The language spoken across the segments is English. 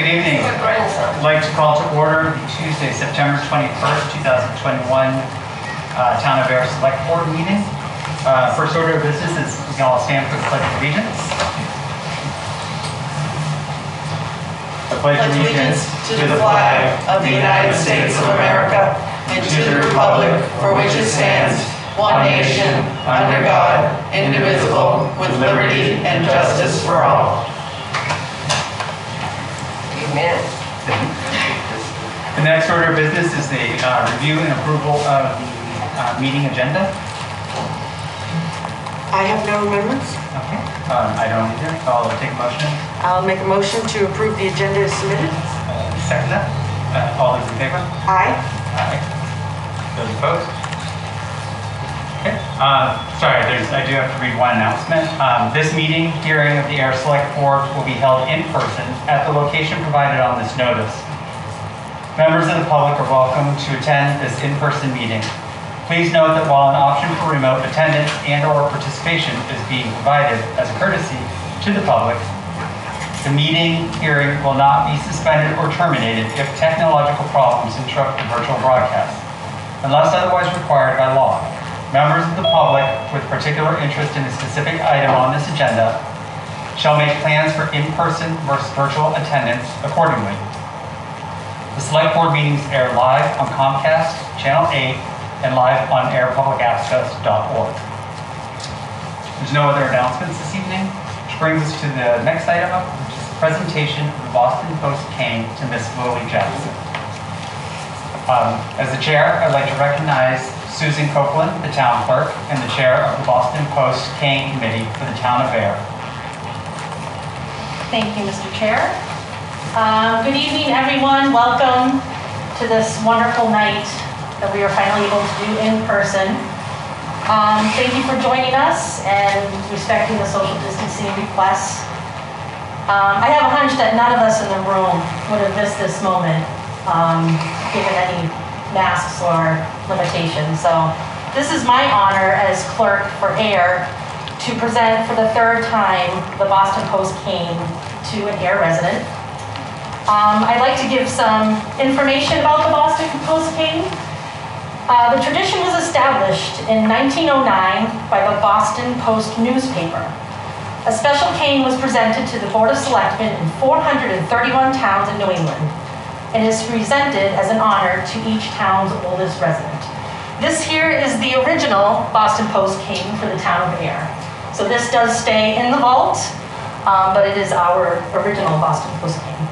Good evening. I'd like to call to order the Tuesday, September 21st, 2021 Town of Ayer Select Board meeting. First order of business is we can all stand for the Pledge of Allegiance. I pledge allegiance to the flag of the United States of America and to the republic for which it stands, one nation, under God, indivisible, with liberty and justice for all. Amen. The next order of business is the review and approval of the meeting agenda. I have no amendments. Okay. I don't either. I'll take a motion. I'll make a motion to approve the agenda as submitted. Second that. All those in favor? Aye. Aye. Those opposed? Okay. Sorry, I do have to read one announcement. This meeting hearing of the Ayer Select Board will be held in person at the location provided on this notice. Members of the public are welcome to attend this in-person meeting. Please note that while an option for remote attendance and/or participation is being provided as a courtesy to the public, the meeting hearing will not be suspended or terminated if technological problems interrupt the virtual broadcast, unless otherwise required by law. Members of the public with particular interest in a specific item on this agenda shall make plans for in-person versus virtual attendance accordingly. The Select Board meetings air live on Comcast, Channel 8, and live on airpublicaccess.org. There's no other announcements this evening, which brings us to the next item up, which is the presentation of the Boston Post cane to Miss Lily Jackson. As the chair, I'd like to recognize Susan Copeland, the town clerk, and the chair of the Boston Post cane committee for the town of Ayer. Thank you, Mr. Chair. Good evening, everyone. Welcome to this wonderful night that we are finally able to do in person. Thank you for joining us and respecting the social distancing requests. I have a hunch that none of us in the room would have missed this moment, given any masks or limitations. So this is my honor as clerk for Ayer to present for the third time the Boston Post cane to an Ayer resident. I'd like to give some information about the Boston Post cane. The tradition was established in 1909 by the Boston Post newspaper. A special cane was presented to the Board of Selectmen in 431 towns in New England and is presented as an honor to each town's oldest resident. This here is the original Boston Post cane for the town of Ayer. So this does stay in the vault, but it is our original Boston Post cane.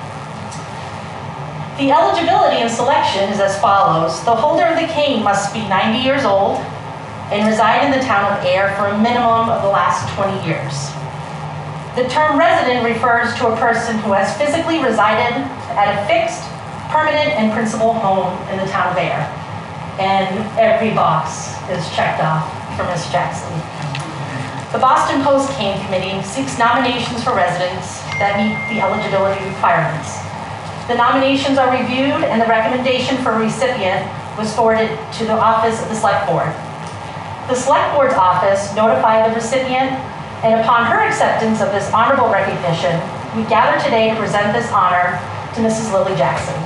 The eligibility and selection is as follows. The holder of the cane must be 90 years old and reside in the town of Ayer for a minimum of the last 20 years. The term resident refers to a person who has physically resided at a fixed, permanent, and principal home in the town of Ayer. And every box is checked off for Ms. Jackson. The Boston Post Cane Committee seeks nominations for residents that meet the eligibility requirements. The nominations are reviewed and the recommendation for a recipient was forwarded to the office of the Select Board. The Select Board's office notified the recipient, and upon her acceptance of this honorable recognition, we gather today to present this honor to Mrs. Lily Jackson.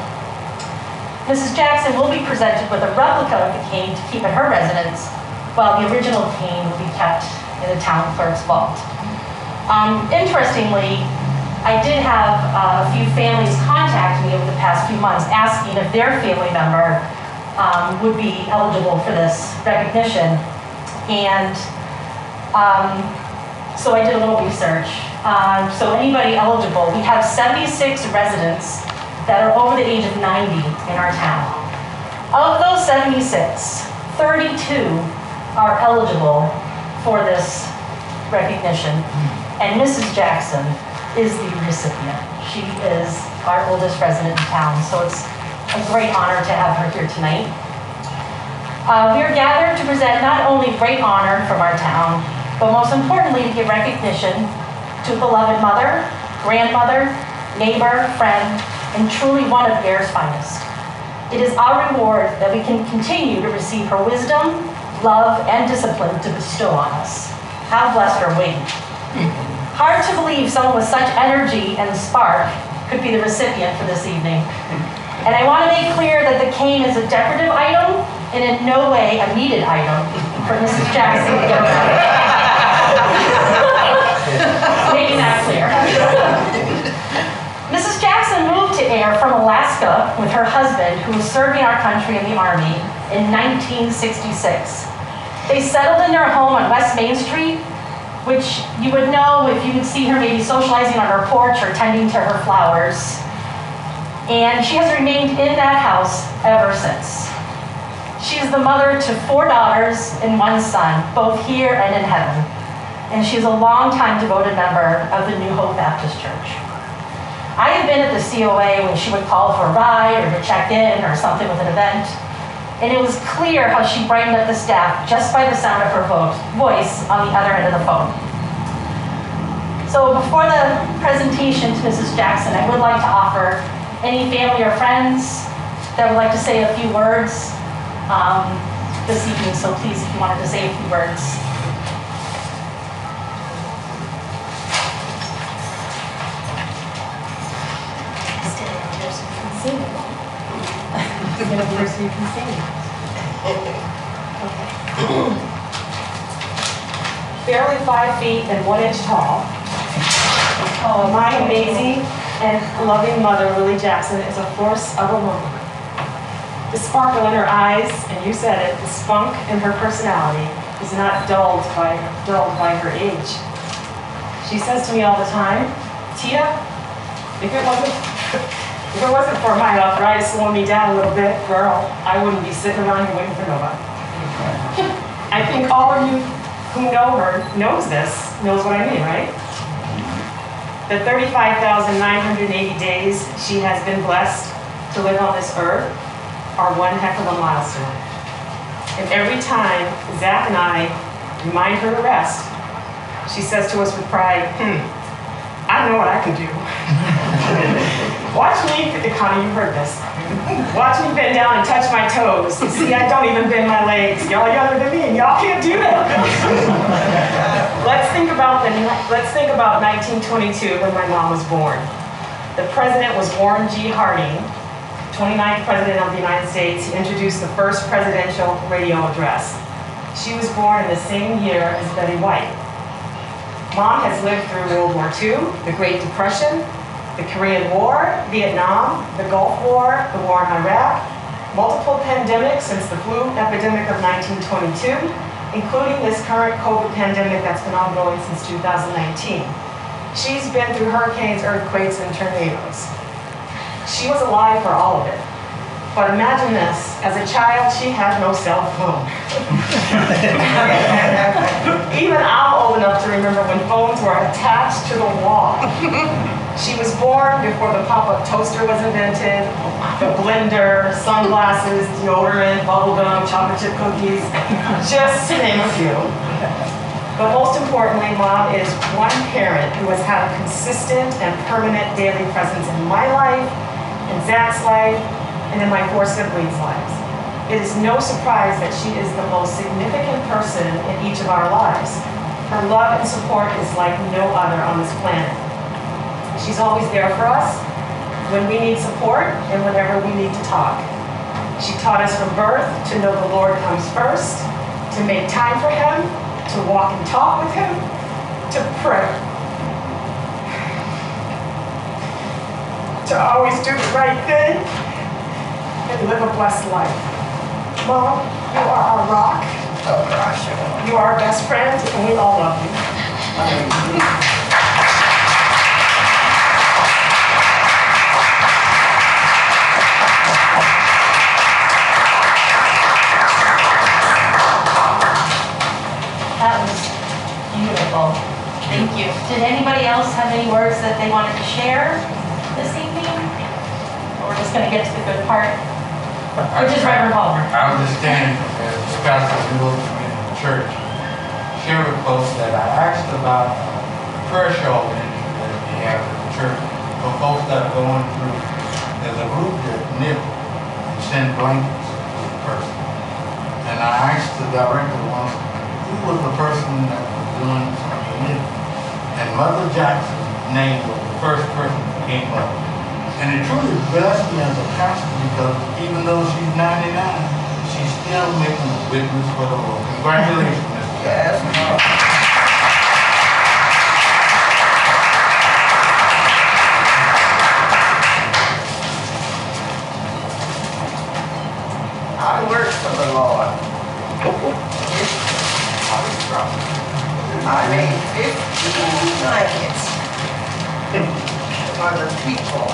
Mrs. Jackson will be presented with a replica of the cane to keep at her residence, while the original cane will be kept in the town clerk's vault. Interestingly, I did have a few families contact me over the past few months asking if their family member would be eligible for this recognition. And so I did a little research. So anybody eligible, we have 76 residents that are over the age of 90 in our town. Of those 76, 32 are eligible for this recognition. And Mrs. Jackson is the recipient. She is our oldest resident in town, so it's a great honor to have her here tonight. We are gathered to present not only great honor from our town, but most importantly to give recognition to a beloved mother, grandmother, neighbor, friend, and truly one of Ayer's finest. It is our reward that we can continue to receive her wisdom, love, and discipline to bestow on us. How blessed are we? Hard to believe someone with such energy and spark could be the recipient for this evening. And I want to make clear that the cane is a decorative item and in no way a needed item for Mrs. Jackson to go through. Making that clear. Mrs. Jackson moved to Ayer from Alaska with her husband, who was serving our country in the Army, in 1966. They settled in their home on West Main Street, which you would know if you would see her maybe socializing on her porch or tending to her flowers. And she has remained in that house ever since. She is the mother to 4 daughters and 1 son, both here and in heaven. And she is a long-time devoted member of the New Hope Baptist Church. I have been at the COA when she would call for a ride or to check in or something with an event. And it was clear how she brightened up the staff just by the sound of her voice on the other end of the phone. So before the presentation to Mrs. Jackson, I would like to offer any family or friends that would like to say a few words this evening. So please, if you wanted to say a few words. Get up here so you can sing. Barely 5 feet and 1 inch tall. My amazing and loving mother, Lily Jackson, is a force of a woman. The sparkle in her eyes, and you said it, the spunk in her personality is not dulled by her age. She says to me all the time, Tia, if it wasn't for my arthritis slowing me down a little bit, girl, I wouldn't be sitting around here waiting for nobody. I think all of you who know her knows what I mean, right? The 35,980 days she has been blessed to live on this earth are one heck of a milestone. And every time Zach and I remind her to rest, she says to us with pride, I know what I can do. Watch me, Connie, you heard this. Watch me bend down and touch my toes. See, I don't even bend my legs. Y'all are younger than me and y'all can't do that. Let's think about 1922 when my mom was born. The president was Warren G. Harding, 29th president of the United States. He introduced the first presidential radio address. She was born in the same year as Betty White. Mom has lived through World War II, the Great Depression, the Korean War, Vietnam, the Gulf War, the war in Iraq, multiple pandemics since the flu epidemic of 1922, including this current COVID pandemic that's been ongoing since 2019. She's been through hurricanes, earthquakes, and tornadoes. She was alive for all of it. But imagine this, as a child, she had no cell phone. Even I'm old enough to remember when phones were attached to the wall. She was born before the pop-up toaster was invented, the blender, sunglasses, deodorant, bubblegum, chocolate chip cookies, just to name a few. But most importantly, Mom is one parent who has had a consistent and permanent daily presence in my life, in Zach's life, and in my 4 siblings' lives. It is no surprise that she is the most significant person in each of our lives. Her love and support is like no other on this planet. She's always there for us when we need support and whenever we need to talk. She taught us from birth to know the Lord comes first, to make time for Him, to walk and talk with Him, to pray, to always do the right thing, and live a blessed life. Mom, you are our rock. Oh gosh. You are our best friend, and we all love you. That was beautiful. Thank you. Did anybody else have any words that they wanted to share this evening? Or we're just going to get to the good part, which is Reverend Palmer. I understand as pastor of New Hope Community Church, share with folks that I asked about prayer shawl ministry that we have at the church for folks that are going through. There's a group that knit and send blankets to the person. And I asked the director once, who was the person that was doing some of the knitting? And Mother Jackson's name was the first person that came up. And it truly blessed me as a pastor because even though she's 99, she's still making a witness for the Lord. Congratulations, Mr. Yes. I work for the Lord. I made 15 blankets for the people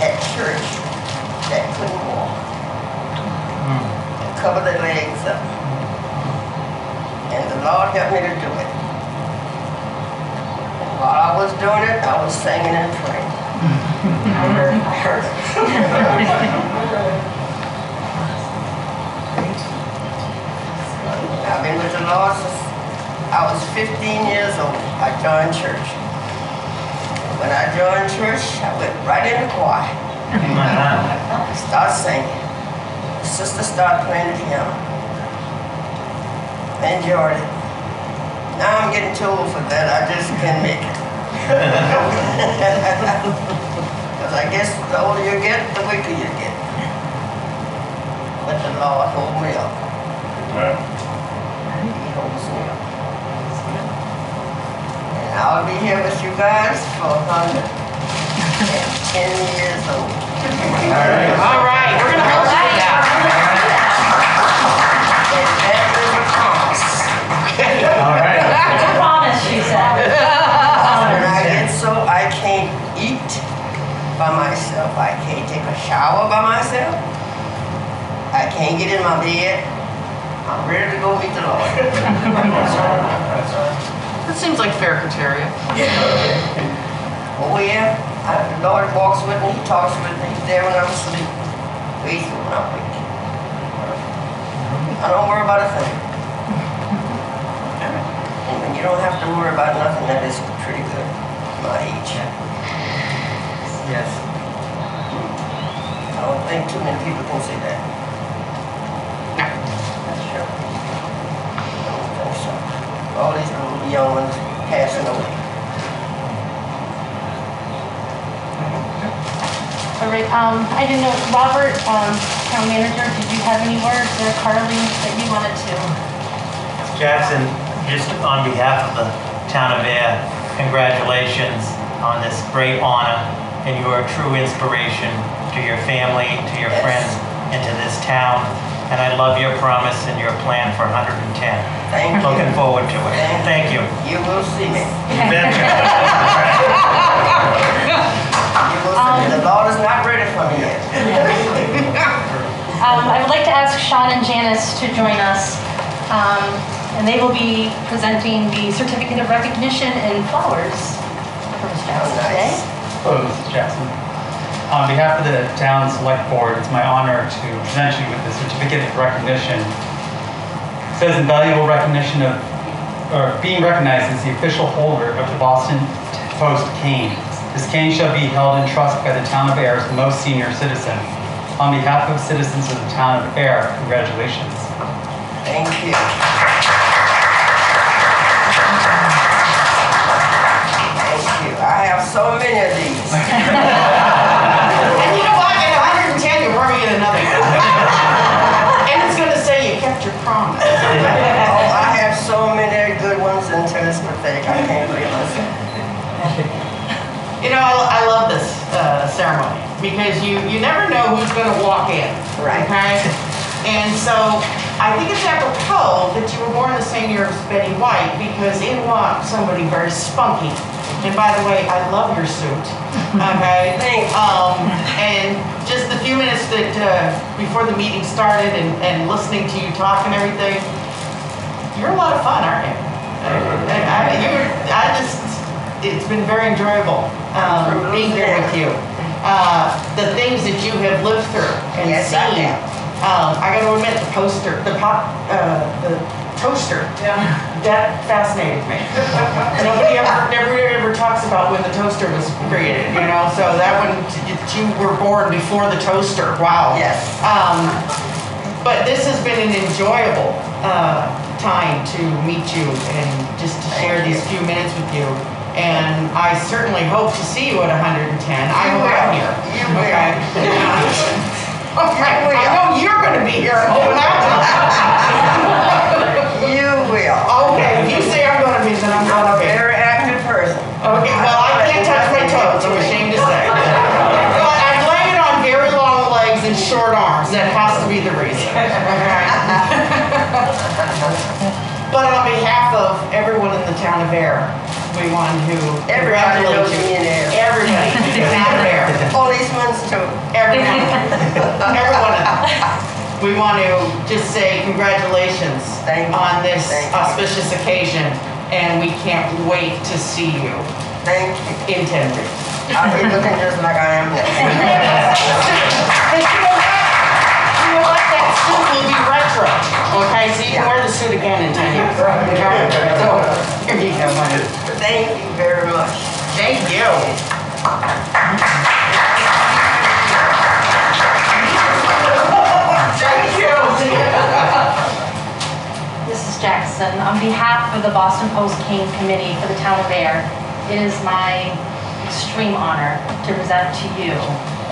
at church that couldn't walk. Cover their legs up. And the Lord helped me to do it. While I was doing it, I was singing and praying. I heard it. I've been with the Lord since I was 15 years old. I joined church. When I joined church, I went right in the choir. Start singing. The sister started playing the piano. I enjoyed it. Now I'm getting too old for that. I just can't make it. Because I guess the older you get, the weaker you get. But the Lord hold me up. He holds me up. And I'll be here with you guys for 110 years old. All right, we're gonna hold you to that. And that is a promise. All right. It's a promise, she said. When I get so I can't eat by myself, I can't take a shower by myself, I can't get in my bed, I'm ready to go meet the Lord. That seems like fair criteria. Oh yeah, the Lord walks with me, He talks with me, He's there when I'm asleep, waits when I'm awake. I don't worry about a thing. And when you don't have to worry about nothing, that is pretty good at my age. Yes. I don't think too many people can say that. That's true. I don't think so. All these little young ones passing away. All right, I didn't know, Robert, town manager, did you have any words, or Carly, that you wanted to? Jackson, just on behalf of the town of Ayer, congratulations on this great honor, and you are a true inspiration to your family, to your Yes. friends, and to this town. And I love your promise and your plan for 110. Thank you. Looking forward to it. Thank you. You will see me. You betcha. You will see me. The Lord is not ready for me yet. I would like to ask Sean and Janice to join us, and they will be presenting the certificate of recognition and flowers for Ms. Jackson today. Nice. Hello, Mrs. Jackson. On behalf of the town select board, it's my honor to present you with the certificate of recognition. It says invaluable recognition of, or being recognized as the official holder of the Boston Post cane. This cane shall be held in trust by the town of Ayer's most senior citizen. On behalf of citizens of the town of Ayer, congratulations. Thank you. Thank you. I have so many of these. And you know what? In 110, you're working at another. And it's gonna say you kept your promise. Oh, I have so many good ones until it's pathetic. I can't believe myself. You know, I love this ceremony because you never know who's gonna walk in. Right. Okay? And so I think it's apropos that you were born the same year as Betty White because in walked somebody very spunky. And by the way, I love your suit. Okay? Thanks. And just the few minutes that before the meeting started and listening to you talk and everything, you're a lot of fun, aren't you? It's been very enjoyable being here with you. The things that you have lived through and Yes, I seen. have. I got to admit, the toaster, that fascinated me. Nobody ever talks about when the toaster was created, you know. So that one, you were born before the toaster. Wow. Yes. But this has been an enjoyable time to meet you and just to share these few minutes with you. And I certainly hope to see you at 110. I hope I'm here. You will. Okay. Okay. I know you're going to be here. You will. Okay, if you say I'm going to be, then I'm I'm going a to be. very active person. Okay, well, I can't touch my toes, I'm ashamed to say. But I'm laying on very long legs and short arms, that has to be the reason. But on behalf of everyone in the town of Ayer, we want to Everybody congratulate knows me you. in there. Everybody, in the town of Ayer, Policemen too. everyone, everyone. We want to just say congratulations Thank you. on this Thank you. auspicious occasion, and we can't wait to see you Thank you. in 10 weeks. I'll be looking just like I am now. And you know what, that suit will be retro, okay? So you can wear the suit again in 10 years. Okay? So, here you go, honey. Thank you very much. Thank you. Thank you. This is Jackson. On behalf of the Boston Post Cane Committee for the town of Ayer, it is my extreme honor to present to you,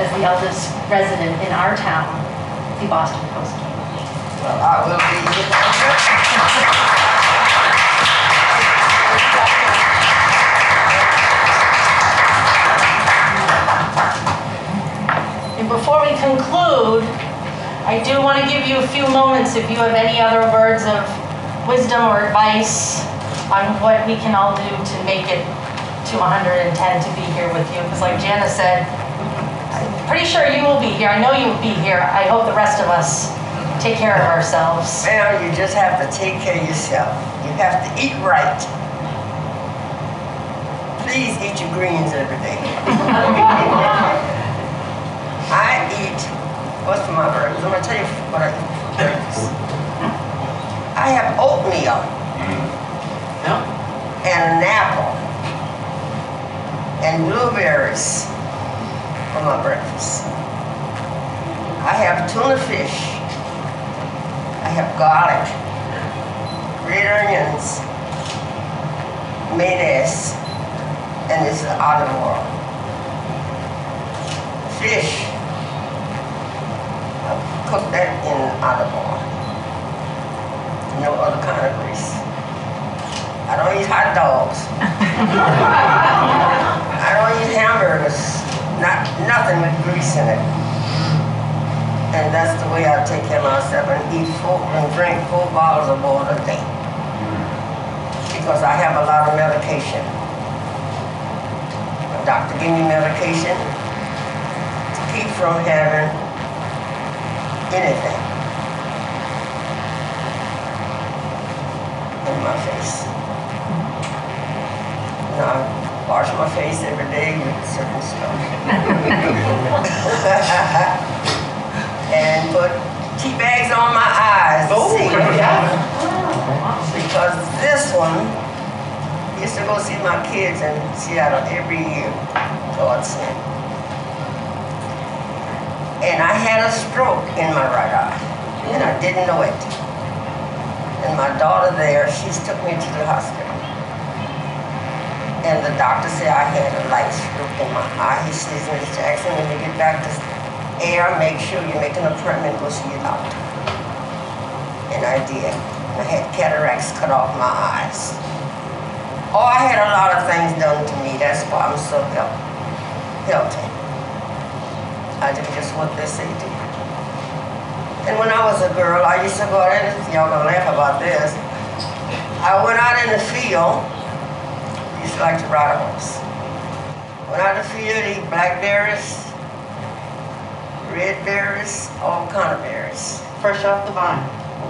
as the eldest resident in our town, the Boston Post Cane. Well, I will be. And before we conclude, I do want to give you a few moments if you have any other words of wisdom or advice on what we can all do to make it to 110 to be here with you. Because like Jana said, I'm pretty sure you will be here. I know you will be here. I hope the rest of us take care of ourselves. Well, you just have to take care of yourself. You have to eat right. Please eat your greens every day. I eat, what's for my breakfast? I'm gonna tell you what I eat for breakfast. I have oatmeal and an apple and blueberries for my breakfast. I have tuna fish. I have garlic, red onions, mayonnaise, and this is olive oil. Fish, I cook that in olive oil. No other kind of grease. I don't eat hot dogs. I don't eat hamburgers. Nothing with grease in it. And that's the way I take care of myself and eat full and drink 4 bottles of water a day. Because I have a lot of medication. The doctor gave me medication to keep from having anything in my face. Now, I wash my face every day with certain stuff. And put tea bags on my eyes. Oh, see? yeah. Because this one, I used to go see my kids in Seattle every year, God sent. And I had a stroke in my right eye, and I didn't know it. And my daughter there, she took me to the hospital. And the doctor said I had a light stroke in my eye. He says, Miss Jackson, when you get back to Ayer, make sure you make an appointment to go see your doctor. And I did. I had cataracts cut off my eyes. Oh, I had a lot of things done to me. That's why I'm so healthy. I do just what they say do. And when I was a girl, I used to go out in the, y'all gonna laugh about this. I went out in the field. I used to like to ride a horse. Went out in the field, eat blackberries, red berries, all kind of berries. Fresh off the vine.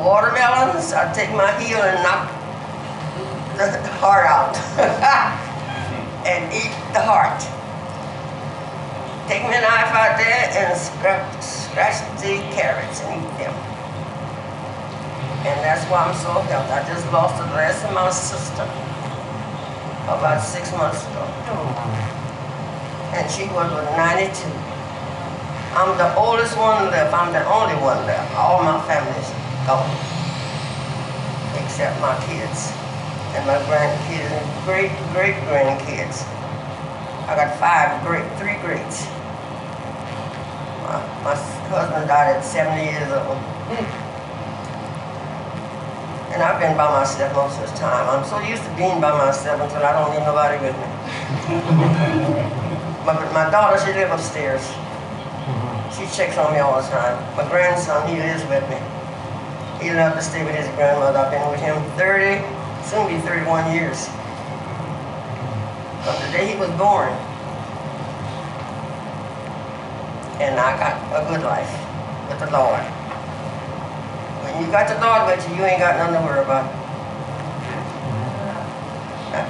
Watermelons, I take my heel and knock the heart out and eat the heart. Take my knife out there and scratch the carrots and eat them. And that's why I'm so healthy. I just lost the rest of my sister about 6 months ago. And she was 92. I'm the oldest one left. I'm the only one left. All my family's gone, except my kids. and my grandkids and great-great-grandkids. I got three greats. My husband died at 70 years old. And I've been by myself most of the time. I'm so used to being by myself until I don't need nobody with me. My daughter, she lives upstairs. She checks on me all the time. My grandson, he lives with me. He loved to stay with his grandmother. I've been with him 30, soon be 31 years. From the day he was born. And I got a good life with the Lord. When you got the Lord with you, you ain't got nothing to worry about.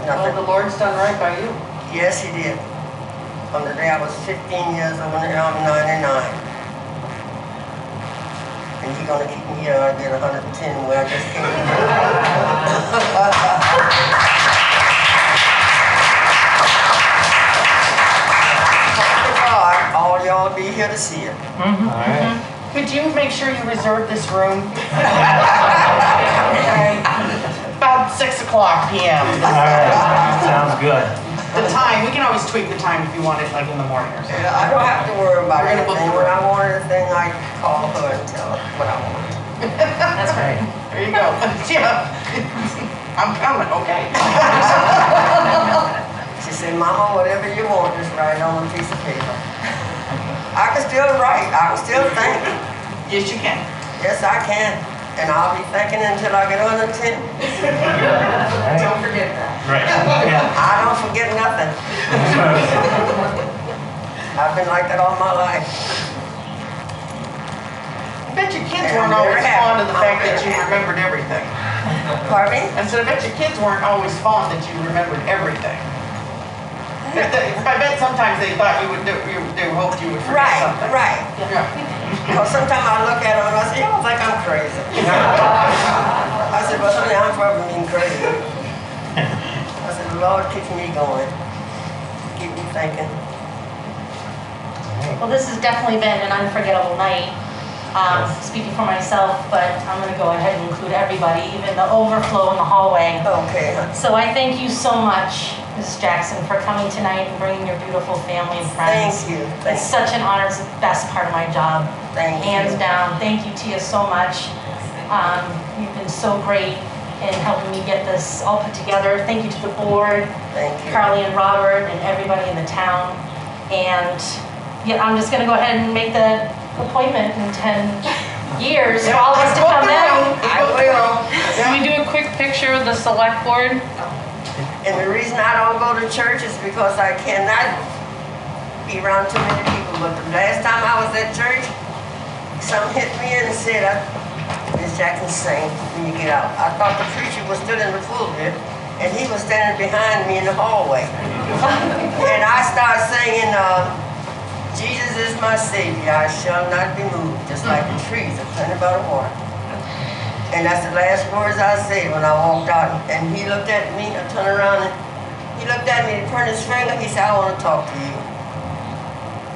Well, the Lord's done right by you. Yes, he did. From the day I was 15 years old and now I'm 99. And he's gonna keep me here, I'll be at 110 where I just came. All y'all be here to see it. All right. Could you make sure you reserve this room? About 6 o'clock p.m. All right. Sounds good. The time, we can always tweak the time if you want it like in the morning or something. I don't have to worry about We're gonna book anything. the When room. I want anything, I call her and tell her what I want. That's right. There you go. Yeah. I'm coming, okay. She said, Mama, whatever you want, just write it on a piece of paper. I can still write. I can still think. Yes, you can. Yes, I can. And I'll be thinking until I get 110. Don't forget that. Right. Yeah. I don't forget nothing. I've been like that all my life. I bet your kids And I'm weren't always very happy. fond of the fact that I'm you very happy. remembered everything. Pardon me? And so I bet your kids weren't always fond that you remembered everything. I bet sometimes they thought you would do, they hoped you would forget Right, something. right. Yeah. Because sometimes I look at them and I say, you don't think I'm crazy. I said, but honey, I'm probably being crazy. I said, the Lord keeps me going. Keep me thinking. Well, this has definitely been an unforgettable night. Speaking for myself, but I'm going to go ahead and include everybody, even the overflow in the hallway. Okay, honey. So I thank you so much, Mrs. Jackson, for coming tonight and bringing your beautiful family and friends. Thank you. It's such an honor. It's the best part of my job. Thank you. Hands down. Thank you, Tia, so much. You've been so great in helping me get this all put together. Thank you to the board, Thank you. Carly and Robert, and everybody in the town. And yeah, I'm just going to go ahead and make the appointment in 10 years for all of us to come in. I will. Can we do a quick picture of the select board? And the reason I don't go to church is because I cannot be around too many people. But the last time I was at church, something hit me and said, Miss Jackson, sing when you get out. I thought the preacher was still in the pulpit, and he was standing behind me in the hallway. And I started singing, Jesus is my Savior, I shall not be moved, just like the trees that planted by the water. And that's the last words I said when I walked out. And he looked at me, I turned around, and he looked at me and turned his finger, he said, I want to talk to you.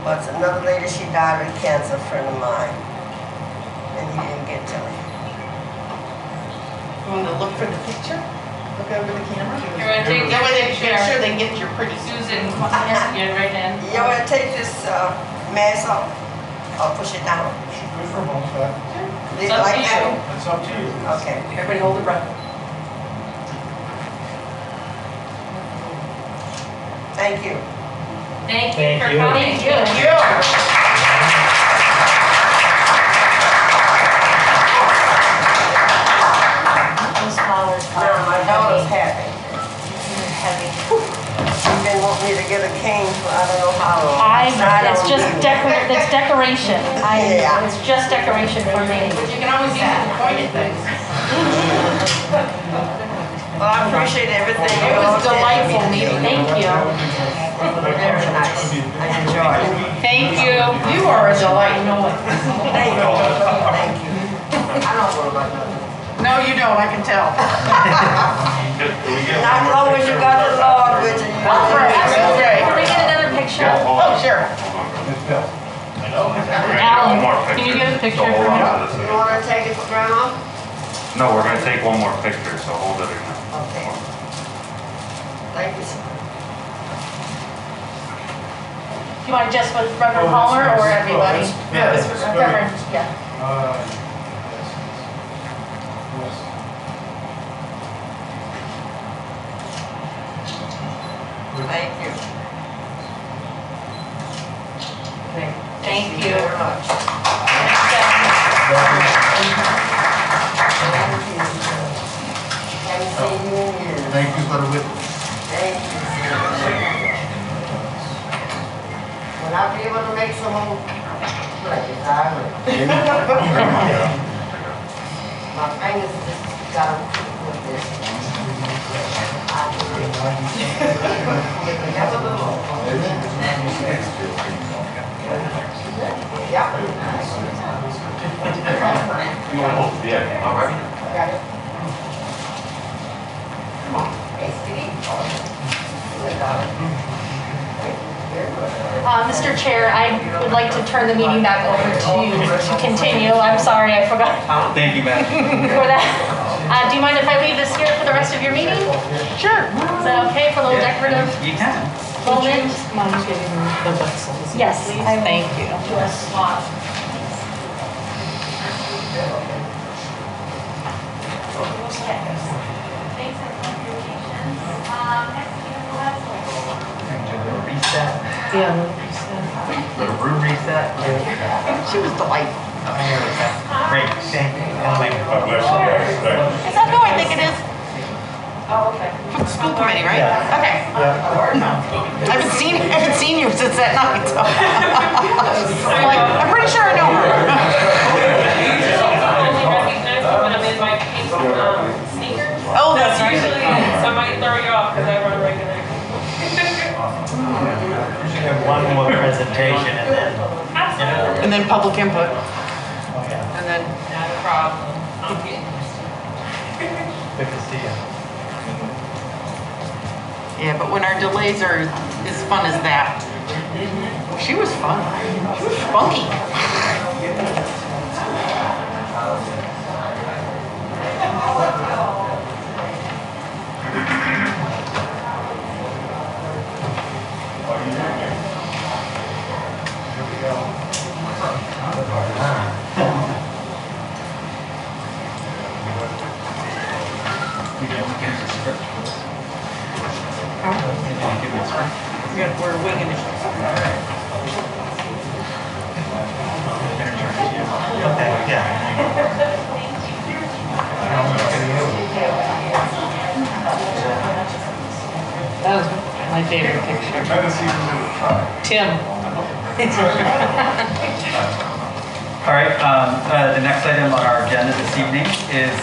But another lady, she died of cancer, a friend of mine. And he didn't get to me. You want to look for the picture? Look over the camera? You want to take That way they this can make sure picture? they get your pretty Susan, yeah, right in. You want to take this mask off? Or push it down? It's up to you. It's up to you. Okay. Everybody hold their breath. Thank you. Thank you Thank for you. coming. Thank you. Those flowers are Now my daughter's happy. heavy. She didn't want me to get a cane for I don't know how long. It's just decoration. Yeah. It's just decoration for me. But you can always use the pointed things. Well, I appreciate everything. It was delightful meeting. Thank you. Very nice. I enjoyed it. Thank you. You are a delight. Thank you. Thank you. I don't know about that. No, you don't, I can tell. Not as long as you got the Lord with you. Oh, absolutely. Okay. Can we get another picture? Oh, sure. Alan, can you get a picture for me? You want to take it for grandma? No, we're gonna take one more picture, so hold it in there. Okay. Thank you, sir. Do you want just with Reverend Palmer or everybody? Yeah, Just it's Reverend, yeah. Thank you. Thank you. Very much. Haven't seen you in years. Thank you for the witness. Thank you, sir. When I be able to make some more plays, I will. My fingers just got to with this. Have a little. Yeah. All right. Got it. Come on. Hey, Steve. Mr. Chair, I would like to turn the meeting back over to you to continue. I'm sorry, I forgot Thank you, Madam. for that. Do you mind if I leave this here for the rest of your meeting? Sure. Is that okay for a little decorative You can. moment? Mind giving the Wetzels? Yes. I will. Thank you. Do a swap. Thanks for contributions. Next, Mr. Wetzel. Reset. Yeah. Little room reset. She was delightful. Great. Thank you. Oh, my God. Is that who I think it is? Oh, okay. From the school committee, right? Yeah. Okay. I haven't seen you since that night, so. I'm like, I'm pretty sure I know her. Only recognize me when I'm in my pink sneakers. Oh, that's right. Usually, I might throw you off because I run regular. We have one more presentation and then, Absolutely. And then public input, okay, and then, Not a problem. I'm getting used to good to see you. yeah, but when our delays are as fun as that. She was fun. She was funky. We're winging it. Okay, yeah. That was my favorite picture. Tim. All right, the next item on our agenda this evening is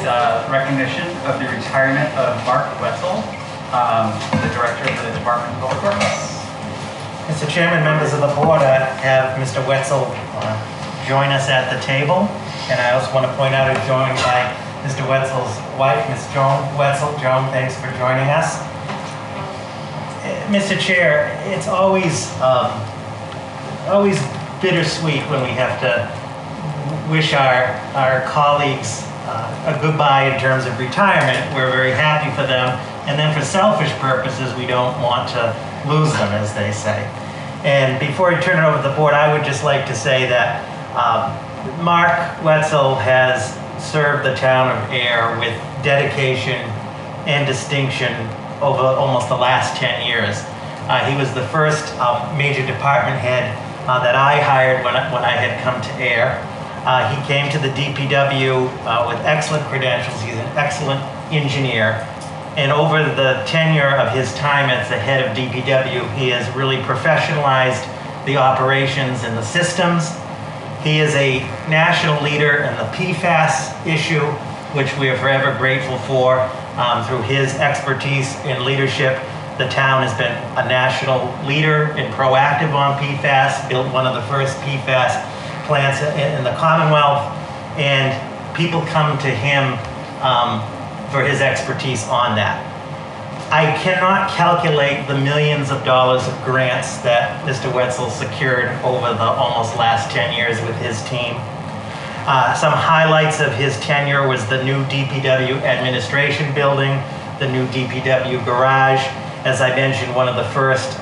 recognition of the retirement of Mark Wetzel, the Director of the Department of Public Works. Mr. Chairman, members of the board, I have Mr. Wetzel join us at the table. And I also want to point out he's joined by Mr. Wetzel's wife, Ms. Joan Wetzel. Joan, thanks for joining us. Mr. Chair, it's always bittersweet when we have to wish our colleagues a goodbye in terms of retirement. We're very happy for them. And then for selfish purposes, we don't want to lose them, as they say. And before I turn it over to the board, I would just like to say that Mark Wetzel has served the town of Ayer with dedication and distinction over almost the last 10 years. He was the first major department head that I hired when I had come to Ayer. He came to the DPW with excellent credentials. He's an excellent engineer. And over the tenure of his time as the head of DPW, he has really professionalized the operations and the systems. He is a national leader in the PFAS issue, which we are forever grateful for. Through his expertise and leadership, the town has been a national leader and proactive on PFAS, built one of the first PFAS plants in the Commonwealth, and people come to him for his expertise on that. I cannot calculate the millions of dollars of grants that Mr. Wetzel secured over the almost last 10 years with his team. Some highlights of his tenure was the new DPW administration building, the new DPW garage, as I mentioned, one of the first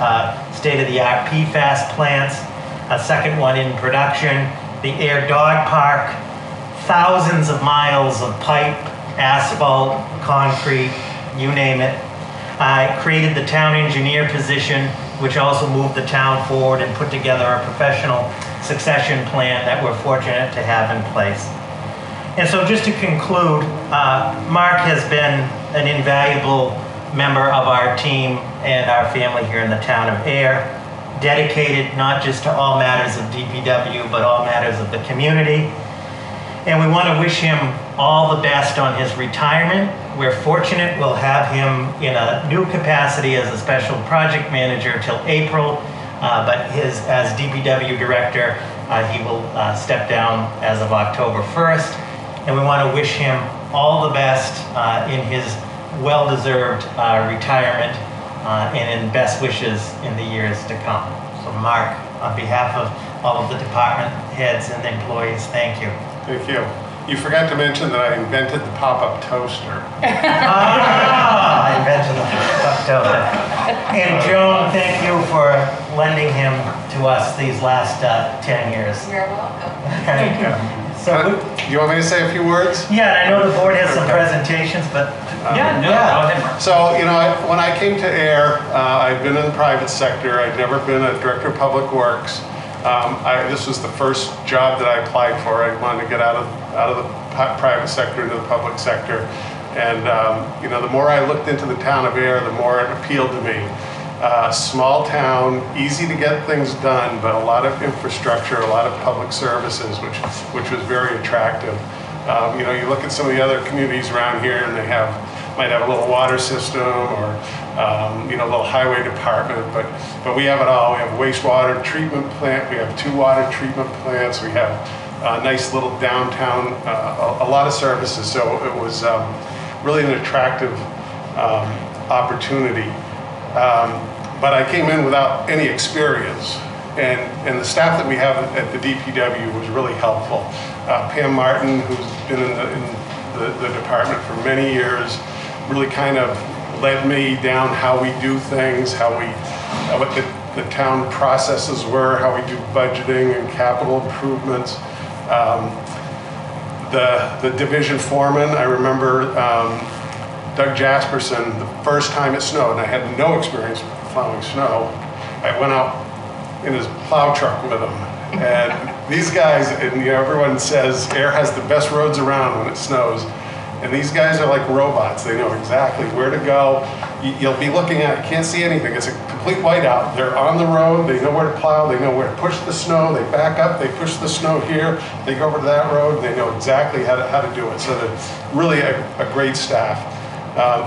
state-of-the-art PFAS plants, a second one in production, the Ayer Dog Park, thousands of miles of pipe, asphalt, concrete, you name it. I created the town engineer position, which also moved the town forward and put together a professional succession plan that we're fortunate to have in place. And so just to conclude, Mark has been an invaluable member of our team and our family here in the town of Ayer, dedicated not just to all matters of DPW, but all matters of the community. And we want to wish him all the best on his retirement. We're fortunate we'll have him in a new capacity as a special project manager till April, but as DPW director, he will step down as of October 1st. And we want to wish him all the best in his well-deserved retirement and in best wishes in the years to come. So Mark, on behalf of all of the department heads and employees, thank you. Thank you. You forgot to mention that I invented the pop-up toaster. I invented the pop-up toaster. And Joan, thank you for lending him to us these last 10 years. You're welcome. Thank you. So, Do you want me to say a few words? yeah, I know the board has some presentations, but Yeah, no, go ahead, Mark. So, when I came to Ayer, I'd been in the private sector. I'd never been a director of public works. This was the first job that I applied for. I wanted to get out of the private sector into the public sector. And, the more I looked into the town of Ayer, the more it appealed to me. Small town, easy to get things done, but a lot of infrastructure, a lot of public services, which was very attractive. You look at some of the other communities around here, and they might have a little water system or a little highway department, but we have it all. We have a wastewater treatment plant, we have 2 water treatment plants, we have a nice little downtown, a lot of services. So it was really an attractive opportunity. But I came in without any experience, and the staff that we have at the DPW was really helpful. Pam Martin, who's been in the department for many years, really kind of led me down how we do things, what the town processes were, how we do budgeting and capital improvements. The division foreman, I remember Doug Jasperson, the first time it snowed, and I had no experience plowing snow, I went out in his plow truck with him. And these guys, and everyone says Ayer has the best roads around when it snows. And these guys are like robots. They know exactly where to go. You'll be looking at it, you can't see anything. It's a complete whiteout. They're on the road, they know where to plow, they know where to push the snow, they back up, they push the snow here, they go over to that road, and they know exactly how to do it. So they're really a great staff.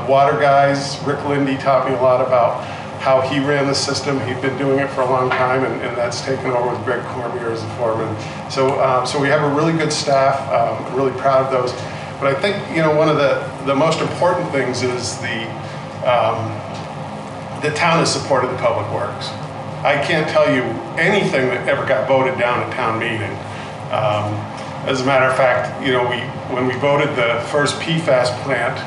Water guys, Rick Lindy taught me a lot about how he ran the system. He'd been doing it for a long time, and that's taken over with Greg Cormier as the foreman. So we have a really good staff. I'm really proud of those. But I think one of the most important things is the town has supported the public works. I can't tell you anything that ever got voted down at town meeting. As a matter of fact, when we voted the first PFAS plant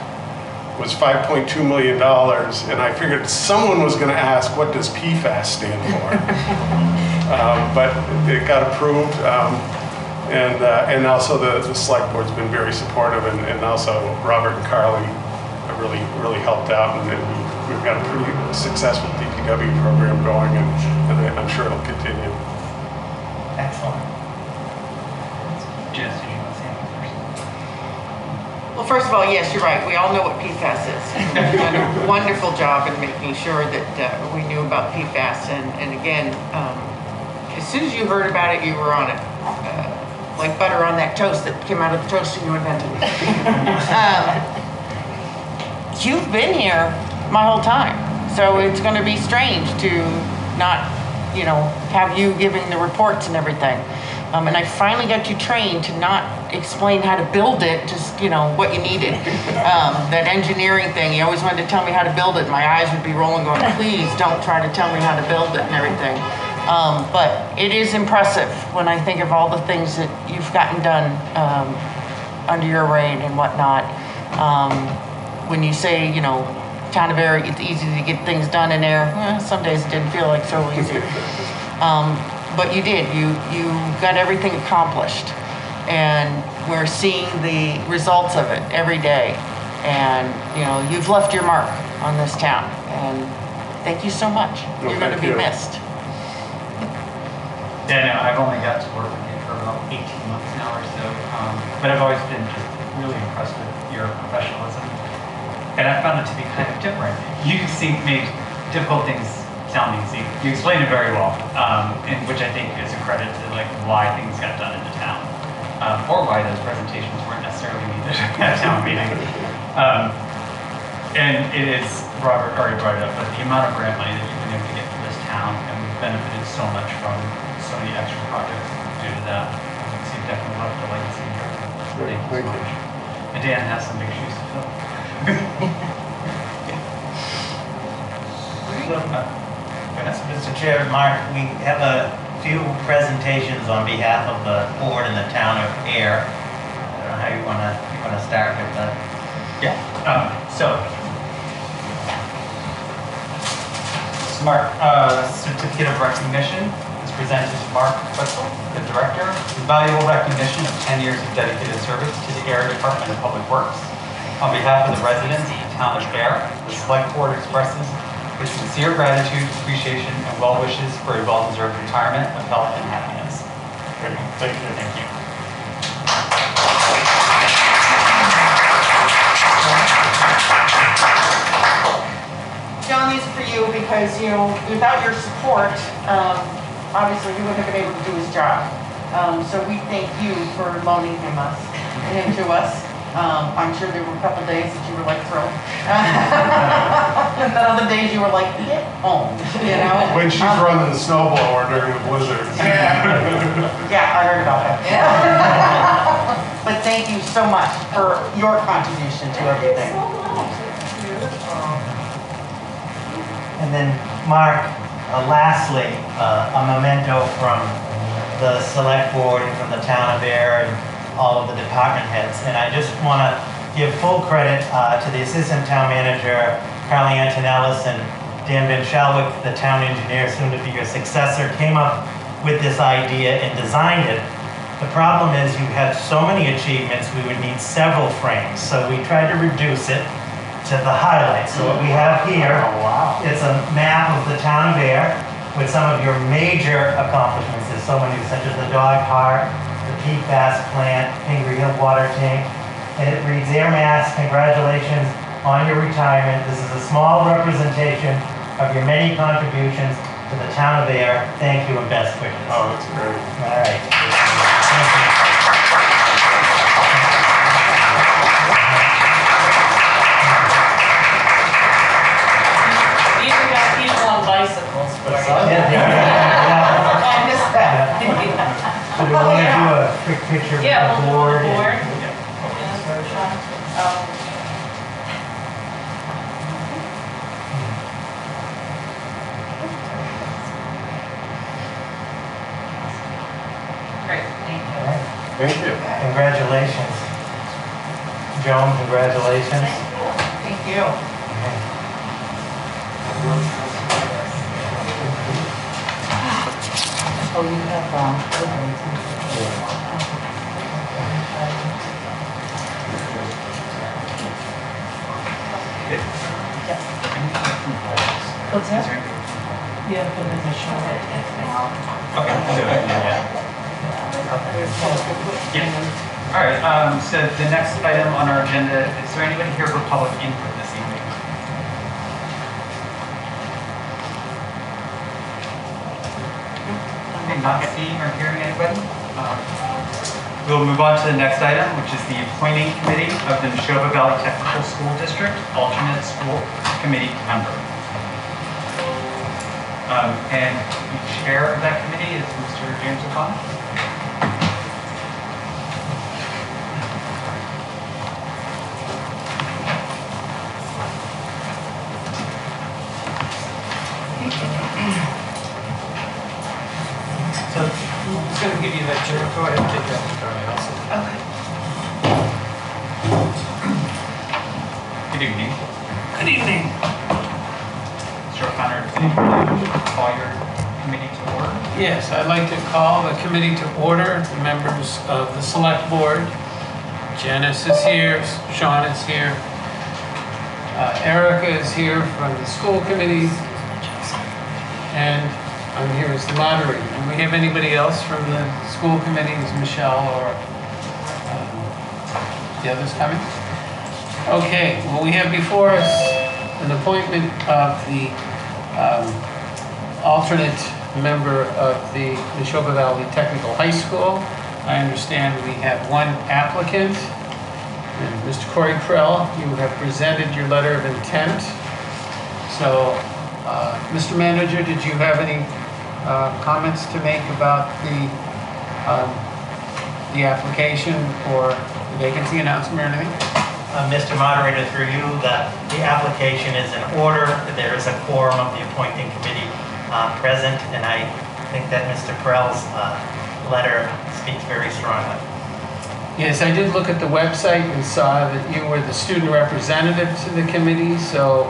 was $5.2 million, and I figured someone was going to ask, what does PFAS stand for? But it got approved, and also the select board's been very supportive, and also Robert and Carly have really helped out, and we've got a pretty successful DPW program going, and I'm sure it'll continue. Excellent. Jess, did you want to say anything first? Well, first of all, yes, you're right. We all know what PFAS is. You've done a wonderful job in making sure that we knew about PFAS. And again, as soon as you heard about it, you were on it. Like butter on that toast that came out of the toaster you invented. You've been here my whole time. So it's going to be strange to not, have you giving the reports and everything. And I finally got you trained to not explain how to build it, just, what you needed. That engineering thing, you always wanted to tell me how to build it. My eyes would be rolling going, please don't try to tell me how to build it and everything. But it is impressive when I think of all the things that you've gotten done under your reign and whatnot. When you say, Town of Ayer, it's easy to get things done in there. Some days it didn't feel like so easy. But you did, you got everything accomplished. And we're seeing the results of it every day. And, you know, you've left your mark on this town. And thank you so much. Well, You're gonna thank be you. missed. Yeah, no, I've only got to work with you for about 18 months now or so, but I've always been just really impressed with your professionalism. And I found it to be kind of different. You made difficult things sound easy. You explained it very well, and which I think is a credit to like why things got done in the town, or why those presentations weren't necessarily needed at town meeting. And it is, Robert already brought it up, but the amount of grant money that you've been able to get for this town, and we've benefited so much from so many extra projects due to that. So you've definitely left a legacy here. Thank you so much. And Dan has some big shoes to fill. Mr. Chair, Mark, we have a few presentations on behalf of the board and the town of Ayer. I don't know how you wanna start with that. Yeah, so. Smart certificate of recognition is presented to Mark Wetzel, the director. His valuable recognition of 10 years of dedicated service to the Ayer Department of Public Works. On behalf of the residents of the town of Ayer, the select board expresses its sincere gratitude, appreciation, and well wishes for a well-deserved retirement of health and happiness. Thank you. Thank you. John, these are for you because, you know, without your support, obviously he wouldn't have been able to do his job. So we thank you for loaning him to us. I'm sure there were a couple days that you were like thrilled. And then other days you were like, get home, you know? When she's running the snowblower during the blizzard. Yeah, I heard about that. But thank you so much for your contribution to everything. And then, Mark, lastly, a memento from the select board and from the town of Ayer and all of the department heads. And I just want to give full credit to the assistant town manager, Carly Antonellis, and Dan Van Shalwick, the town engineer, soon to be your successor, came up with this idea and designed it. The problem is you have so many achievements, we would need several frames. So we tried to reduce it to the highlights. So what we have here, it's a map of the town of Ayer with some of your major accomplishments. There's so many, such as the dog park, the PFAS plant, Pingree Hill water tank, and it reads, Air Mass, congratulations on your retirement. This is a small representation of your many contributions to the town of Ayer. Thank you and best wishes. Oh, that's great. All right. Thank you. These are got people on bicycles. I missed that. So do we want to do a quick picture with Yeah, the we'll board? do the board. Great, thank you. All right. Thank you. Congratulations. Joan, congratulations. Thank you. Oh, you have, What's that? Yeah, put it in the show. Okay, so, yeah. All right, so the next item on our agenda, is there anybody here for public input this evening? Okay, not seeing or hearing anybody? We'll move on to the next item, which is the appointing committee of the Neshoba Valley Technical School District alternate school committee member. And the chair of that committee is Mr. James O'Connor. So I'm just going to give you that chair. Go ahead and take that to Carly also. Okay. Good evening. Good evening. Mr. O'Connor, call your committee to order. Yes, I'd like to call the committee to order, the members of the select board. Janice is here, Sean is here, Erica is here from the school committee, and I'm here as the moderator. Do we have anybody else from the school committee? Is Michelle or the others coming? Okay, well, we have before us an appointment of the alternate member of the Neshoba Valley Technical High School. I understand we have one applicant, and Mr. Corey Prell, you have presented your letter of intent. So, Mr. Manager, did you have any comments to make about the application or the vacancy announcement or anything? Mr. Moderator, through you, that the application is in order. There is a quorum of the appointing committee present, and I think that Mr. Prell's letter speaks very strongly. Yes, I did look at the website and saw that you were the student representative to the committee, so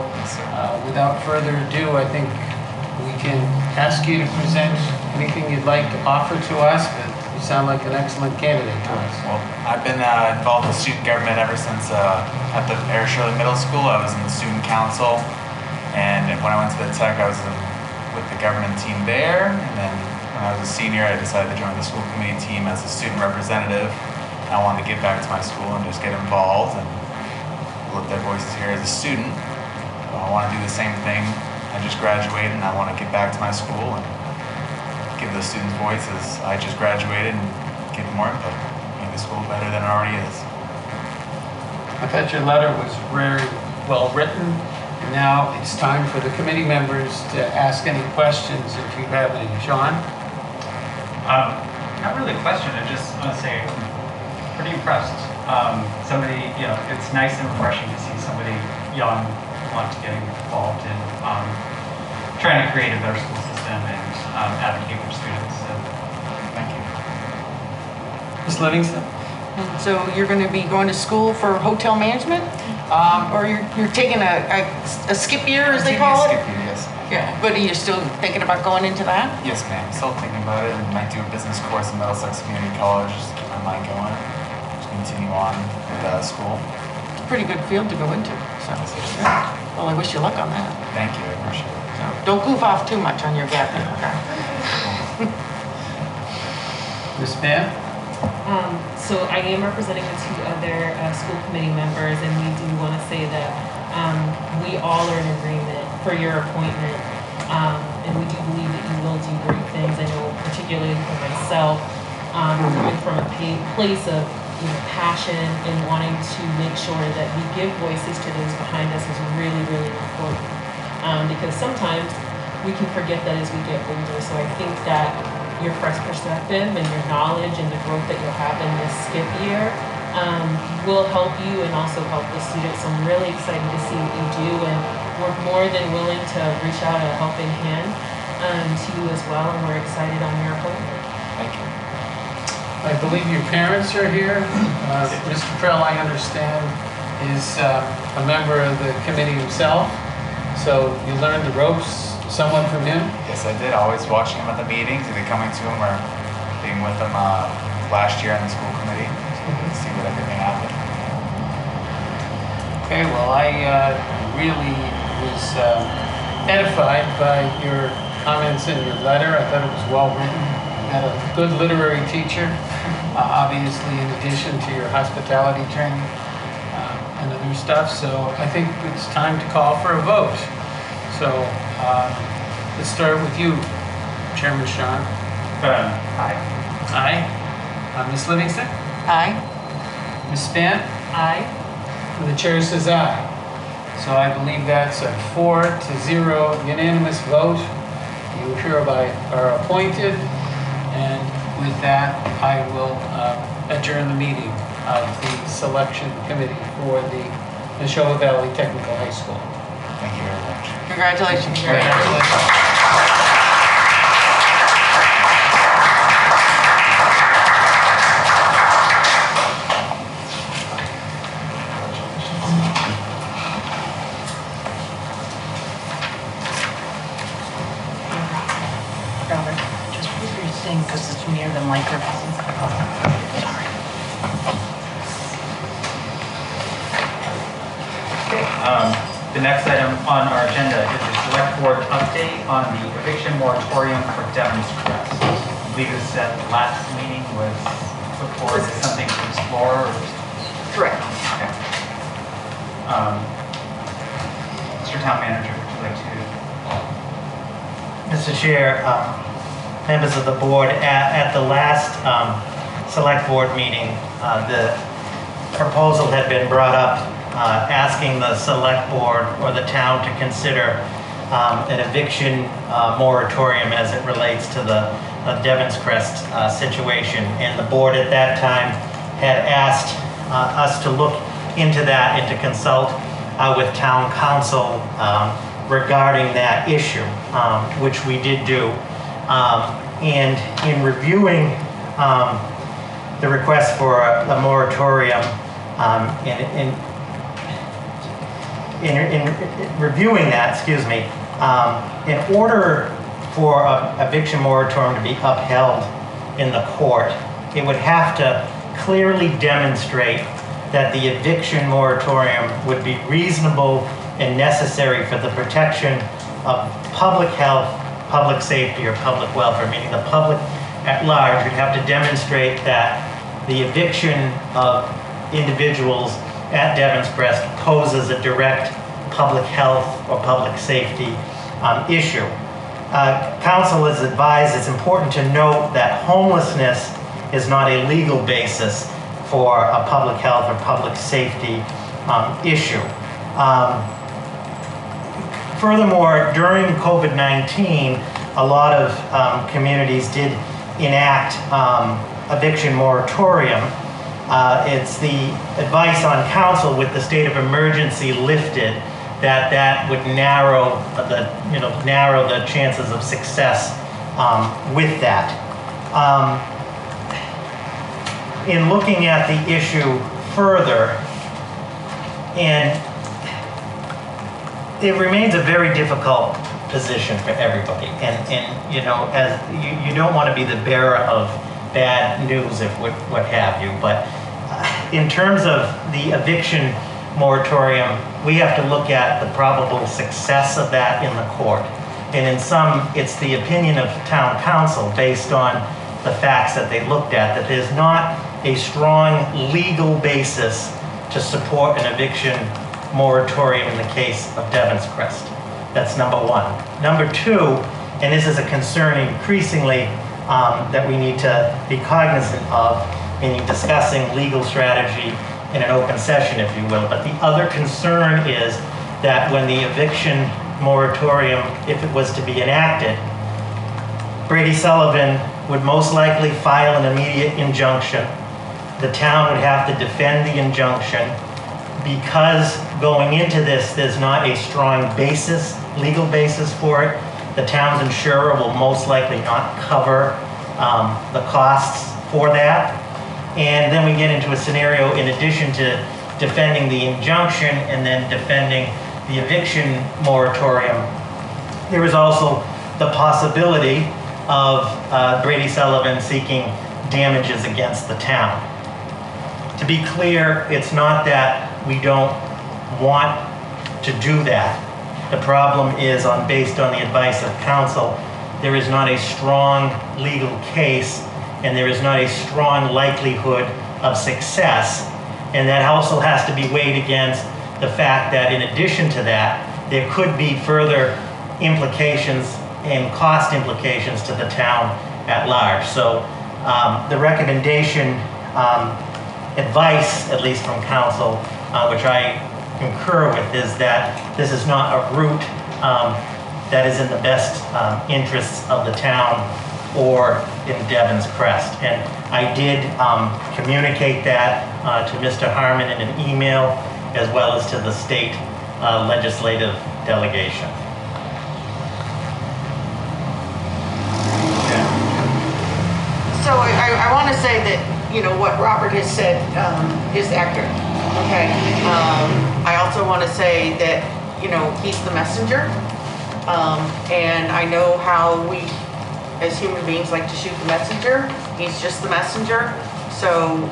without further ado, I think we can ask you to present anything you'd like to offer to us, but you sound like an excellent candidate to us. Well, I've been involved with student government ever since at the Ayer Middle School. I was in the student council, and when I went to the tech, I was with the government team there, and then when I was a senior, I decided to join the school committee team as a student representative. I wanted to give back to my school and just get involved and lift their voices here as a student. So I want to do the same thing. I just graduated and I want to give back to my school and give the students voices. I just graduated and give more input. Make the school better than it already is. I thought your letter was very well written. Now it's time for the committee members to ask any questions if you have any. Sean? Not really a question, I just want to say I'm pretty impressed. Somebody, it's nice and refreshing to see somebody young want to get involved in trying to create a better school system and advocate for students. So, thank you. Ms. Livingston? So you're going to be going to school for hotel management? Or you're taking a skip year, as they call it? Skip year, yes. Yeah, but are you still thinking about going into that? Yes, ma'am. Still thinking about it. I might do a business course in Middlesex Community College just to keep my mind going. Just continue on with school. It's a pretty good field to go into. So, yeah. Well, I wish you luck on that. Thank you. I appreciate it. So don't goof off too much on your gap year, okay? Ms. Mann? So I am representing the two other school committee members, and we do want to say that we all are in agreement for your appointment, and we do believe that you will do great things. I know, particularly for myself, coming from a place of passion and wanting to make sure that we give voices to those behind us is really, really important. Because sometimes we can forget that as we get older. So I think that your fresh perspective and your knowledge and the growth that you'll have in this skip year will help you and also help the students. So I'm really excited to see what you do, and we're more than willing to reach out a helping hand to you as well, and we're excited on your appointment. Thank you. I believe your parents are here. Mr. Prell, I understand, is a member of the committee himself. So you learned the ropes somewhat from him? Yes, I did. Always watching him at the meetings, either coming to him or being with him last year on the school committee to see what everything happened. Okay, well, I really was edified by your comments in your letter. I thought it was well written. You had a good literary teacher, obviously, in addition to your hospitality training and other stuff. So I think it's time to call for a vote. So let's start with you, Chairman Sean. Aye. Aye. Ms. Livingston? Aye. Ms. Span? Aye. And the chair says aye. So I believe that's a 4-0 unanimous vote. You hereby are appointed. And with that, I will adjourn the meeting of the selection committee for the Neshoba Valley Technical High School. Thank you very much. Congratulations. Congratulations. The next item on our agenda is the select board update on the eviction moratorium for Devon's Crest. I believe it said last meeting was put forward as something to explore. Correct. Okay. Mr. Town Manager, would you like to? Mr. Chair, members of the board, at the last select board meeting, the proposal had been brought up asking the select board or the town to consider an eviction moratorium as it relates to the Devon's Crest situation. And the board at that time had asked us to look into that and to consult with town council regarding that issue, which we did do. And in reviewing the request for a moratorium, in reviewing that, in order for an eviction moratorium to be upheld in the court, it would have to clearly demonstrate that the eviction moratorium would be reasonable and necessary for the protection of public health, public safety, or public welfare, meaning the public at large would have to demonstrate that the eviction of individuals at Devon's Crest poses a direct public health or public safety issue. Council has advised it's important to note that homelessness is not a legal basis for a public health or public safety issue. Furthermore, during COVID-19, a lot of communities did enact eviction moratorium. It's the advice on council with the state of emergency lifted that would narrow the chances of success with that. In looking at the issue further, and it remains a very difficult position for everybody, and as you don't want to be the bearer of bad news, if what have you, but in terms of the eviction moratorium, we have to look at the probable success of that in the court. And in some, it's the opinion of town council based on the facts that they looked at, that there's not a strong legal basis to support an eviction moratorium in the case of Devon's Crest. That's number one. Number two, and this is a concern increasingly that we need to be cognizant of in discussing legal strategy in an open session, if you will. But the other concern is that when the eviction moratorium, if it was to be enacted, Brady Sullivan would most likely file an immediate injunction. The town would have to defend the injunction. Because going into this, there's not a strong basis, legal basis for it, the town's insurer will most likely not cover the costs for that. And then we get into a scenario, in addition to defending the injunction and then defending the eviction moratorium, there is also the possibility of Brady Sullivan seeking damages against the town. To be clear, it's not that we don't want to do that. The problem is, based on the advice of counsel, there is not a strong legal case and there is not a strong likelihood of success. And that also has to be weighed against the fact that in addition to that, there could be further implications and cost implications to the town at large. So the recommendation, advice, at least from council, which I concur with, is that this is not a route that is in the best interests of the town or in Devon's Crest. And I did communicate that to Mr. Harmon in an email, as well as to the state legislative delegation. So I want to say that, what Robert has said is accurate, okay? I also want to say that, he's the messenger, and I know how we as human beings, like to shoot the messenger. He's just the messenger. So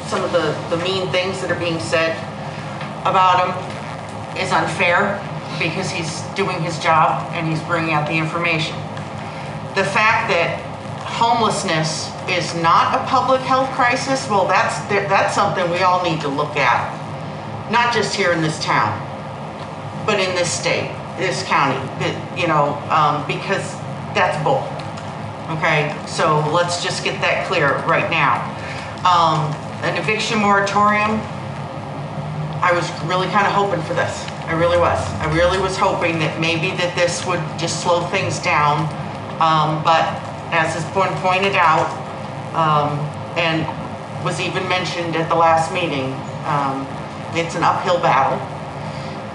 some of the mean things that are being said about him is unfair because he's doing his job and he's bringing out the information. The fact that homelessness is not a public health crisis, well, that's something we all need to look at. Not just here in this town, but in this state, this county, because that's bull. Okay, so let's just get that clear right now. An eviction moratorium, I was really kind of hoping for this. I really was. I really was hoping that maybe that this would just slow things down. But as has been pointed out, and was even mentioned at the last meeting, it's an uphill battle,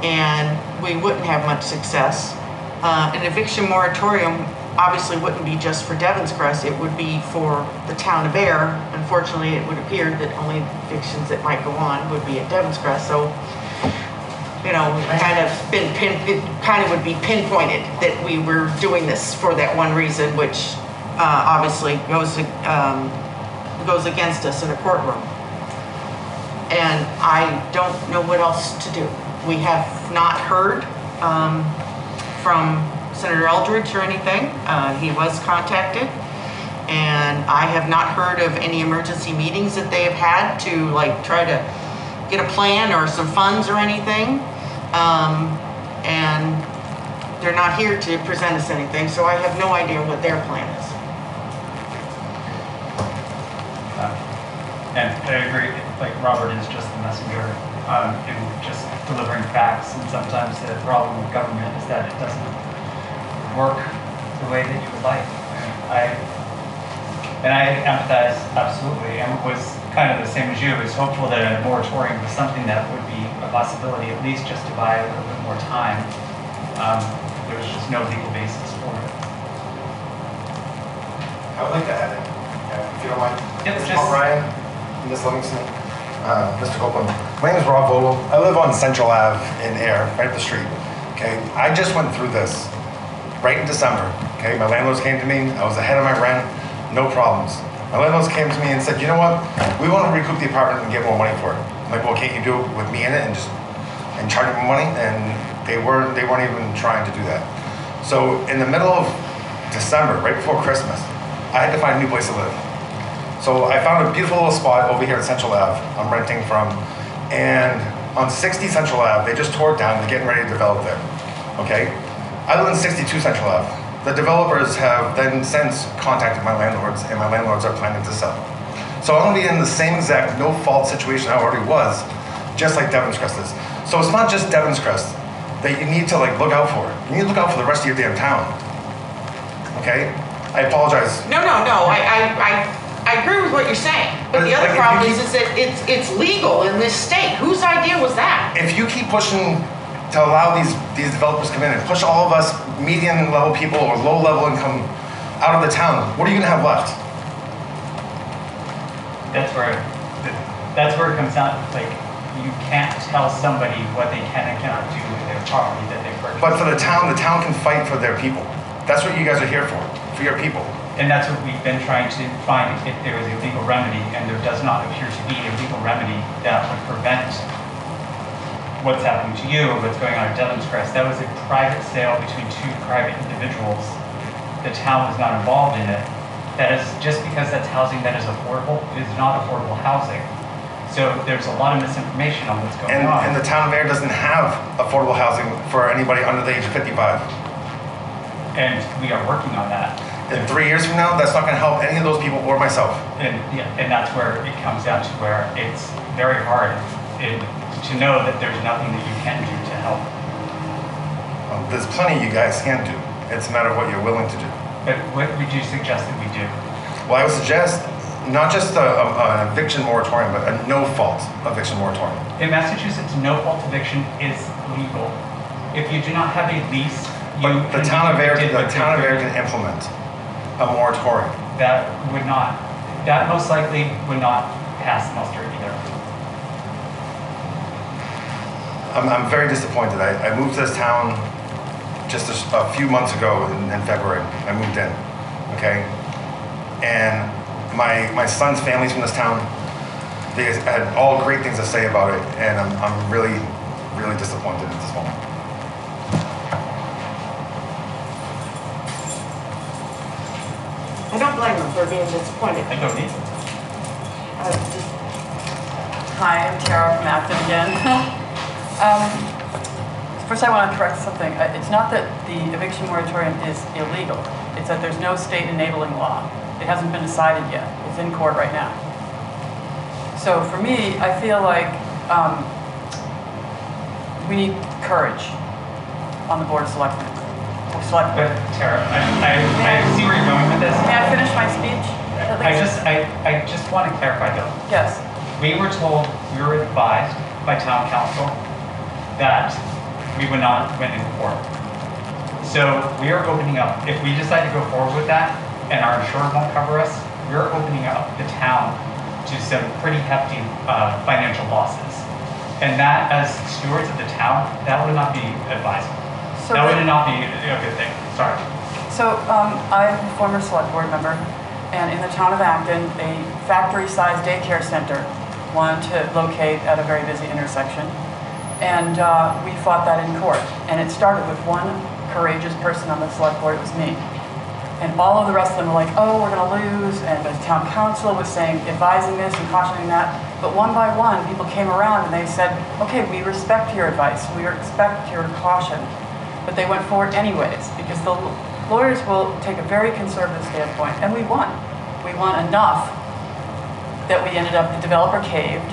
and we wouldn't have much success. An eviction moratorium obviously wouldn't be just for Devon's Crest, it would be for the town of Ayer. Unfortunately, it would appear that only evictions that might go on would be at Devon's Crest, so it kind of would be pinpointed that we were doing this for that one reason, which obviously goes against us in a courtroom. And I don't know what else to do. We have not heard from Senator Eldridge or anything. He was contacted, and I have not heard of any emergency meetings that they have had to try to get a plan or some funds or anything. And they're not here to present us anything, so I have no idea what their plan is. And I agree, Robert is just the messenger in just delivering facts, and sometimes the problem with government is that it doesn't work the way that you would like. And I empathize absolutely, and was kind of the same as you, was hopeful that a moratorium was something that would be a possibility, at least just to buy a little bit more time. There was just no legal basis for it. I would like to add in, if you don't mind. Yep, Mr. Ryan, Ms. Livingston, Mr. Copeland. My name is Rob Vogel. I live on Central Ave in Ayer, right up the street. Okay, I just went through this right in December. Okay, my landlords came to me. I was ahead of my rent, no problems. My landlords came to me and said, you know what? We want to recoup the apartment and get more money for it. I'm like, well, can't you do it with me in it and charge me more money? And they weren't even trying to do that. So in the middle of December, right before Christmas, I had to find a new place to live. So I found a beautiful little spot over here at Central Ave I'm renting from. And on 60 Central Ave, they just tore it down. They're getting ready to develop there. Okay? I live in 62 Central Ave. The developers have then since contacted my landlords, and my landlords are planning to sell. So I'm gonna be in the same exact no-fault situation I already was, just like Devon's Crest is. So it's not just Devon's Crest that you need to look out for. You need to look out for the rest of your damn town. Okay? I apologize. No. I agree with what you're saying, but the other problem is that it's legal in this state. Whose idea was that? If you keep pushing to allow these developers to come in and push all of us median level people or low level income out of the town, what are you gonna have left? That's where it comes down. You can't tell somebody what they can and cannot do with their property that they purchased. But for the town can fight for their people. That's what you guys are here for your people. And that's what we've been trying to find, if there is a legal remedy, and there does not appear to be a legal remedy that would prevent what's happening to you or what's going on at Devon's Crest. That was a private sale between two private individuals. The town was not involved in it. That is, just because that's housing that is affordable, it is not affordable housing. So there's a lot of misinformation on what's going on. And the town of Ayer doesn't have affordable housing for anybody under the age of 55. And we are working on that. In 3 years from now, that's not gonna help any of those people or myself. And that's where it comes down to where it's very hard to know that there's nothing that you can do to help. There's plenty you guys can do. It's a matter of what you're willing to do. But what would you suggest that we do? Well, I would suggest not just an eviction moratorium, but a no-fault eviction moratorium. In Massachusetts, no-fault eviction is legal. If you do not have a lease, the town of Ayer can implement a moratorium. That most likely would not pass muster either. I'm very disappointed. I moved to this town just a few months ago in February. I moved in, okay? And my son's family's from this town. They had all great things to say about it, and I'm really, really disappointed at this moment. I don't blame them for being disappointed. I don't need to. Hi, I'm Tara from Acton again. First I want to correct something. It's not that the eviction moratorium is illegal. It's that there's no state enabling law. It hasn't been decided yet. It's in court right now. So for me, I feel like we need courage on the Board of Selectmen. But Tara, I see where you're going with this. May I finish my speech? I just want to clarify though. Yes. We were told, we were advised by town council that we would not win in court. So we are opening up, if we decide to go forward with that and our insurance won't cover us, we're opening up the town to some pretty hefty financial losses. And that, as stewards of the town, that would not be advisable. So that would not be a good thing, sorry. So I'm a former select board member, and in the town of Acton, a factory-sized daycare center wanted to locate at a very busy intersection. And we fought that in court. And it started with one courageous person on the select board, it was me. And all of the rest of them were like, oh, we're gonna lose. And the town council was saying, advising this and cautioning that. But one by one, people came around and they said, okay, we respect your advice, we respect your caution. But they went forward anyways, because the lawyers will take a very conservative standpoint, and we won. We won enough that we ended up, the developer caved,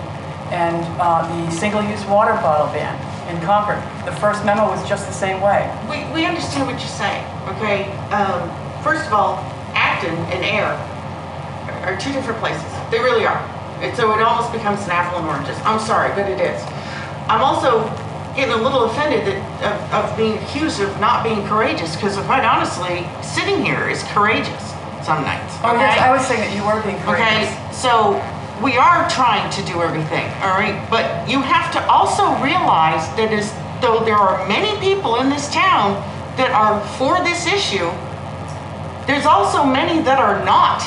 and the single-use water bottle ban in Concord. The first memo was just the same way. We understand what you're saying, okay? First of all, Acton and Ayer are two different places. They really are. And so it almost becomes an apple and oranges. I'm sorry, but it is. I'm also getting a little offended of being accused of not being courageous, because quite honestly, sitting here is courageous some nights. Oh okay? yes, I was saying that you were being courageous. Okay, so we are trying to do everything, all right? But you have to also realize that as though there are many people in this town that are for this issue, there's also many that are not.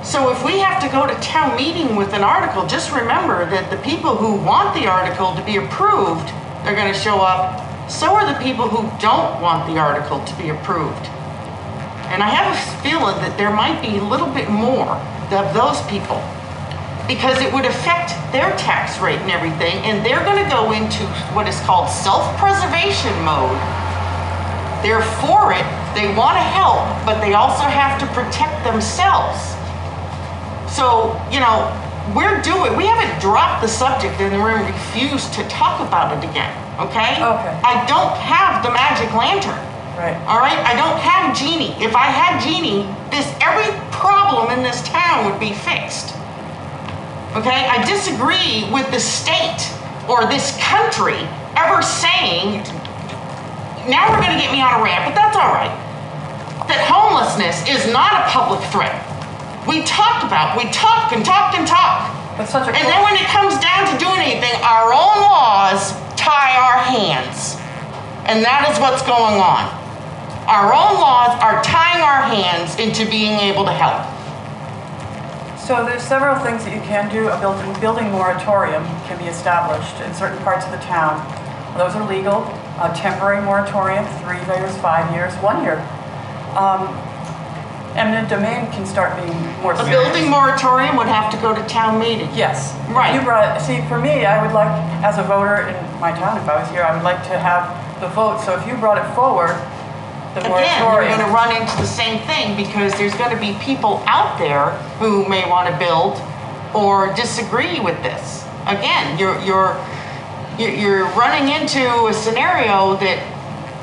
So if we have to go to town meeting with an article, just remember that the people who want the article to be approved, they're gonna show up. So are the people who don't want the article to be approved. And I have a feeling that there might be a little bit more of those people, because it would affect their tax rate and everything, and they're gonna go into what is called self-preservation mode. They're for it, they wanna help, but they also have to protect themselves. So, you know, we haven't dropped the subject and we're going to refuse to talk about it again, okay? Okay. I don't have the magic lantern. Right. All right? I don't have Genie. If I had Genie, every problem in this town would be fixed. Okay? I disagree with the state or this country ever saying, now we're going to get me on a rant, but that's all right, that homelessness is not a public threat. We talk and talk and talk. That's such a And then when it comes down to doing anything, our own laws tie our hands. And that is what's going on. Our own laws are tying our hands into being able to help. So there's several things that you can do. A building moratorium can be established in certain parts of the town. Those are legal. A temporary moratorium, 3 years, 5 years, 1 year. Eminent domain can start being more A serious. building moratorium would have to go to town meeting. Yes. Right. You see, for me, I would like, as a voter in my town, if I was here, I would like to have the vote. So if you brought it forward, the Again, you're moratorium. going to run into the same thing, because there's going to be people out there who may want to build or disagree with this. Again, you're running into a scenario that,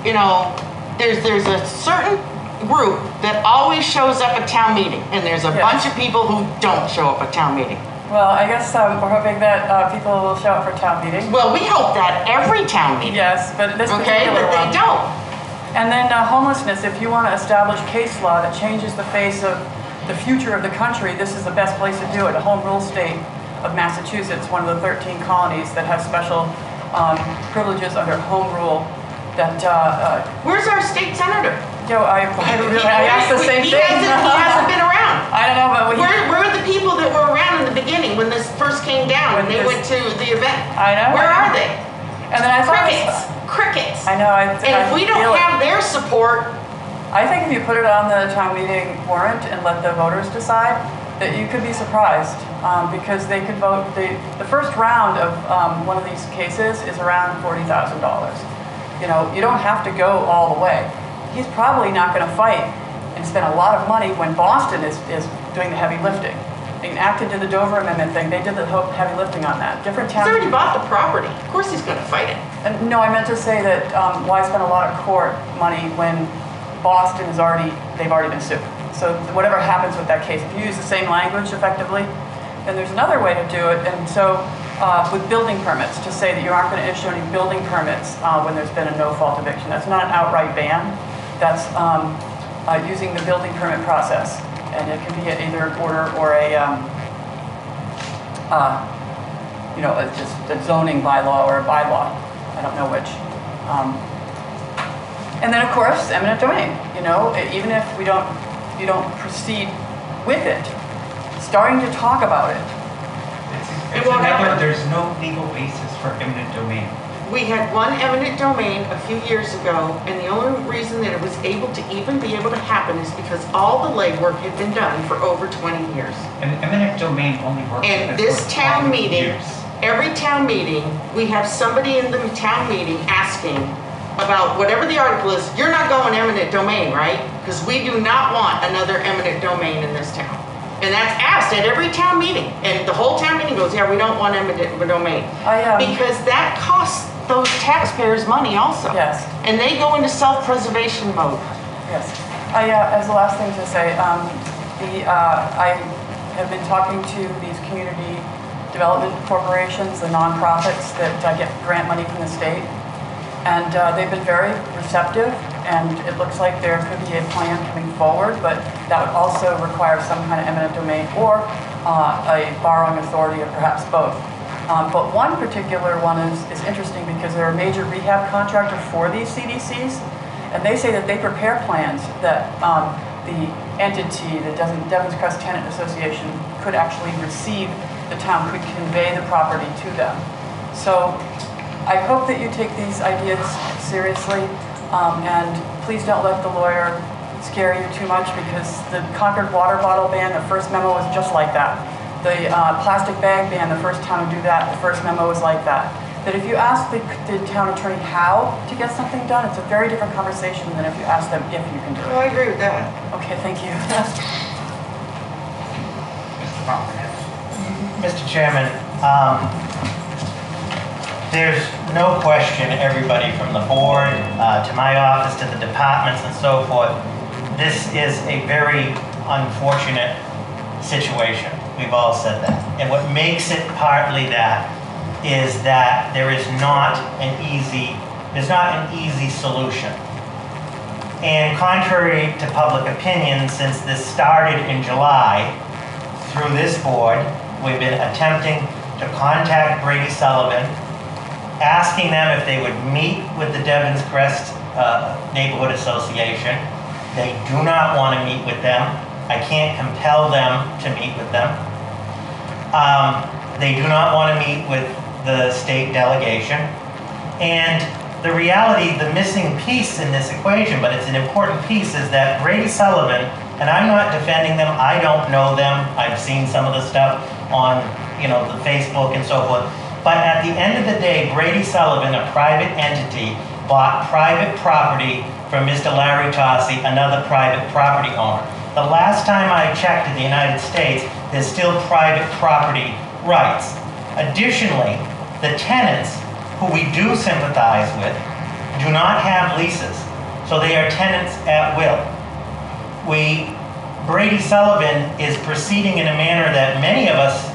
you know, there's a certain group that always shows up at town meeting, and there's a bunch of people who don't show up at town meeting. Well, I guess we're hoping that people will show up for town meeting. Well, we hope that every town meeting. Yes, but this Okay, particular but they one. don't. And then homelessness, if you want to establish case law that changes the face of the future of the country, this is the best place to do it. A home rule state of Massachusetts, one of the 13 colonies that have special privileges under home rule that, Where's our state senator? I asked the same He thing. hasn't been around. I don't know, but Where are the people that were around in the beginning when this first came down and they went to the event? I know. Where are they? And then I thought, Crickets. I know. And if we don't have their support, I think if you put it on the town meeting warrant and let the voters decide, that you could be surprised, because they could vote, the first round of one of these cases is around $40,000. You know, you don't have to go all the way. He's probably not gonna fight and spend a lot of money when Boston is doing the heavy lifting. And Acton did the Dover Amendment thing, they did the heavy lifting on that. Different he's towns. already bought the property. Of course he's gonna fight it. And no, I meant to say that why spend a lot of court money when Boston is they've already been sued. So whatever happens with that case, if you use the same language effectively, then there's another way to do it. And so with building permits, to say that you aren't going to issue any building permits when there's been a no-fault eviction, that's not an outright ban. That's using the building permit process. And it can be either an order or just a zoning bylaw or a bylaw. I don't know which. And then, of course, eminent domain. You know, even if you don't proceed with it, starting to talk about it. It's another, there's no legal basis for eminent domain. We had one eminent domain a few years ago, and the only reason that it was able to even be able to happen is because all the legwork had been done for over 20 years. And eminent domain only works. And this town meeting, every town meeting, we have somebody in the town meeting asking about whatever the article is. You're not going eminent domain, right? Because we do not want another eminent domain in this town. And that's asked at every town meeting. And the whole town meeting goes, yeah, we don't want eminent domain. Because that costs those taxpayers money also. Yes. And they go into self-preservation mode. Yes. As the last thing to say, I have been talking to these community development corporations, the nonprofits that get grant money from the state. And they've been very receptive, and it looks like there could be a plan coming forward, but that would also require some kind of eminent domain or a borrowing authority, or perhaps both. But one particular one is interesting because they're a major rehab contractor for these CDCs, and they say that they prepare plans that the entity, the Devon's Crest Tenant Association, could actually receive, the town could convey the property to them. So I hope that you take these ideas seriously, and please don't let the lawyer scare you too much, because the Concord water bottle ban, the first memo was just like that. The plastic bag ban, the first town to do that, the first memo was like that. That if you ask the town attorney how to get something done, it's a very different conversation than if you ask them if you can do it. Oh, I agree with that. Okay, thank you. Mr. Chairman, there's no question, everybody from the board to my office to the departments and so forth, this is a very unfortunate situation. We've all said that. And what makes it partly that is that there's not an easy solution. And contrary to public opinion, since this started in July, through this board, we've been attempting to contact Brady Sullivan, asking them if they would meet with the Devon's Crest Neighborhood Association. They do not want to meet with them. I can't compel them to meet with them. They do not want to meet with the state delegation. And the reality, the missing piece in this equation, but it's an important piece, is that Brady Sullivan, and I'm not defending them, I don't know them, I've seen some of the stuff on the Facebook and so forth, but at the end of the day, Brady Sullivan, a private entity, bought private property from Mr. Larry Tossi, another private property owner. The last time I checked in the United States, there's still private property rights. Additionally, the tenants, who we do sympathize with, do not have leases, so they are tenants at will. Brady Sullivan is proceeding in a manner that many of us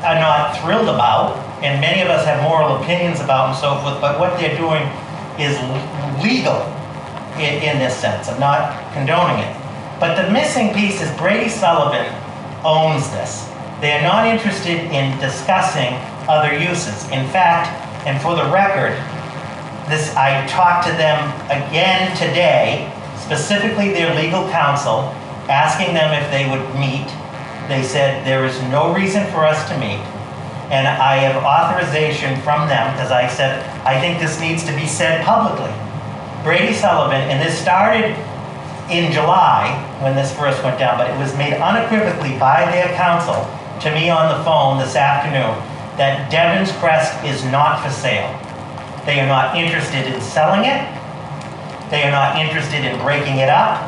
are not thrilled about, and many of us have moral opinions about and so forth, but what they're doing is legal in this sense. I'm not condoning it. But the missing piece is Brady Sullivan owns this. They are not interested in discussing other uses. In fact, and for the record, I talked to them again today, specifically their legal counsel, asking them if they would meet. They said there is no reason for us to meet. And I have authorization from them, because I said, I think this needs to be said publicly. Brady Sullivan, and this started in July when this first went down, but it was made unequivocally by their counsel to me on the phone this afternoon that Devon's Crest is not for sale. They are not interested in selling it. They are not interested in breaking it up.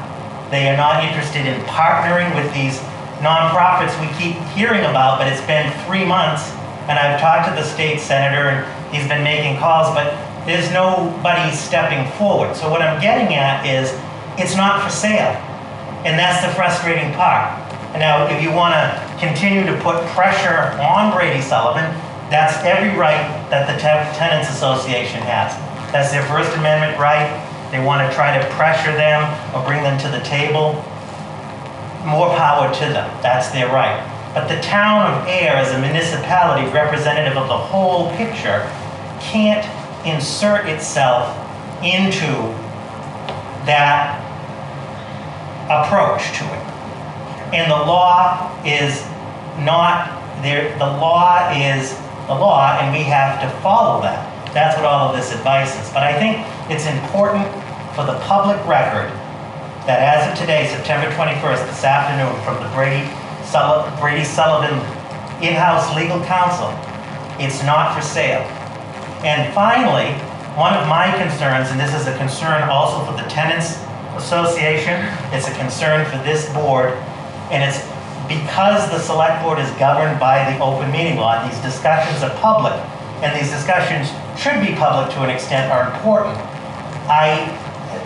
They are not interested in partnering with these nonprofits we keep hearing about, but it's been 3 months, and I've talked to the state senator, and he's been making calls, but there's nobody stepping forward. So what I'm getting at is, it's not for sale, and that's the frustrating part. And now, if you want to continue to put pressure on Brady Sullivan, that's every right that the Tenants Association has. That's their First Amendment right. They want to try to pressure them or bring them to the table. More power to them. That's their right. But the town of Ayer, as a municipality representative of the whole picture, can't insert itself into that approach to it. And the law is not there. The law is the law, and we have to follow that. That's what all of this advice is. But I think it's important for the public record that as of today, September 21st, this afternoon, from the Brady Sullivan in-house legal counsel, it's not for sale. And finally, one of my concerns, and this is a concern also for the Tenants Association, it's a concern for this board, and it's because the select board is governed by the open meeting law, these discussions are public, and these discussions should be public to an extent, are important.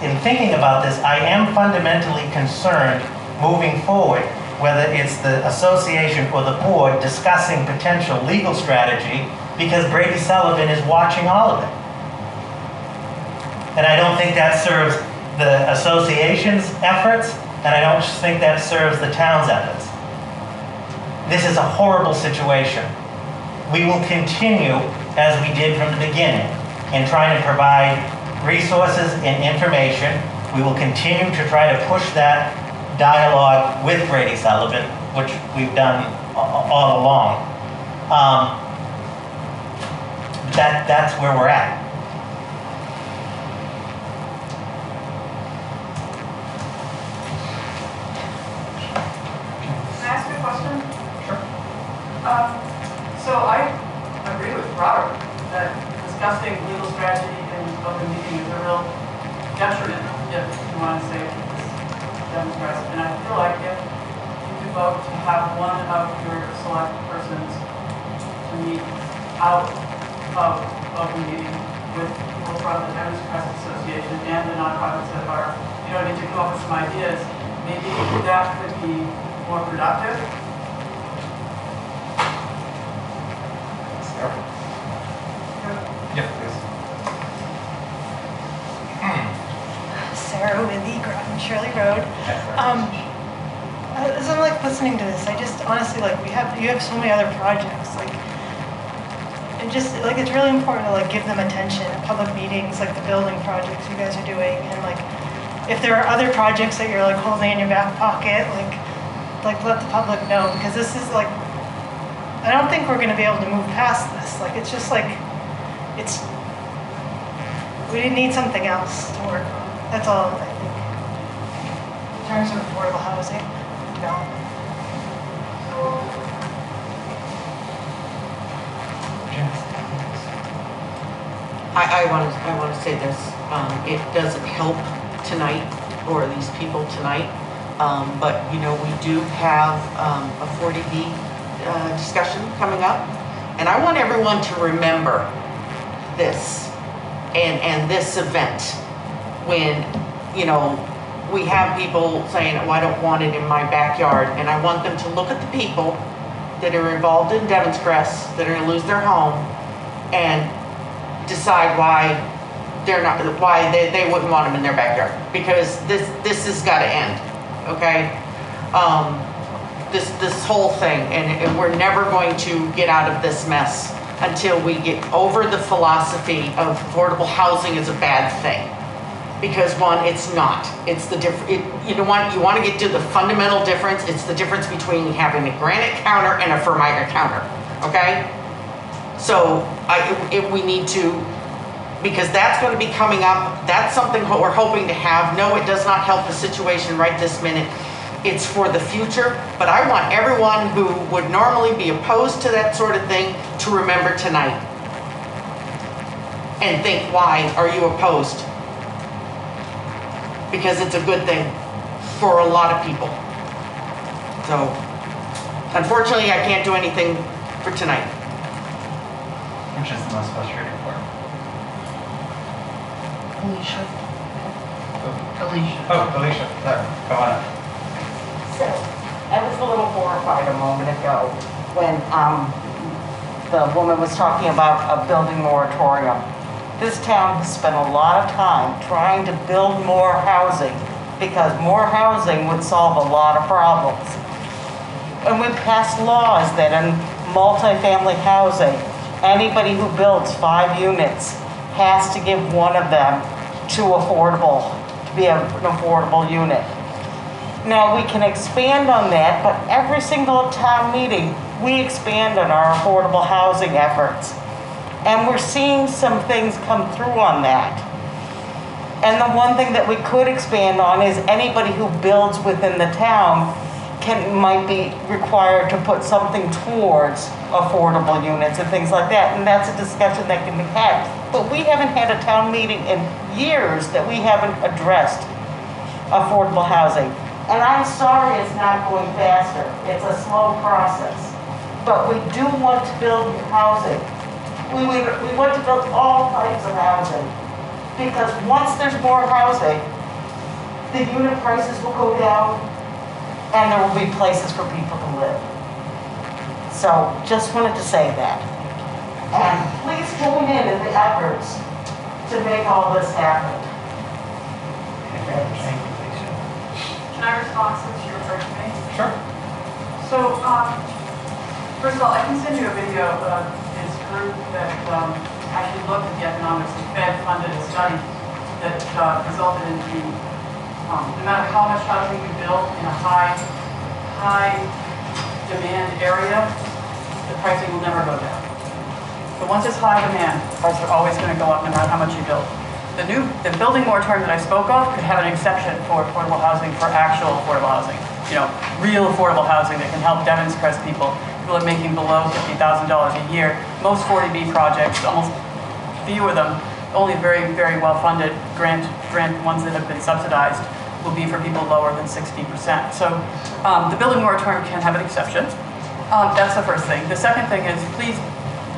In thinking about this, I am fundamentally concerned moving forward, whether it's the association or the board discussing potential legal strategy, because Brady Sullivan is watching all of it. And I don't think that serves the association's efforts, and I don't think that serves the town's efforts. This is a horrible situation. We will continue, as we did from the beginning, in trying to provide resources and information. We will continue to try to push that dialogue with Brady Sullivan, which we've done all along. That's where we're at. Can I ask you a question? Sure. So I agree with Robert that discussing legal strategy in open meeting is a real detriment, if you want to say this Democrats. And I feel like if you could vote to have one of your select persons to meet out of open meeting with people from the Democrats Association and the nonprofits that are, to come up with some ideas, maybe that could be more productive. Yep, please. Sarah Windy, Groton Shirley Road. As I'm listening to this, I just honestly you have so many other projects, it's really important to give them attention at public meetings, like the building projects you guys are doing, and if there are other projects that you're holding in your back pocket, let the public know, because this is I don't think we're going to be able to move past this. It's just we need something else to work on. That's all I think. In terms of affordable housing, no. I want to say this. It doesn't help tonight, or these people tonight, but we do have a 40B discussion coming up, and I want everyone to remember this and this event when we have people saying, "Oh, I don't want it in my backyard," and I want them to look at the people that are involved in Devon's Crest that are going to lose their home and decide why they wouldn't want them in their backyard, because this has got to end, okay? This whole thing, and we're never going to get out of this mess until we get over the philosophy of affordable housing is a bad thing. Because one, it's not. It's the you want to get to the fundamental difference. It's the difference between having a granite counter and a Formica counter, okay? So we need to, because that's going to be coming up. That's something we're hoping to have. No, it does not help the situation right this minute. It's for the future, but I want everyone who would normally be opposed to that sort of thing to remember tonight and think, why are you opposed? Because it's a good thing for a lot of people. So, unfortunately, I can't do anything for tonight. Which is the most frustrating part. Alicia. Oh, Alicia, sorry, go on up. So, I was a little horrified a moment ago when the woman was talking about a building moratorium. This town has spent a lot of time trying to build more housing because more housing would solve a lot of problems. And we've passed laws that in multifamily housing, anybody who builds 5 units has to give one of them to be an affordable unit. Now, we can expand on that, but every single town meeting, we expand on our affordable housing efforts. And we're seeing some things come through on that. And the one thing that we could expand on is anybody who builds within the town might be required to put something towards affordable units and things like that. And that's a discussion that can be had. But we haven't had a town meeting in years that we haven't addressed affordable housing. And I'm sorry it's not going faster. It's a slow process. But we do want to build housing. We want to build all types of housing. Because once there's more housing, the unit prices will go down and there will be places for people to live. So just wanted to say that. And please join in the efforts to make all this happen. Thank you, Alicia. Can I respond since you're referring to me? Sure. So, first of all, I can send you a video of this group that actually looked at the economics and Fed funded a study that resulted in no matter how much housing you build in a high demand area, the pricing will never go down. But once it's high demand, prices are always going to go up no matter how much you build. The building moratorium that I spoke of could have an exception for affordable housing, for actual affordable housing. Real affordable housing that can help demonstrate people are making below $50,000 a year. Most 40B projects, almost few of them, only very, very well-funded grant ones that have been subsidized, will be for people lower than 60%. So the building moratorium can have an exception. That's the first thing. The second thing is, please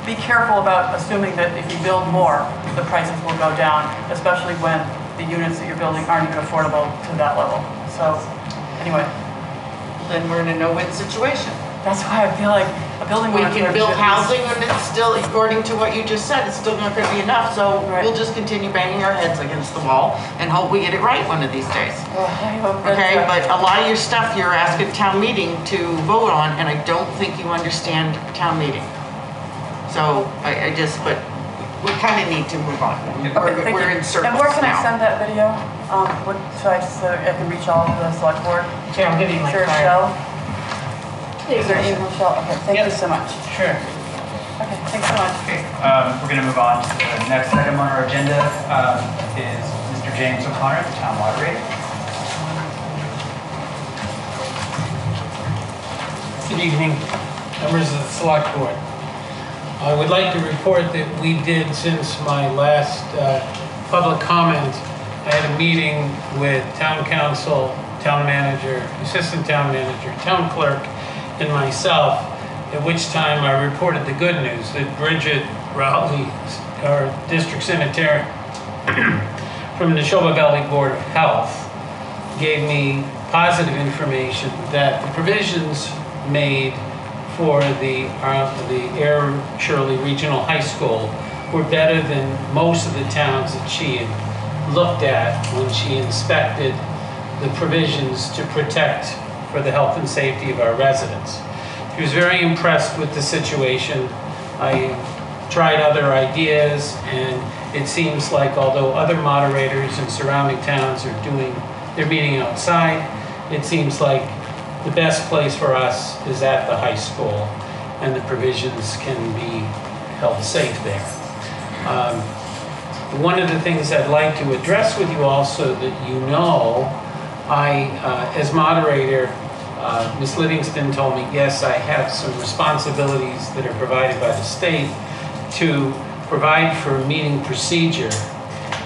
be careful about assuming that if you build more, the prices will go down, especially when the units that you're building aren't even affordable to that level. So anyway. Then we're in a no-win situation. That's why I feel like a building We moratorium can build should be- housing and it's still, according to what you just said, it's still not going to be enough. So we'll just continue banging our heads against the wall and hope we get it right one of these days. Well, I hope that's Okay, right. but a lot of your stuff you're asking town meeting to vote on, and I don't think you understand town meeting. So but we kind of need to move on. Okay, thank We're you. in circles And where can I now. send that video? So I can reach all of the select board? Okay, I'll give you my Is there a card. shell? Is there an email shell? Okay, thank you so much. Sure. Okay, thanks so much. Okay, we're going to move on to the next item on our agenda is Mr. James O'Connor, the town moderator. Good evening, members of the select board. I would like to report that we did, since my last public comment, I had a meeting with town council, town manager, assistant town manager, town clerk, and myself, at which time I reported the good news that Bridget Rowley, our district secretary from the Neshoba Valley Board of Health, gave me positive information that the provisions made for the Ayer Shirley Regional High School were better than most of the towns that she had looked at when she inspected the provisions to protect for the health and safety of our residents. She was very impressed with the situation. I tried other ideas, and it seems like although other moderators in surrounding towns are doing their meeting outside, it seems like the best place for us is at the high school, and the provisions can be held safe there. One of the things I'd like to address with you also that you know, as moderator, Ms. Livingston told me, yes, I have some responsibilities that are provided by the state to provide for meeting procedure.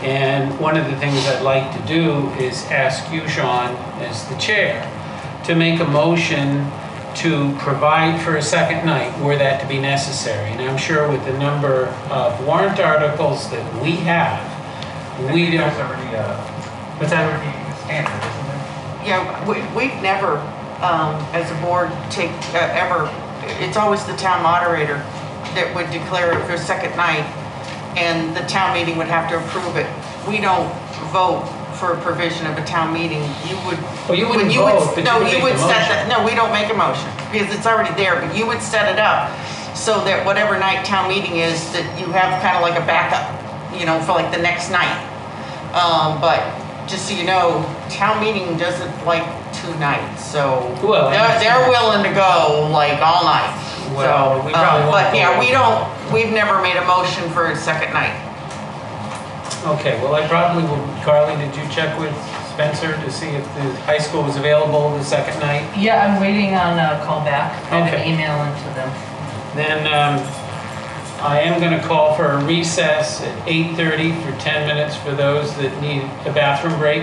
And one of the things I'd like to do is ask you, Sean, as the chair, to make a motion to provide for a second night were that to be necessary. And I'm sure with the number of warrant articles that we have, we don't... There's already What's that? standard, isn't there? Yeah, we've never, as a board, it's always the town moderator that would declare it for a second night, and the town meeting would have to approve it. We don't vote for a provision of a town meeting. You would... Well, you wouldn't vote, but you would make the motion. No, we don't make a motion, because it's already there, but you would set it up so that whatever night town meeting is, that you have kind of like a backup, for like the next night. But just so you know, town meeting doesn't like 2 nights, so Well, they're willing to go like all night. Well, we probably won't but yeah, go. we've never made a motion for a second night. Okay, well, I probably will... Carly, did you check with Spencer to see if the high school was available the second night? Yeah, I'm waiting on a call back. I have Okay. an email into them. Then I am going to call for a recess at 8:30 for 10 minutes for those that need a bathroom break.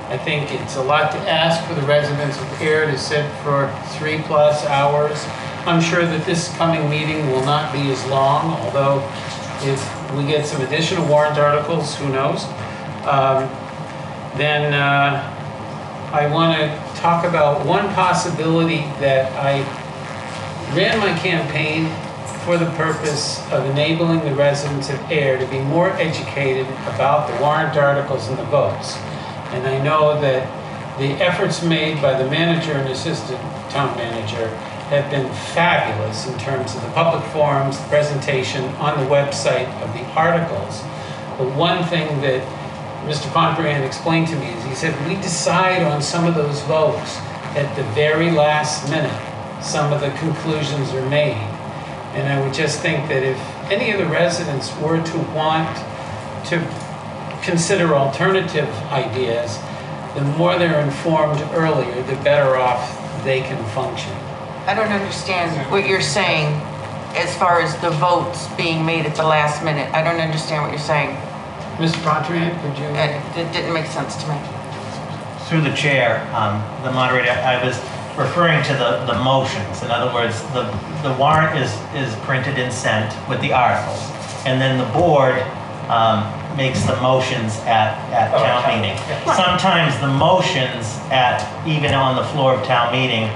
I think it's a lot to ask for the residents of Ayer to sit for 3+ hours. I'm sure that this coming meeting will not be as long, although if we get some additional warrant articles, who knows? Then I want to talk about one possibility that I ran my campaign for the purpose of enabling the residents of Ayer to be more educated about the warrant articles and the votes. And I know that the efforts made by the manager and assistant town manager have been fabulous in terms of the public forums, the presentation on the website of the articles. The one thing that Mr. Pontbriand explained to me is he said, we decide on some of those votes at the very last minute. Some of the conclusions are made. And I would just think that if any of the residents were to want to consider alternative ideas, the more they're informed earlier, the better off they can function. I don't understand what you're saying as far as the votes being made at the last minute. I don't understand what you're saying. Mr. Pontbriand, could you? It didn't make sense to me. Through the chair, the moderator, I was referring to the motions. In other words, the warrant is printed and sent with the articles. And then the board makes the motions at town meeting. Sometimes the motions even on the floor of town meeting,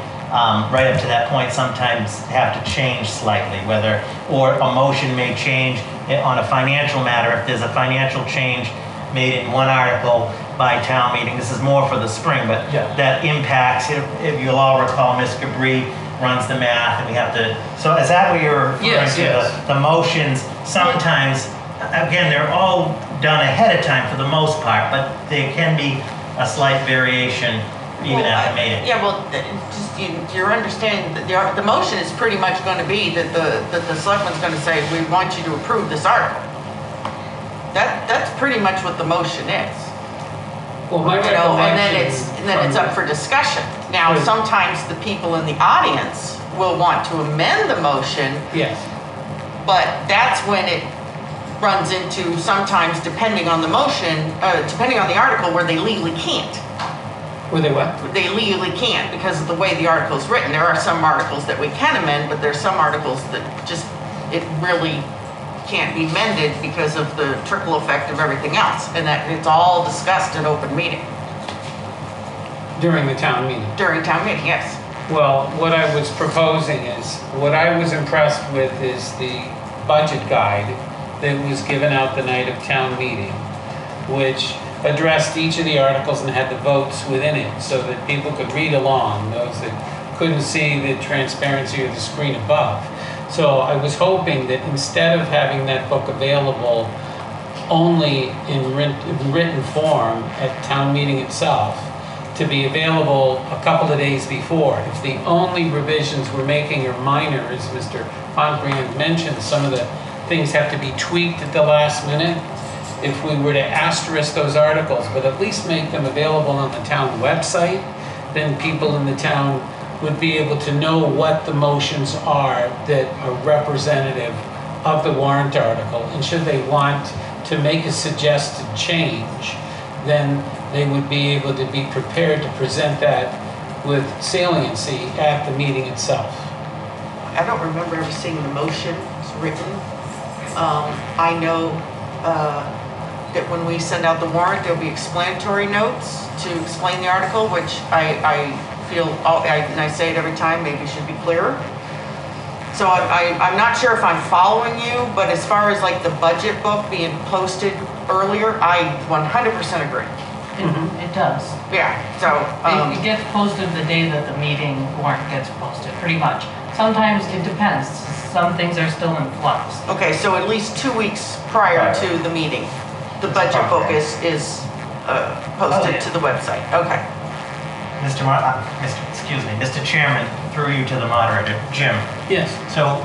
right up to that point, sometimes have to change slightly, or a motion may change on a financial matter. If there's a financial change made in one article by town meeting, this is more for the spring, but that impacts, if you'll all recall, Ms. Gabri runs the math, and we have to, so is that what you're referring to? Yes. The motions, sometimes, again, they're all done ahead of time for the most part, but there can be a slight variation even at the meeting. Yeah, well, just you're understanding that the motion is pretty much going to be that the selectman's going to say, we want you to approve this article. That's pretty much what the motion is. Well, my And then it's up for discussion. Now, Right. sometimes the people in the audience will want to amend the motion, Yes. but that's when it runs into, sometimes depending on the motion, depending on the article, where they legally can't. Were they what? They legally can't because of the way the article is written. There are some articles that we can amend, but there's some articles that just, it really can't be amended because of the trickle effect of everything else. And that it's all discussed at open meeting, During the town meeting? during town meeting, yes. Well, what I was proposing is, what I was impressed with is the budget guide that was given out the night of town meeting, which addressed each of the articles and had the votes within it so that people could read along, those that couldn't see the transparency of the screen above. So I was hoping that instead of having that book available only in written form at town meeting itself, to be available a couple of days before. If the only revisions we're making are minor, as Mr. Fonbrand mentioned, some of the things have to be tweaked at the last minute. If we were to asterisk those articles, but at least make them available on the town website, then people in the town would be able to know what the motions are that are representative of the warrant article. And should they want to make a suggested change, then they would be able to be prepared to present that with saliency at the meeting itself. I don't remember ever seeing the motion written. I know that when we send out the warrant, there'll be explanatory notes to explain the article, which I feel, and I say it every time, maybe should be clearer. So I'm not sure if I'm following you, but as far as like the budget book being posted earlier, I 100% agree. It does. Yeah, so. It gets posted the day that the meeting warrant gets posted, pretty much. Sometimes it depends. Some things are still in flux. Okay, so at least 2 weeks prior to the meeting, the budget book is posted to the website. Okay. Mr. Chairman, through you to the moderator, Jim. Yes. So,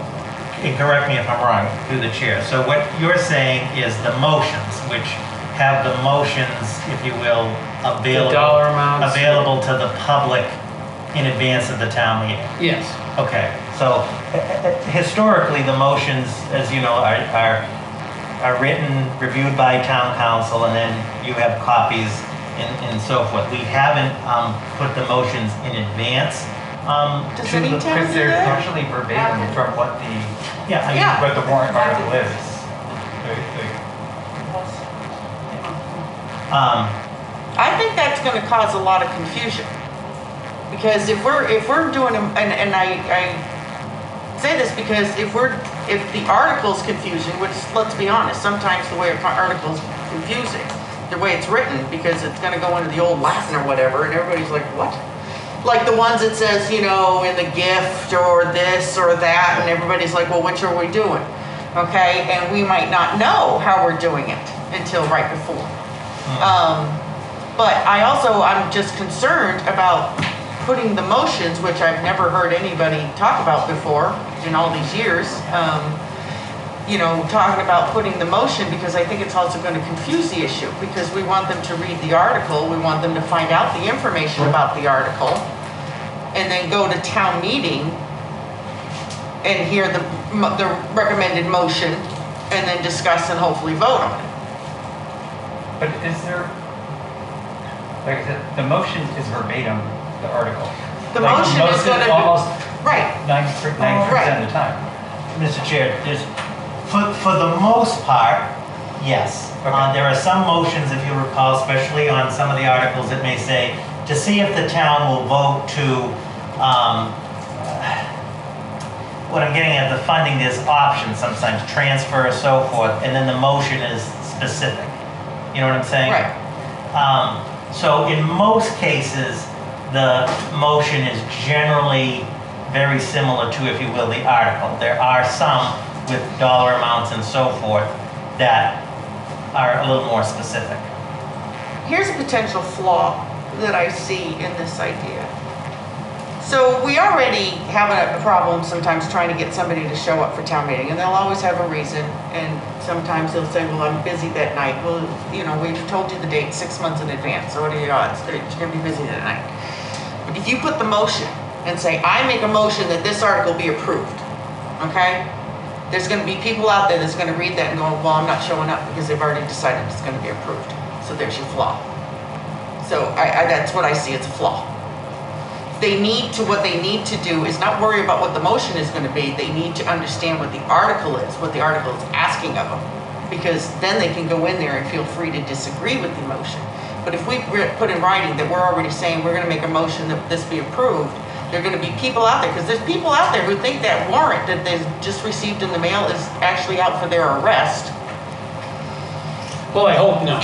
and correct me if I'm wrong, through the chair. So what you're saying is the motions, which have the motions, if you will, available, The dollar amounts. available to the public in advance of the town meeting. Yes. Okay, so historically, the motions, as you know, are written, reviewed by town council, and then you have copies and so forth. We haven't put the motions in advance. Does any town Because do they're that? actually verbatim from what the, Yeah, what the warrant article is. I think that's going to cause a lot of confusion. Because if we're doing, and I say this because if the article's confusing, which let's be honest, sometimes the way an article's confusing, the way it's written, because it's going to go into the old Latin or whatever, and everybody's like, what? Like the ones that says, you know, in the gift or this or that, and everybody's like, well, which are we doing? Okay, and we might not know how we're doing it until right before. But I'm just concerned about putting the motions, which I've never heard anybody talk about before in all these years, talking about putting the motion, because I think it's also going to confuse the issue, because we want them to read the article, we want them to find out the information about the article, and then go to town meeting and hear the recommended motion, and then discuss and hopefully vote on it. But is there, like I said, the motion is verbatim, the article. The motion is going to be, almost right. 90% of the time. Mr. Chair, for the most part, yes. Okay. There are some motions, if you recall, especially on some of the articles that may say, to see if the town will vote to, what I'm getting at, the funding, there's options sometimes, transfer, so forth, and then the motion is specific. You know what I'm saying? Right. So in most cases, the motion is generally very similar to, if you will, the article. There are some with dollar amounts and so forth that are a little more specific. Here's a potential flaw that I see in this idea. So we already have a problem sometimes trying to get somebody to show up for town meeting, and they'll always have a reason, and sometimes they'll say, well, I'm busy that night. Well, we've told you the date 6 months in advance, so what are your odds that you're gonna be busy that night? But if you put the motion and say, I make a motion that this article be approved, okay? There's gonna be people out there that's gonna read that and go, well, I'm not showing up because they've already decided it's gonna be approved. So there's your flaw. So that's what I see, it's a flaw. What they need to do is not worry about what the motion is going to be. They need to understand what the article is asking of them, because then they can go in there and feel free to disagree with the motion. But if we put in writing that we're already saying we're going to make a motion that this be approved, there are going to be people out there, because there's people out there who think that warrant that they've just received in the mail is actually out for their arrest. Well, I hope not.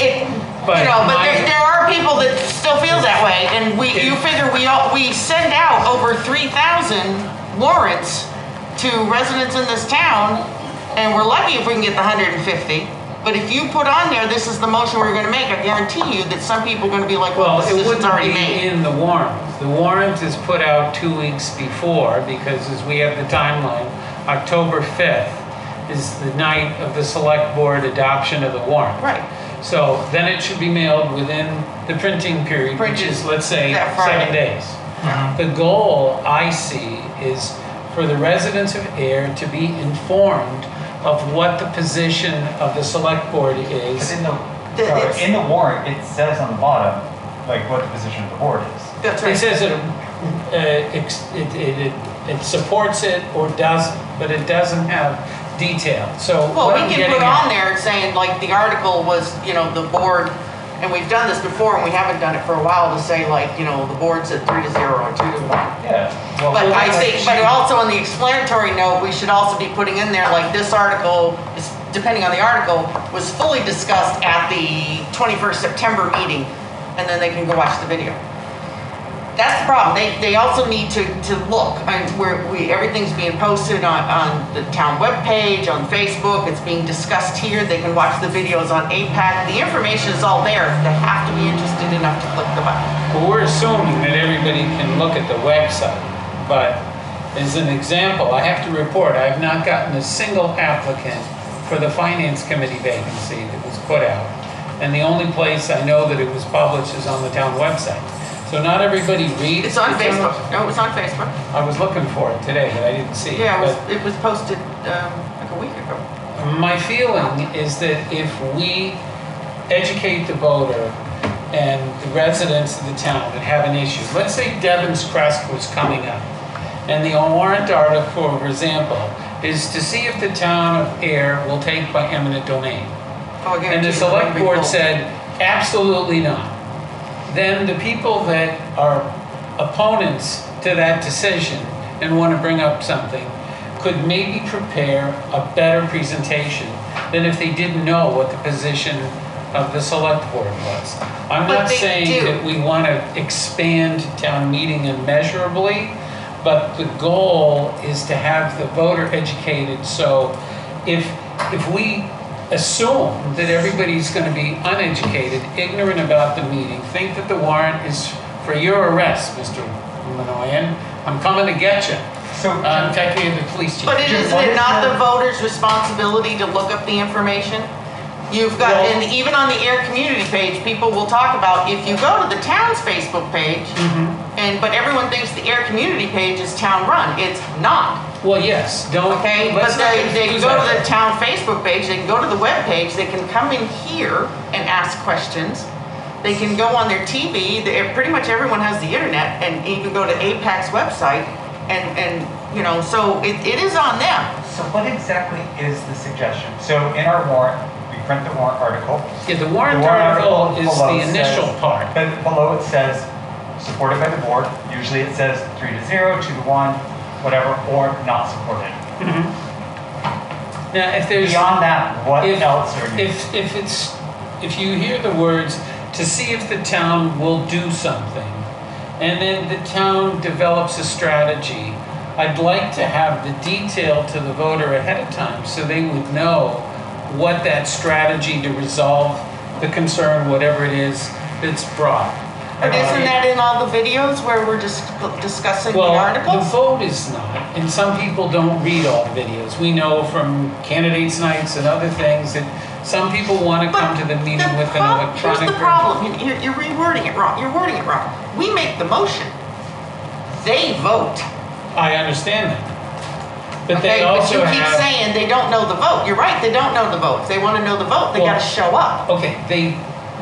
But there are people that still feel that way, and you figure we send out over 3,000 warrants to residents in this town, and we're lucky if we can get the 150. But if you put on there, this is the motion we're gonna make, I guarantee you that some people are gonna be like, well, Well, this it decision's wouldn't already be made. in the warrant. The warrant is put out 2 weeks before, because as we have the timeline, October 5th is the night of the select board adoption of the warrant. Right. So then it should be mailed within the printing period, which is, let's say, That Friday. 7 days. The goal I see is for the residents of Ayer to be informed of what the position of the select board is. In the warrant, it says on the bottom, like what the position of the board is. That's It right. says it supports it or doesn't, but it doesn't have detail. So Well, what we I'm can getting put at- on there saying, like, the article was, the board, and we've done this before, and we haven't done it for a while, to say, like, the board said 3-0 or 2-1. Yeah. Well, But I like, think, but also in the explanatory note, we should also be putting in there, like, this article, depending on the article, was fully discussed at the 21st September meeting, and then they can go watch the video. That's the problem. They also need to look, and everything's being posted on the town webpage, on Facebook, it's being discussed here, they can watch the videos on APAC, the information is all there, they have to be interested enough to click the button. Well, we're assuming that everybody can look at the website, but as an example, I have to report, I have not gotten a single applicant for the finance committee vacancy that was put out. And the only place I know that it was published is on the town website. So not everybody reads. It's on the Facebook, town- no, it's on Facebook. I was looking for it today, but I didn't see it. Yeah, But it was posted like a week ago. my feeling is that if we educate the voter and the residents of the town that have an issue, let's say Devon's Crest was coming up, and the warrant article, for example, is to see if the town of Ayer will take by eminent domain. Oh, I And guarantee the you select it'll be board full. said, absolutely not. Then the people that are opponents to that decision and want to bring up something could maybe prepare a better presentation than if they didn't know what the position of the select board was. I'm But not they saying do. that we want to expand town meeting immeasurably, but the goal is to have the voter educated. So if we assume that everybody's going to be uneducated, ignorant about the meeting, think that the warrant is for your arrest, Mr. Minoyan, I'm coming to get you. So, I'm taking you to the police chief. But isn't it not the voter's responsibility to look up the information? You've got, Well- and even on the Air community page, people will talk about, if you go to the town's Facebook page, but everyone thinks the Air community page is town run, it's not. Well, yes, don't, Okay, but let's not they confuse go to that. the town Facebook page, they can go to the web page, they can come in here and ask questions. They can go on their TV, pretty much everyone has the internet, and even go to APAC's website, and so it is on them. So what exactly is the suggestion? So in our warrant, we print the warrant article. Yeah, the warrant article is below the initial says- part. But below it says, supported by the board, usually it says 3-0, 2-1, whatever, or not supported. Now, if there's. Beyond that, what If- else are you? If you hear the words, to see if the town will do something, and then the town develops a strategy, I'd like to have the detail to the voter ahead of time, so they would know what that strategy to resolve the concern, whatever it is that's brought. But isn't that in all the videos where we're just discussing the Well, the articles? vote is not, and some people don't read all the videos. We know from candidates' nights and other things that some people want to come to the meeting with an electronic. Here's the problem, you're rewording it wrong, you're wording it wrong. We make the motion. They vote. I understand that. But Okay, they also but you keep have, saying they don't know the vote. You're right, they don't know the vote. If they want to know the vote, they Well- gotta show up. okay,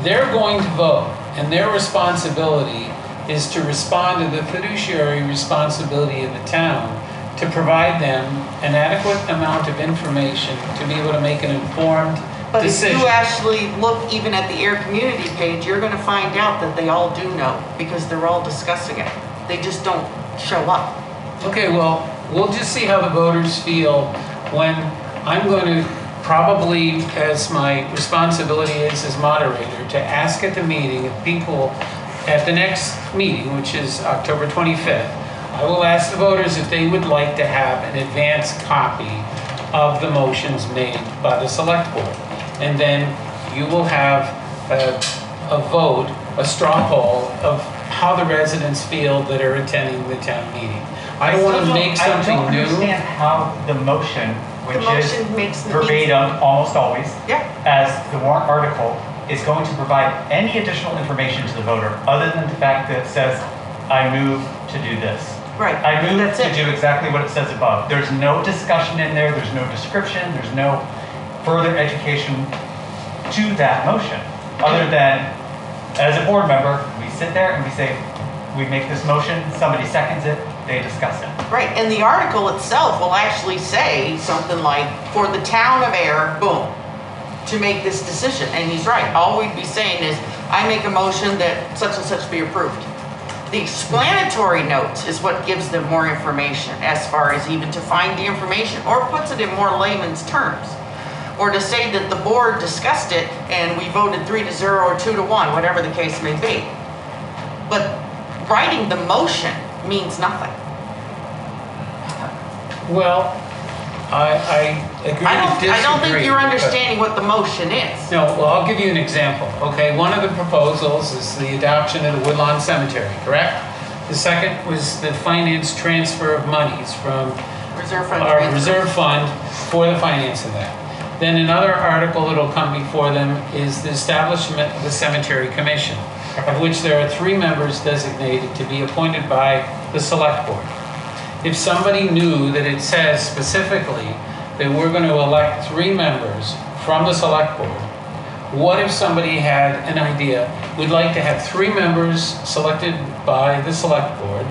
they're going to vote, and their responsibility is to respond to the fiduciary responsibility of the town to provide them an adequate amount of information to be able to make an informed But if decision. you actually look even at the Air community page, you're gonna find out that they all do know, because they're all discussing it. They just don't show up. Okay, well, we'll just see how the voters feel when I'm going to probably, as my responsibility is as moderator, to ask at the meeting if people, at the next meeting, which is October 25th, I will ask the voters if they would like to have an advance copy of the motions made by the select board. And then you will have a vote, a straw poll of how the residents feel that are attending the town meeting. I don't want to make something I don't new. understand how the motion, which is makes verbatim almost always, Yeah. as the warrant article, is going to provide any additional information to the voter other than the fact that it says, I move to do this. Right. I move That's to it. do exactly what it says above. There's no discussion in there, there's no description, there's no further education to that motion. Other than, as a board member, we sit there and we say, we make this motion, somebody seconds it, they discuss it. Right, and the article itself will actually say something like, for the town of Ayer, boom, to make this decision. And he's right, all we'd be saying is, I make a motion that such and such be approved. The explanatory notes is what gives them more information as far as even to find the information, or puts it in more layman's terms. Or to say that the board discussed it and we voted 3-0 or 2-1, whatever the case may be. But writing the motion means nothing. Well, I agree to disagree. I don't think you're but- understanding what the motion is. No, well, I'll give you an example. Okay, one of the proposals is the adoption of the Woodlawn Cemetery, correct? The second was the finance transfer of monies from Reserve fund our transfer. reserve fund for the finance of that. Then another article that'll come before them is the establishment of the cemetery commission, of which there are 3 members designated to be appointed by the select board. If somebody knew that it says specifically that we're going to elect 3 members from the select board, what if somebody had an idea, we'd like to have 3 members selected by the select board,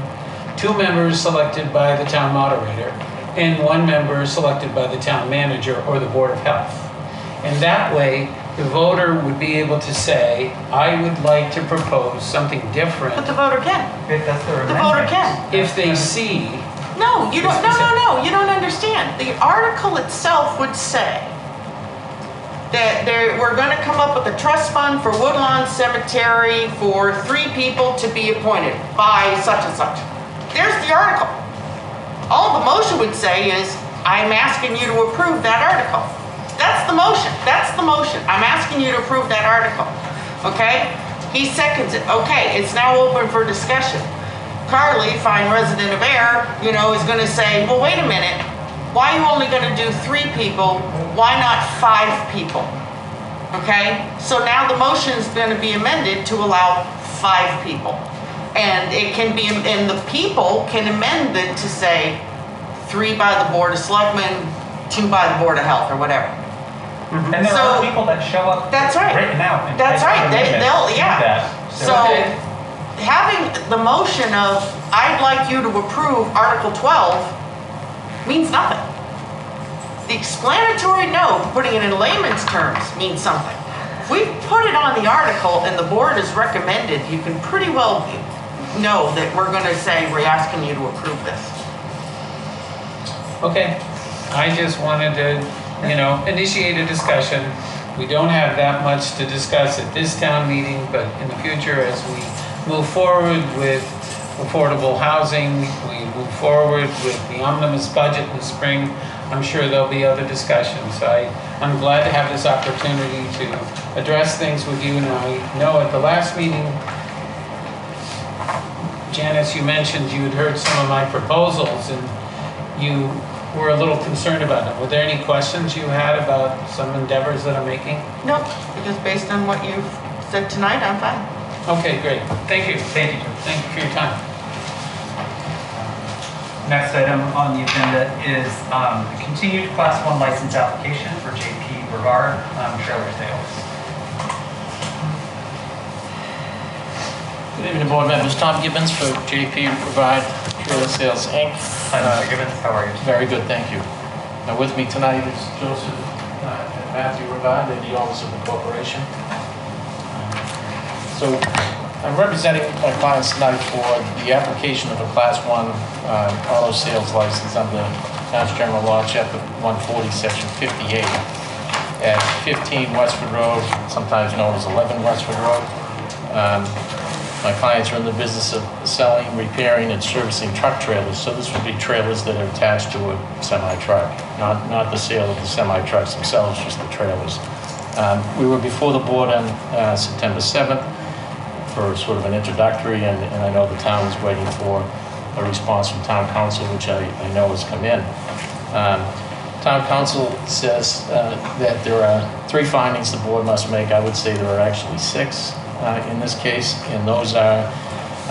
2 members selected by the town moderator, and 1 member selected by the town manager or the board of health. And that way, the voter would be able to say, I would like to propose something different. But the voter can. That's their The voter amendment. can. If they see, No, you don't, no, you don't understand. The article itself would say that we're gonna come up with a trust fund for Woodlawn Cemetery for 3 people to be appointed by such and such. There's the article. All the motion would say is, I'm asking you to approve that article. That's the motion, that's the motion. I'm asking you to approve that article, okay? He seconds it, okay, it's now open for discussion. Carly, fine resident of Ayer, is gonna say, well, wait a minute, why are you only gonna do 3 people? Why not 5 people? Okay, so now the motion is gonna be amended to allow 5 people. And it can be, and the people can amend it to say 3 by the Board of Selectmen, 2 by the Board of Health, or whatever. And there are people that show up That's right. written out. and That's type right, amendments they'll, to yeah. that. So, having the motion of, I'd like you to approve Article 12 means nothing. The explanatory note, putting it in layman's terms, means something. If we put it on the article and the board has recommended, you can pretty well know that we're gonna say, we're asking you to approve this. okay, I just wanted to, initiate a discussion. We don't have that much to discuss at this town meeting, but in the future, as we move forward with affordable housing, we move forward with the omnibus budget in the spring, I'm sure there'll be other discussions. I'm glad to have this opportunity to address things with you. Now, I know at the last meeting, Janice, you mentioned you had heard some of my proposals and you were a little concerned about them. Were there any questions you had about some endeavors that I'm making? No, because based on what you've said tonight, I'm fine. Okay, great. Thank you. Thank you, Joe. Thank you for your time. Next item on the agenda is a continued Class 1 license application for JP Brevard trailer sales. Good evening, board members. Tom Gibbons for JP Provide Trailer Sales, Inc. Hi, Mr. Gibbons, how are you? Very good, thank you. Now, with me tonight is Joseph and Matthew Provide, they're the owners of the corporation. So, I'm representing my clients tonight for the application of a Class 1 auto sales license under Mass General Law, Chapter 140, Section 58, at 15 Westford Road, sometimes known as 11 Westford Road. My clients are in the business of selling, repairing, and servicing truck trailers. So this would be trailers that are attached to a semi-truck, not the sale of the semi-trucks themselves, just the trailers. We were before the board on September 7th for sort of an introductory, and I know the town is waiting for a response from town council, which I know has come in. Town council says that there are 3 findings the board must make. I would say there are actually 6 in this case, and those are,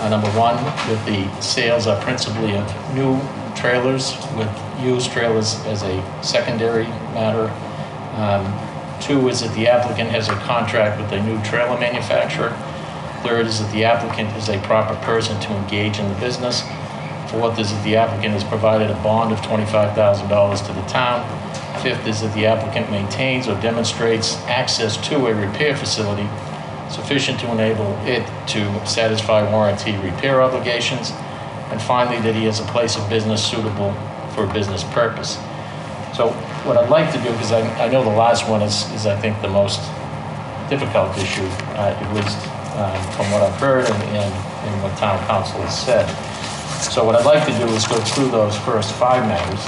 number 1, that the sales are principally of new trailers with used trailers as a secondary matter. 2 is that the applicant has a contract with a new trailer manufacturer. 3rd is that the applicant is a proper person to engage in the business. 4th is that the applicant has provided a bond of $25,000 to the town. 5th is that the applicant maintains or demonstrates access to a repair facility sufficient to enable it to satisfy warranty repair obligations. And finally, that he has a place of business suitable for a business purpose. So what I'd like to do, because I know the last one is I think the most difficult issue, at least from what I've heard and what town council has said. So what I'd like to do is go through those first 5 matters.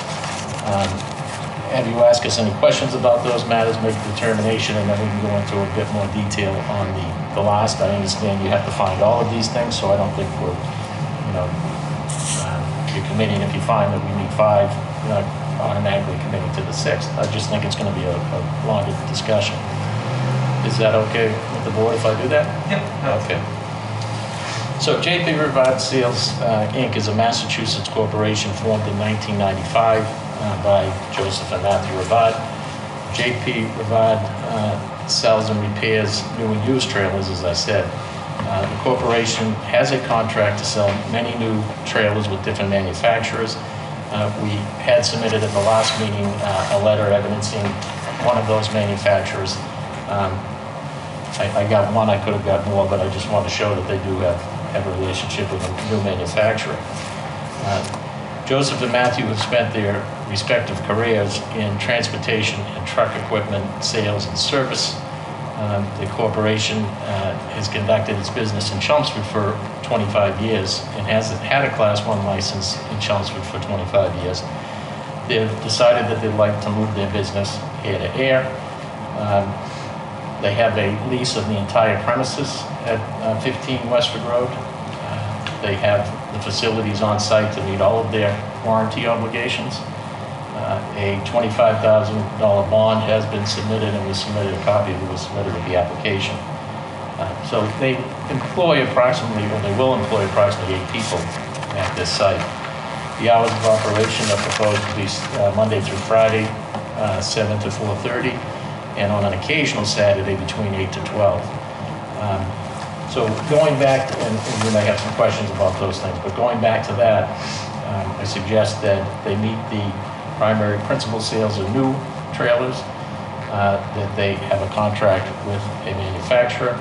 Have you ask us any questions about those matters, make a determination, and then we can go into a bit more detail on the last. I understand you have to find all of these things, so I don't think we're, you're committing. If you find that we need 5, you're not automatically committing to the 6th. I just think it's going to be a longer discussion. Is that okay with the board if I do that? Yep. Okay. So JP Rivad Sales Inc. is a Massachusetts corporation formed in 1995 by Joseph and Matthew Rivad. JP Rivad sells and repairs new and used trailers, as I said. The corporation has a contract to sell many new trailers with different manufacturers. We had submitted at the last meeting a letter evidencing one of those manufacturers. I got one, I could have got more, but I just want to show that they do have a relationship with a new manufacturer. Joseph and Matthew have spent their respective careers in transportation and truck equipment sales and service. The corporation has conducted its business in Chelmsford for 25 years and has had a Class 1 license in Chelmsford for 25 years. They've decided that they'd like to move their business here to Ayer. They have a lease of the entire premises at 15 Westford Road. They have the facilities on site to meet all of their warranty obligations. A $25,000 bond has been submitted, and we submitted a copy of it was submitted with the application. So they employ approximately, or they will employ approximately 8 people at this site. The hours of operation are proposed to be Monday through Friday, 7 to 4:30, and on an occasional Saturday between 8 to 12. So going back, and you may have some questions about those things, but going back to that, I suggest that they meet the primary principal sales of new trailers, that they have a contract with a manufacturer,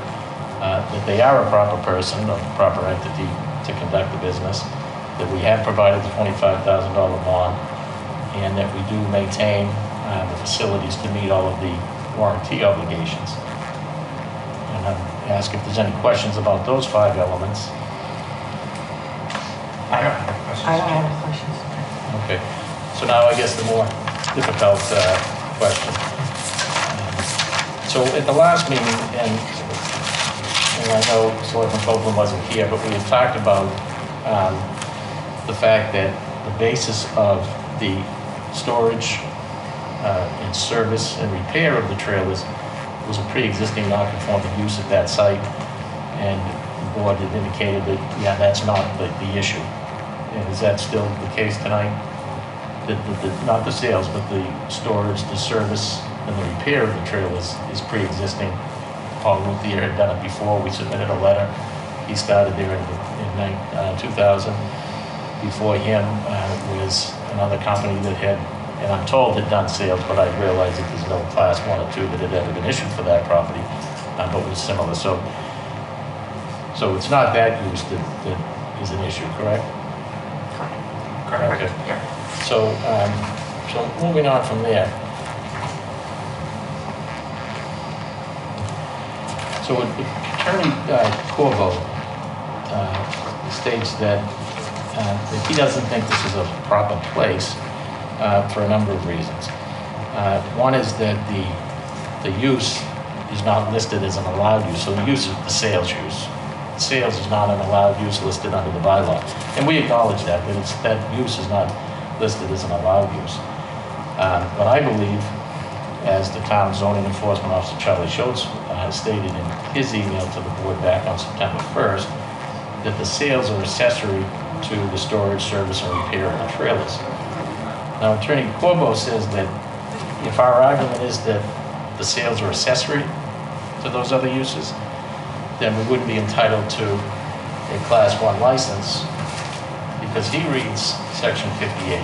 that they are a proper person or proper entity to conduct the business, that we have provided the $25,000 bond, and that we do maintain the facilities to meet all of the warranty obligations. And I ask if there's any questions about those 5 elements. I don't have questions. I don't have questions. Okay, so now I guess the more difficult question. So at the last meeting, and I know Selectman Copeland wasn't here, but we had talked about the fact that the basis of the storage and service and repair of the trailers was a pre-existing non-conforming use at that site, and the board had indicated that, yeah, that's not the issue. And is that still the case tonight? Not the sales, but the storage, the service, and the repair of the trailers is pre-existing. Paul Luthier had done it before. We submitted a letter. He started there in 2000. Before him was another company that had, and I'm told had done sales, but I realize that there's no Class 1 or 2 that had ever been issued for that property, but was similar. So it's not that use that is an issue, correct? Correct. Okay. Yeah. So moving on from there. So Attorney Corvo states that he doesn't think this is a proper place for a number of reasons. One is that the use is not listed as an allowed use, so the use is the sales use. Sales is not an allowed use listed under the bylaw. And we acknowledge that that use is not listed as an allowed use. But I believe, as the town zoning enforcement officer, Charlie Schultz, stated in his email to the board back on September 1st, that the sales are accessory to the storage, service, and repair of the trailers. Now, Attorney Corbo says that if our argument is that the sales are accessory to those other uses, then we wouldn't be entitled to a Class 1 license, because he reads Section 58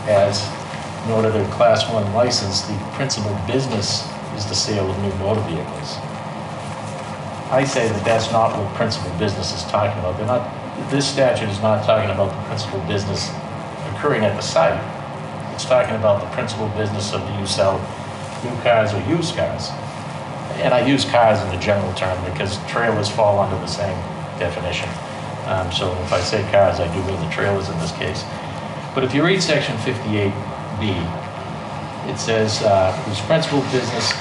as, in order to Class 1 license, the principal business is the sale of new motor vehicles. I say that that's not what principal business is talking about. This statute is not talking about the principal business occurring at the site. It's talking about the principal business of you sell new cars or used cars. And I use cars in the general term because trailers fall under the same definition. So if I say cars, I do mean the trailers in this case. But if you read Section 58B, it says whose principal business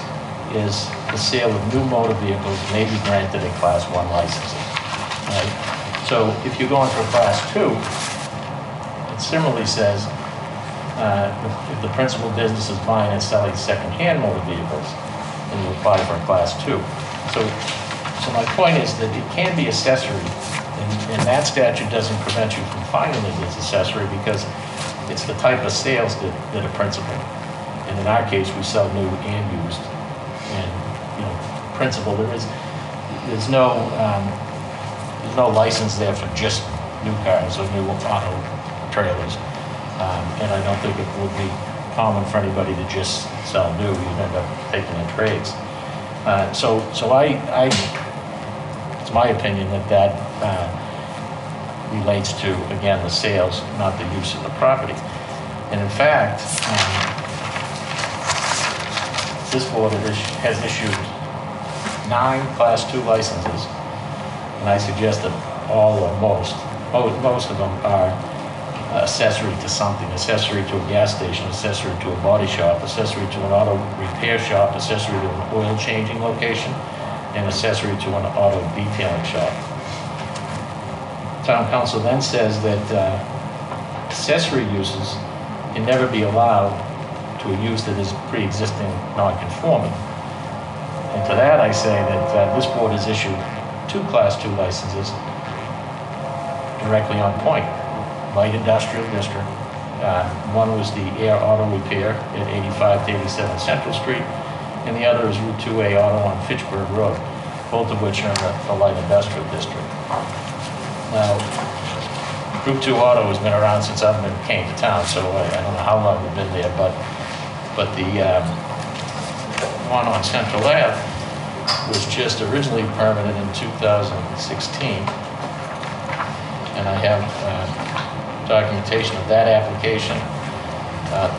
is the sale of new motor vehicles may be granted a Class 1 license. Right? So if you're going for a Class 2, it similarly says if the principal business is buying and selling second-hand motor vehicles, then you apply for a Class 2. So my point is that it can be accessory, and that statute doesn't prevent you from finding it as accessory because it's the type of sales that are principal. And in our case, we sell new and used. And, principal, there's no license there for just new cars or new auto trailers. And I don't think it would be common for anybody to just sell new. You'd end up taking in trades. So it's my opinion that relates to, again, the sales, not the use of the property. And in fact, this board has issued 9 Class 2 licenses, and I suggest that all or most of them are accessory to something, accessory to a gas station, accessory to a body shop, accessory to an auto repair shop, accessory to an oil changing location, and accessory to an auto detailing shop. Town council then says that accessory uses can never be allowed to a use that is pre-existing non-conforming. And to that I say that this board has issued 2 Class 2 licenses directly on point. Light Industrial District. One was the Ayer Auto Repair at 85 to 87 Central Street, and the other is Route 2A Auto on Fitchburg Road, both of which are in the Light Industrial District. Now, Route 2 Auto has been around since I came to town, so I don't know how long we've been there, but the one on Central Ave was just originally permitted in 2016, and I have documentation of that application,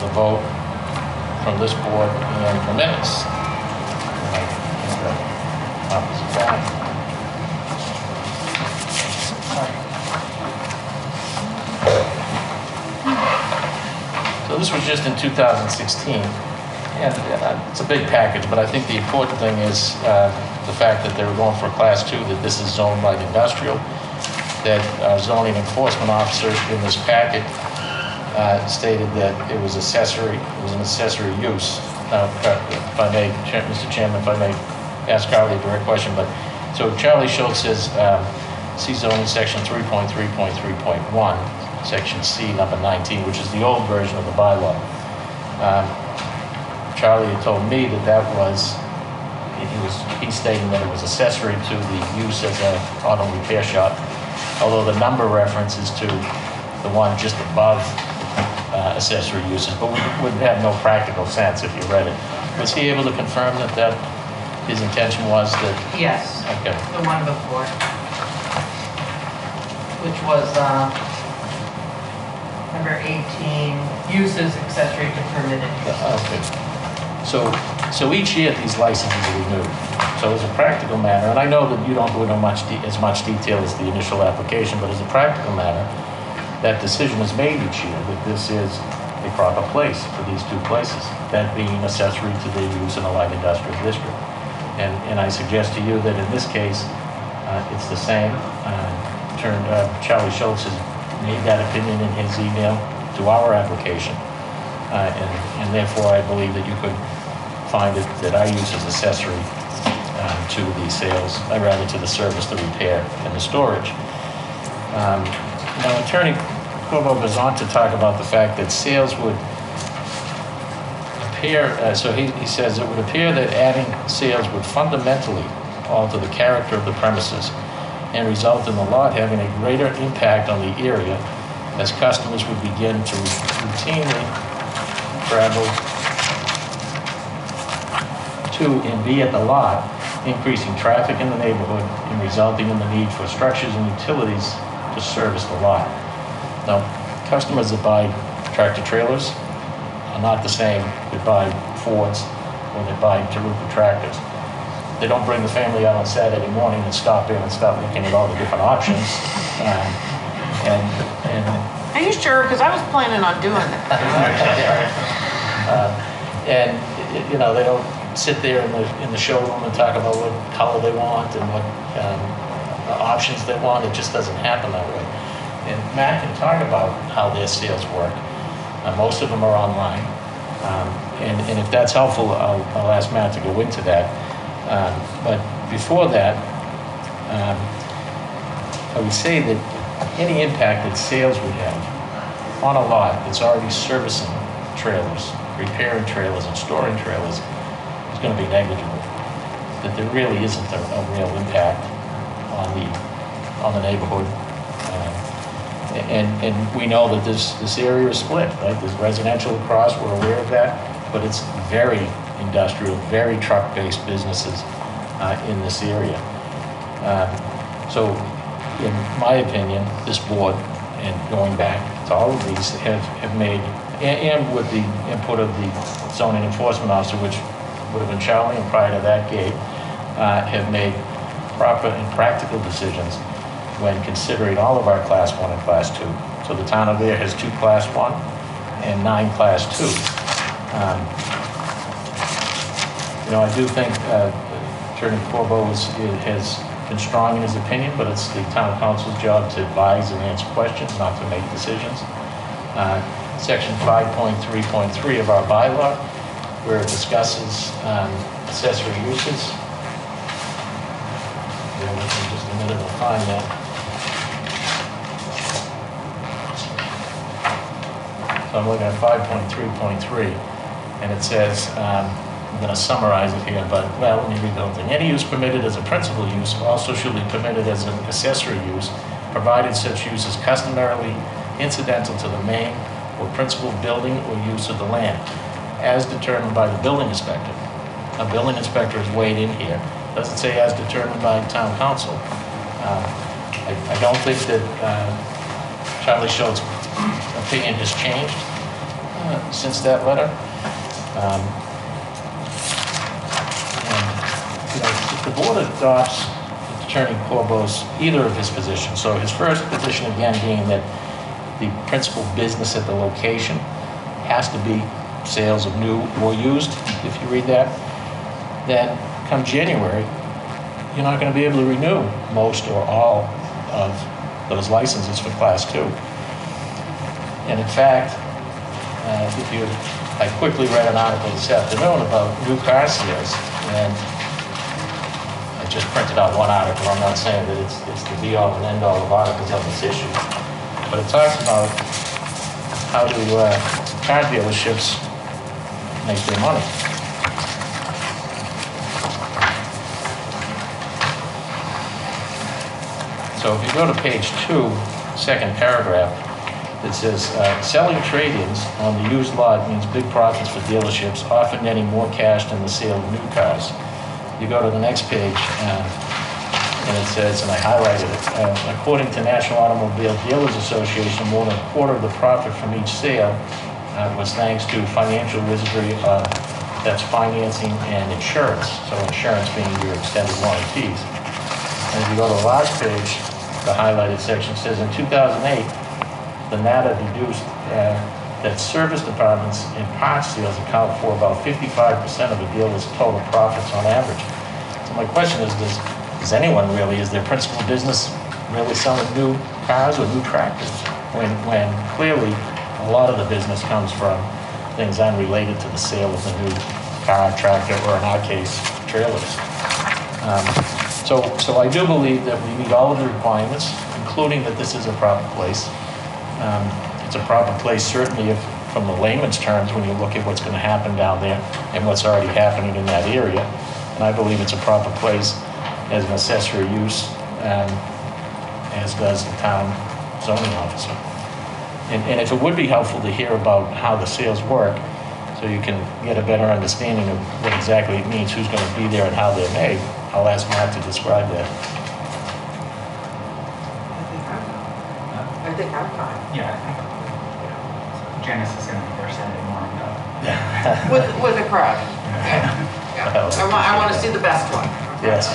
the vote from this board, and the minutes. Opposite side. So this was just in 2016, and it's a big package, but I think the important thing is the fact that they were going for a Class 2, that this is zoned light industrial, that our zoning enforcement officer in this packet stated that it was an accessory use. Now, if I may, Mr. Chairman, if I may ask Carly a direct question, but so Charlie Schultz says, see zoning section 3.3.3.1, section C, number 19, which is the old version of the bylaw. Charlie had told me that he's stating that it was accessory to the use as an auto repair shop, although the number references to the one just above accessory uses, but would have no practical sense if you read it. Was he able to confirm that his intention was that? Yes. Okay. The one before, which was number 18, uses accessory to permitted use. Okay. So each year, these licenses are renewed. So as a practical matter, and I know that you don't go into as much detail as the initial application, but as a practical matter, that decision is made each year that this is a proper place for these two places, that being accessory to their use in a light industrial district. And I suggest to you that in this case, it's the same. Charlie Schultz has made that opinion in his email to our application. And therefore, I believe that you could find it that our use is accessory to the sales, rather to the service, the repair, and the storage. Now, Attorney Corbo goes on to talk about the fact that sales would appear, so he says it would appear that adding sales would fundamentally alter the character of the premises and result in the lot having a greater impact on the area as customers would begin to routinely travel to and be at the lot, increasing traffic in the neighborhood and resulting in the need for structures and utilities to service the lot. Now, customers that buy tractor trailers are not the same that buy Fords or that buy Taruka tractors. They don't bring the family out on Saturday morning and stop in and start looking at all the different options. Are you sure? Because I was planning on doing that. And you know, they don't sit there in the showroom and talk about what color they want and what options they want. It just doesn't happen that way. And Matt can talk about how their sales work. Most of them are online. And if that's helpful, I'll ask Matt to go into that. But before that, I would say that any impact that sales would have on a lot that's already servicing trailers, repairing trailers, and storing trailers is going to be negligible. That there really isn't a real impact on the neighborhood. And we know that this area is split, right? There's residential across, we're aware of that, but it's very industrial, very truck-based businesses in this area. So in my opinion, this board, and going back to all of these, have made, and with the input of the zoning enforcement officer, which would have been Charlie, and prior to that, Gabe, have made proper and practical decisions when considering all of our Class 1 and Class 2. So the town of Ayer has 2 Class 1 and 9 Class 2. You know, I do think Attorney Corbo has been strong in his opinion, but it's the town council's job to advise and answer questions, not to make decisions. Section 5.3.3 of our bylaw, where it discusses accessory uses. Bear with me just a minute to find that. So I'm looking at 5.3.3, and it says, I'm going to summarize it here, but, well, let me read the whole thing. Any use permitted as a principal use also shall be permitted as an accessory use, provided such use is customarily incidental to the main or principal building or use of the land, as determined by the building inspector. A building inspector is weighed in here. It doesn't say as determined by town council. I don't think that Charlie Schultz's opinion has changed since that letter. You know, if the board adopts Attorney Corbo's, either of his positions, so his first position again being that the principal business at the location has to be sales of new or used, if you read that, then come January, you're not going to be able to renew most or all of those licenses for Class 2. And in fact, I quickly read an article this afternoon about new car sales, and I just printed out one article. I'm not saying that it's the be-all and end-all of articles on this issue, but it talks about how do car dealerships make their money. So if you go to page 2, second paragraph, it says, selling trade-ins on the used lot means big profits for dealerships, often netting more cash than the sale of new cars. You go to the next page, and it says, and I highlighted it, according to National Automobile Dealers Association, more than a quarter of the profit from each sale was thanks to financial wizardry of That's financing and insurance, so insurance being your extended warranties. And if you go to the last page, the highlighted section says in 2008, the NADA deduced that service departments and parts sales account for about 55% of a dealer's total profits on average. So my question is, does anyone really, is their principal business really selling new cars or new tractors? When clearly a lot of the business comes from things unrelated to the sale of the new car, tractor, or in our case, trailers. So I do believe that we meet all of the requirements, including that this is a proper place. It's a proper place certainly if, from the layman's terms, when you look at what's going to happen down there and what's already happening in that area. And I believe it's a proper place as an accessory use, as does the town zoning officer. And if it would be helpful to hear about how the sales work, so you can get a better understanding of what exactly it means, who's going to be there and how they're made, I'll ask Mark to describe that. I think I'm fine. Yeah, I think Janice is going to be there Saturday morning, though. With the crowd. I want to see the best one. Yes.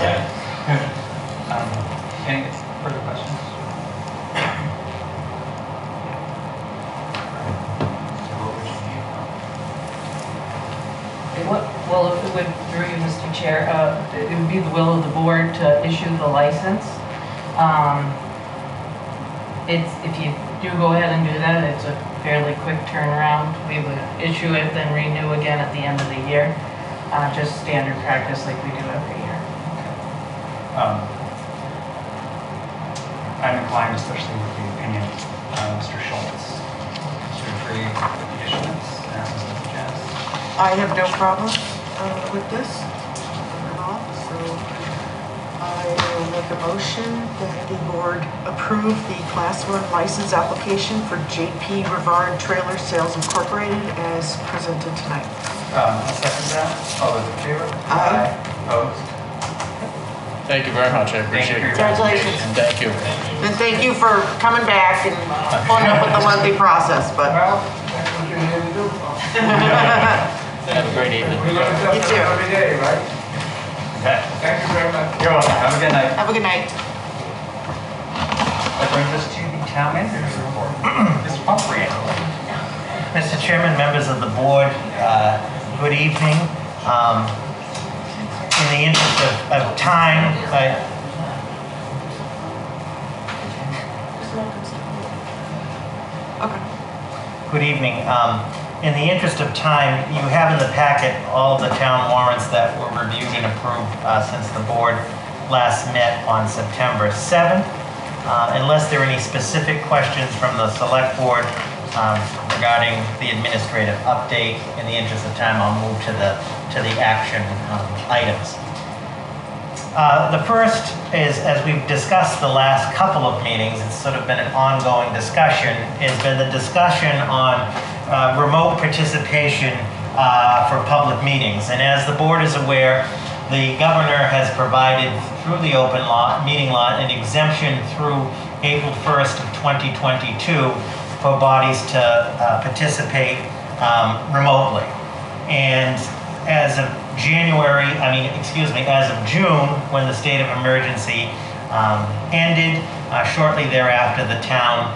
Any further questions? Well, if it would, through you, Mr. Chair, it would be the will of the board to issue the license. If you do go ahead and do that, it's a fairly quick turnaround. We would issue it, then renew again at the end of the year. Just standard practice like we do every year. I'm inclined, especially with the opinion of Mr. Schultz, to agree with the issuance. I have no problem with this at all, so I will make a motion that the board approve the Class 1 license application for JP Rivard Trailer Sales Incorporated as presented tonight. I'll second that. All those in favor? Aye. Opposed? Thank you very much. I appreciate it. Congratulations. Thank you. And thank you for coming back and putting up with the lengthy process, but. Well, that's what you're here to do. Have a great evening. We're going to You talk too. every day, right? Okay. Thank you very much. You're welcome. Have a good night. Have a good night. That brings us to the town manager's report. Mr. Pumphrey. Mr. Chairman, members of the board, good evening. In the interest of time, good evening. In the interest of time, you have in the packet all of the town warrants that were reviewed and approved since the board last met on September 7th. Unless there are any specific questions from the select board regarding the administrative update, in the interest of time, I'll move to the action items. The first is, as we've discussed the last couple of meetings, it's sort of been an ongoing discussion, has been the discussion on remote participation for public meetings. And as the board is aware, the governor has provided through the open meeting law an exemption through April 1st of 2022 for bodies to participate remotely. And as of as of June, when the state of emergency ended, shortly thereafter the town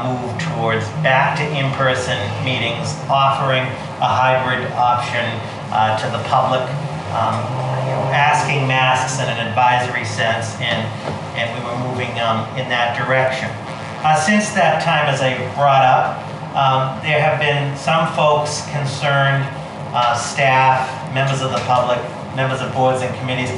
moved towards back to in-person meetings, offering a hybrid option to the public, asking masks in an advisory sense, and we were moving in that direction. Since that time, as I brought up, there have been some folks concerned, staff, members of the public, members of boards and committees,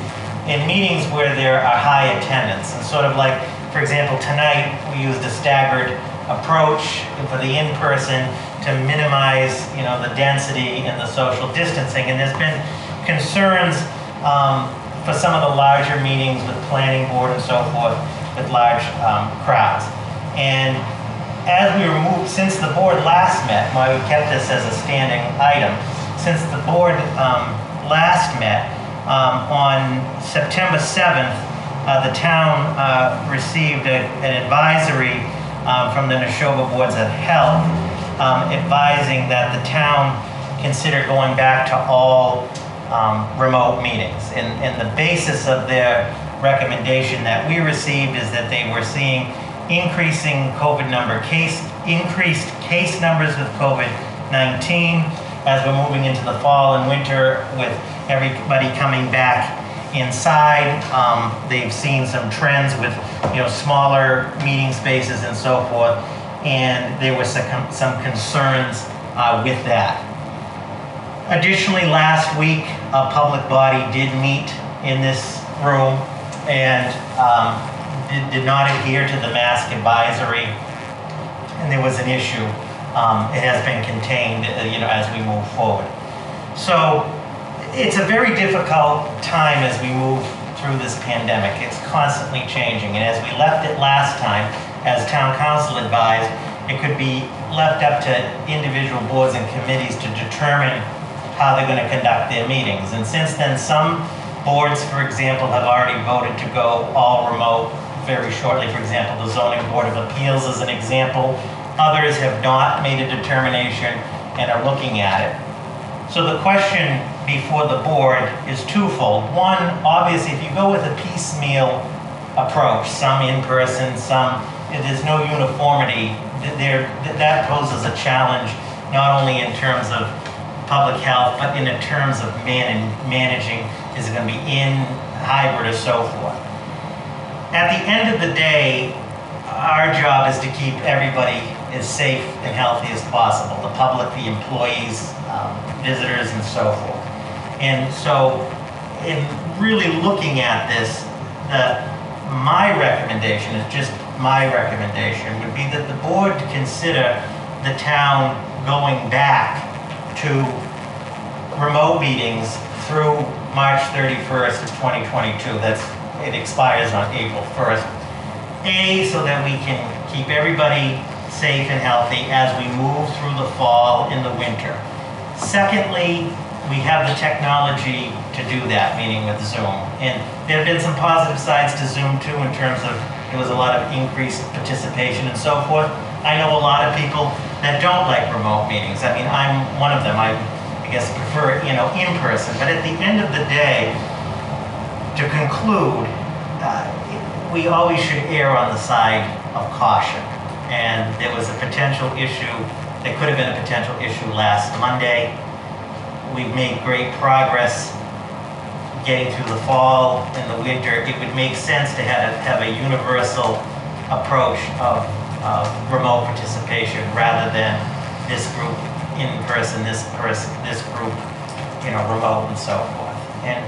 in meetings where there are high attendance. And sort of like, for example, tonight we used a staggered approach for the in-person to minimize, the density and the social distancing. And there's been concerns for some of the larger meetings with planning board and so forth with large crowds. And as we removed, since the board last met, we kept this as a standing item. Since the board last met, on September 7th, the town received an advisory from the Neshoba Boards of Health advising that the town consider going back to all remote meetings. And the basis of their recommendation that we received is that they were seeing increased case numbers with COVID-19 as we're moving into the fall and winter with everybody coming back inside. They've seen some trends with smaller meeting spaces and so forth, and there was some concerns with that. Additionally, last week a public body did meet in this room and did not adhere to the mask advisory, and there was an issue. It has been contained, as we move forward. So it's a very difficult time as we move through this pandemic. It's constantly changing, and as we left it last time, as town council advised, it could be left up to individual boards and committees to determine how they're going to conduct their meetings. And since then, some boards, for example, have already voted to go all remote very shortly. For example, the Zoning Board of Appeals is an example. Others have not made a determination and are looking at it. So the question before the board is twofold. One, obviously, if you go with a piecemeal approach, some in person, there's no uniformity, that poses a challenge, not only in terms of public health, but in terms of managing, is it going to be in, hybrid, or so forth. At the end of the day, our job is to keep everybody as safe and healthy as possible, the public, the employees, visitors, and so forth. And so, in really looking at this, my recommendation is just my recommendation would be that the board consider the town going back to remote meetings through March 31st of 2022. It expires on April 1st. So that we can keep everybody safe and healthy as we move through the fall and the winter. Secondly, we have the technology to do that, meaning with Zoom. And there have been some positive sides to Zoom too, in terms of there was a lot of increased participation and so forth. I know a lot of people that don't like remote meetings. I mean, I'm one of them. I guess prefer in person. But at the end of the day, to conclude, we always should err on the side of caution. And there was a potential issue, there could have been a potential issue last Monday. We've made great progress getting through the fall and the winter. It would make sense to have a universal approach of remote participation rather than this group in person, this group, remote and so forth. And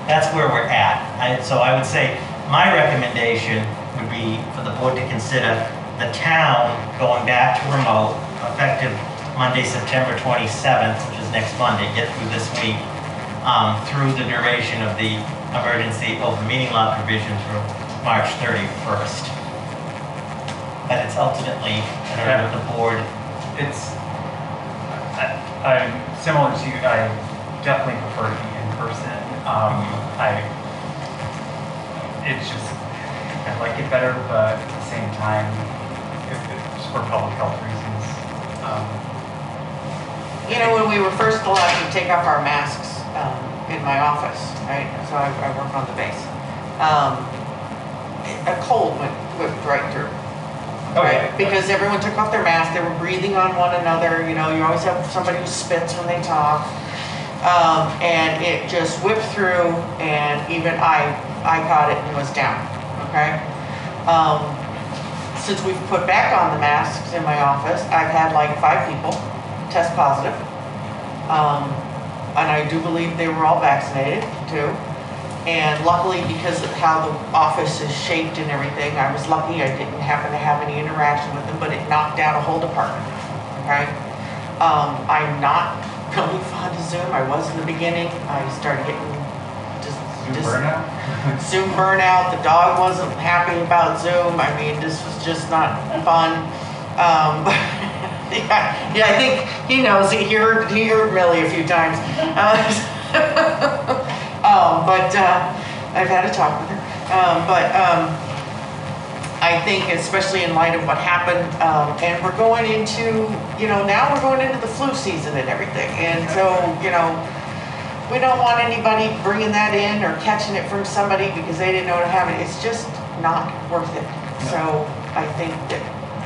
that's where we're at. So I would say my recommendation would be for the board to consider the town going back to remote effective Monday, September 27th, which is next Monday, get through this week, through the duration of the emergency open meeting law provision through March 31st. But it's ultimately the board. I'm similar to you. I definitely prefer to be in person. I like it better, but at the same time, it's for public health reasons. When we were first allowed to take off our masks in my office, right? So I work on the base. A cold went right through. Right? Because everyone took off their masks, they were breathing on one another. You always have somebody who spits when they talk. And it just whipped through, and even I caught it and was down, okay? Since we've put back on the masks in my office, I've had like 5 people test positive. And I do believe they were all vaccinated too. And luckily, because of how the office is shaped and everything, I was lucky I didn't happen to have any interaction with them, but it knocked out a whole department, okay? I'm not really fond of Zoom. I was in the beginning. I started getting Zoom burnout? Zoom burnout. The dog wasn't happy about Zoom. I mean, this was just not fun. Yeah, I think he knows. He heard Millie a few times. But I've had a talk with her. I I think especially in light of what happened, and we're going into, now we're going into the flu season and everything. And so, we don't want anybody bringing that in or catching it from somebody because they didn't know to have it. It's just not worth it. So I think that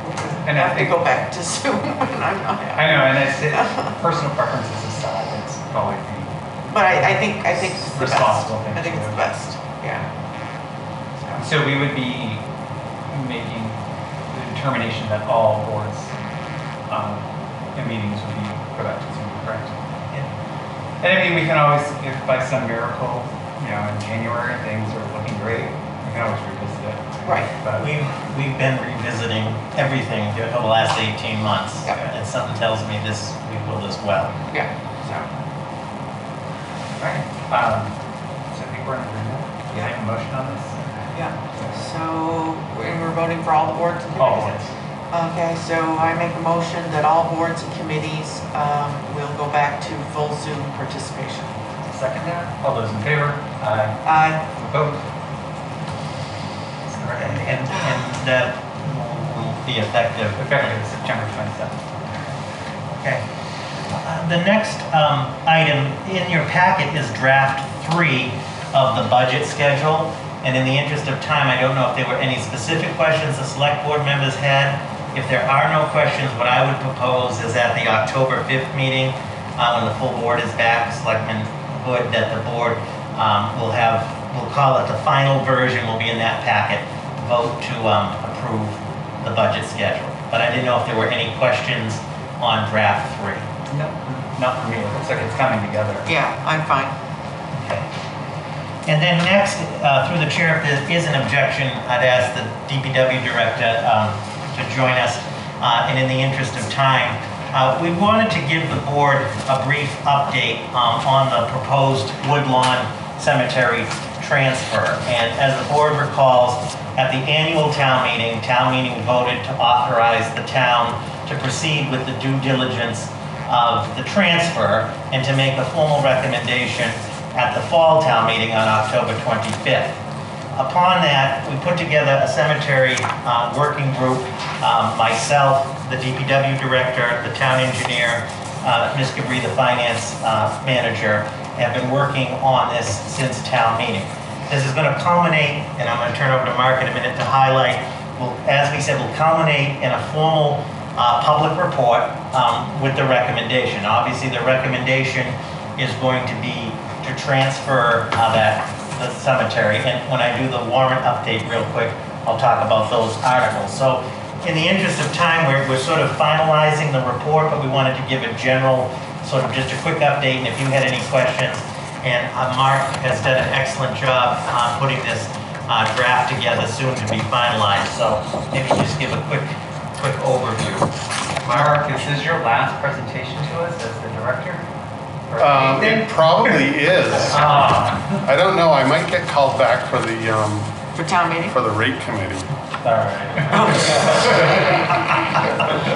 we're going to have to go back to Zoom. And I'm not. I know, and it's personal preferences aside, it's probably the But I think it's the responsible best. thing I think to it's do. the best. Yeah. So we would be making the determination that all boards and meetings would be put out to Zoom, correct? And I mean, we can always, if by some miracle, in January things are looking great, we can always revisit it. Right. But We've been revisiting everything over the last 18 months. Yep. And something tells me we will as well. Yeah. So. Right. So I think we're in agreement. Do you have a motion on this? Yeah. So we're voting for all the boards and All committees? boards. Okay, so I make a motion that all boards and committees will go back to full Zoom participation. Second that. All those in favor? Aye. Aye. Opposed? And that will be effective. Effective September 27th. Okay. The next item in your packet is draft 3 of the budget schedule. And in the interest of time, I don't know if there were any specific questions the select board members had. If there are no questions, what I would propose is at the October 5th meeting, when the full board is back, Selectman Hood, that the board we'll call it the final version, will be in that packet, vote to approve the budget schedule. But I didn't know if there were any questions on draft 3. No, not for me. It looks like it's coming together. Yeah, I'm fine. Okay. And then next, through the chair, if there is an objection, I'd ask the DPW director to join us. And in the interest of time, we wanted to give the board a brief update on the proposed Woodlawn Cemetery transfer. And as the board recalls, at the annual town meeting voted to authorize the town to proceed with the due diligence of the transfer and to make a formal recommendation at the fall town meeting on October 25th. Upon that, we put together a cemetery working group, myself, the DPW director, the town engineer, Ms. Gabri, the finance manager, have been working on this since town meeting. This is going to culminate, and I'm going to turn over to Mark in a minute to highlight, as we said, will culminate in a formal public report with the recommendation. Obviously, the recommendation is going to be to transfer the cemetery. And when I do the warrant update real quick, I'll talk about those articles. So in the interest of time, we're sort of finalizing the report, but we wanted to give a general, sort of just a quick update. And if you had any questions, and Mark has done an excellent job putting this draft together, soon to be finalized. So maybe just give a quick overview. Mark, is this your last presentation to us as the director? It probably is. I don't know. I might get called back for the For town meeting? for the rate committee. All right.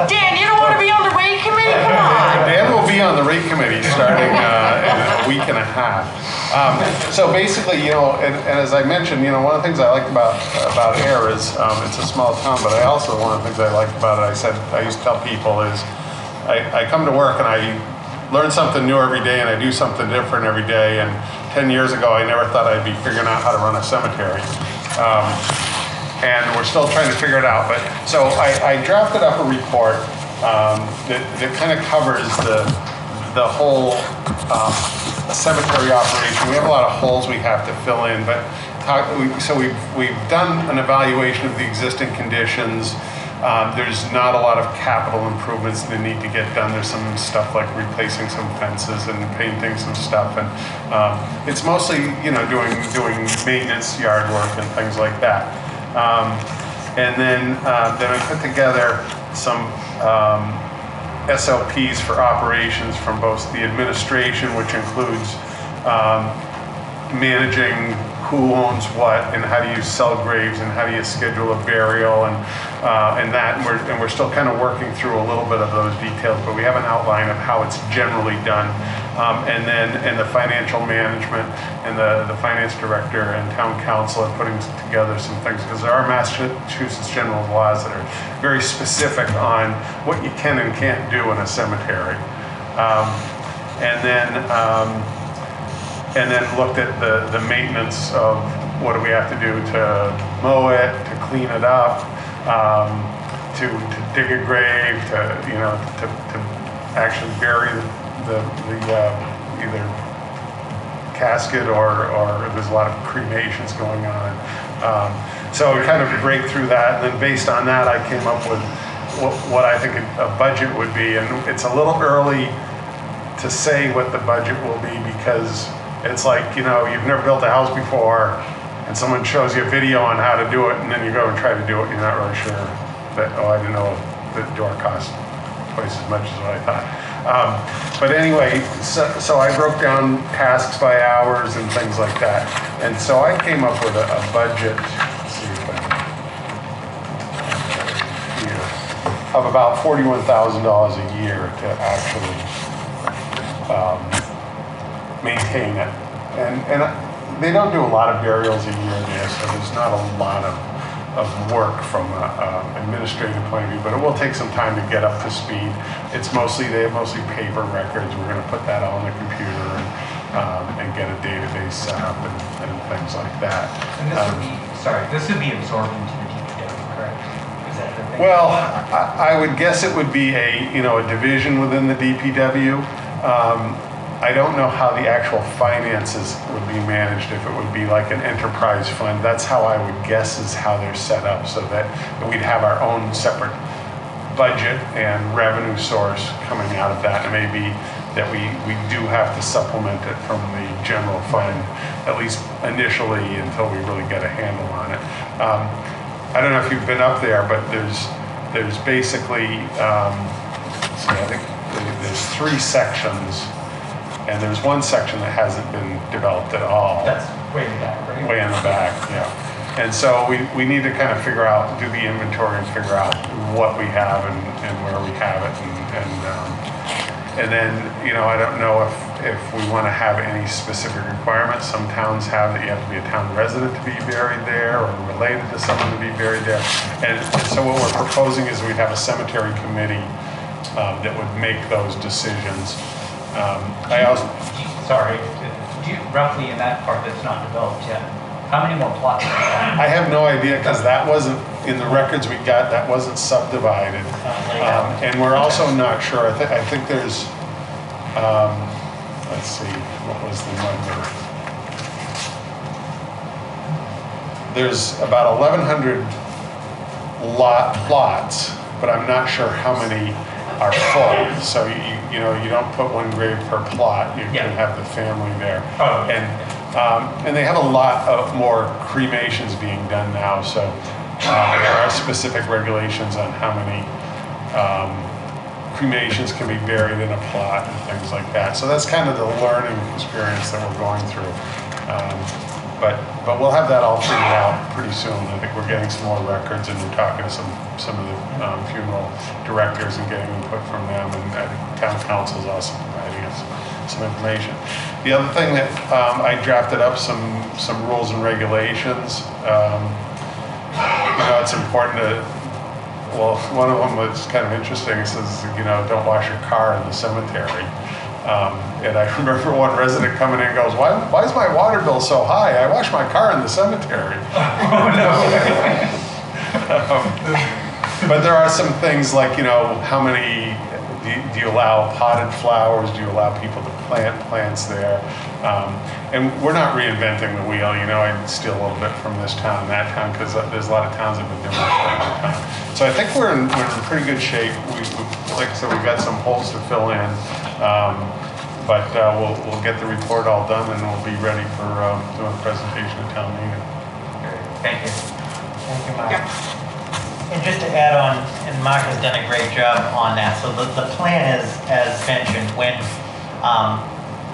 Dan, you don't want to be on the rate committee? Come on. Dan will be on the rate committee starting in a week and a half. So basically, and as I mentioned, one of the things I like about Ayer is it's a small town, but one of the things I like about it, I used to tell people is I come to work and I learn something new every day and I do something different every day. And 10 years ago, I never thought I'd be figuring out how to run a cemetery. And we're still trying to figure it out. But so I drafted up a report that kind of covers the whole cemetery operation. We have a lot of holes we have to fill in, but we've done an evaluation of the existing conditions. There's not a lot of capital improvements that need to get done. There's some stuff like replacing some fences and painting some stuff, and it's mostly doing maintenance, yard work, and things like that. And then I put together some SOPs for operations from both the administration, which includes managing who owns what, and how do you sell graves, and how do you schedule a burial, and that, and we're still kind of working through a little bit of those details, but we have an outline of how it's generally done. And the financial management, and the finance director and town council are putting together some things, because there are Massachusetts general laws that are very specific on what you can and can't do in a cemetery. And then looked at the maintenance of what do we have to do to mow it, to clean it up, to dig a grave, to actually bury the either casket or there's a lot of cremations going on. So we kind of break through that, and then based on that, I came up with what I think a budget would be, and it's a little early to say what the budget will be, because it's like, you've never built a house before, and someone shows you a video on how to do it, and then you go and try to do it, and you're not really sure that, I didn't know the door cost twice as much as what I thought. But anyway, so I broke down tasks by hours and things like that. And so I came up with a budget, let's see if here, of about $41,000 a year to actually maintain it. And they don't do a lot of burials a year there, so there's not a lot of work from an administrative point of view, but it will take some time to get up to speed. They have mostly paper records. We're going to put that all on the computer and get a database set up and things like that. And this would be absorbed into the DPW, correct? Is that the thing? Well, I would guess it would be a division within the DPW. I don't know how the actual finances would be managed, if it would be like an enterprise fund. That's how I would guess is how they're set up, so that we'd have our own separate budget and revenue source coming out of that. It may be that we do have to supplement it from the general fund, at least initially, until we really get a handle on it. I don't know if you've been up there, but there's basically, let's see, I think there's 3 sections. And there's one section that hasn't been developed at all. That's way in the back, right? Way in the back, yeah. And so we need to kind of do the inventory and figure out what we have and where we have it. And then, I don't know if we want to have any specific requirements. Some towns have that you have to be a town resident to be buried there, or related to someone to be buried there. And so what we're proposing is we'd have a cemetery committee that would make those decisions. Roughly in that part that's not developed yet, how many more plots? I have no idea, because that wasn't, in the records we got, that wasn't subdivided. And we're also not sure, I think there's, let's see, what was the number? There's about 1,100 plots, but I'm not sure how many are full. So you don't put one grave per plot. You can have the family there. Oh. And they have a lot of more cremations being done now. So there are specific regulations on how many cremations can be buried in a plot and things like that. So that's kind of the learning experience that we're going through. But we'll have that all figured out pretty soon. I think we're getting some more records, and we're talking to some of the funeral directors and getting input from them, and town council is also providing us some information. The other thing that I drafted up some rules and regulations. It's important to, well, one of them was kind of interesting. It says, don't wash your car in the cemetery. And I remember one resident coming in and goes, why is my water bill so high? I wash my car in the cemetery. Oh, no. But there are some things like, how many, do you allow potted flowers? Do you allow people to plant plants there? And we're not reinventing the wheel, I steal a little bit from this town and that town, because there's a lot of towns that have been doing this for a long time. So I think we're in pretty good shape. Like I said, we've got some holes to fill in. But we'll get the report all done, and we'll be ready for doing the presentation at town meeting. Thank you. Thank you, Mark. And just to add on, and Mark has done a great job on that. So the plan is, as mentioned, when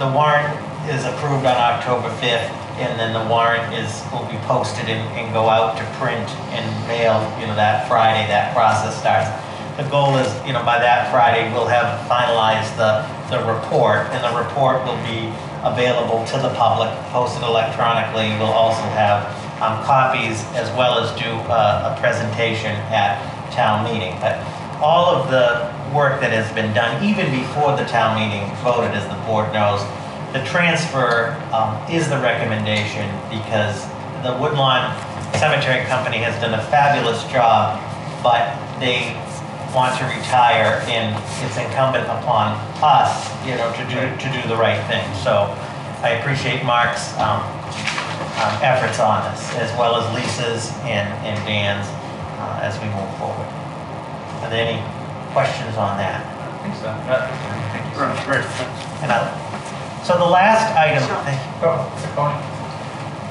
the warrant is approved on October 5th, and then the warrant will be posted and go out to print and mail, that Friday, that process starts. The goal is, by that Friday, we'll have finalized the report, and the report will be available to the public, posted electronically. We'll also have copies, as well as do a presentation at town meeting. But all of the work that has been done, even before the town meeting voted, as the board knows, the transfer is the recommendation, because the Woodlawn Cemetery Company has done a fabulous job, but they want to retire, and it's incumbent upon us, to do the right thing. So I appreciate Mark's efforts on this, as well as Lisa's and Dan's, as we move forward. Are there any questions on that? I think so. Thank you so much. Great. So the last item, Oh, Colleen.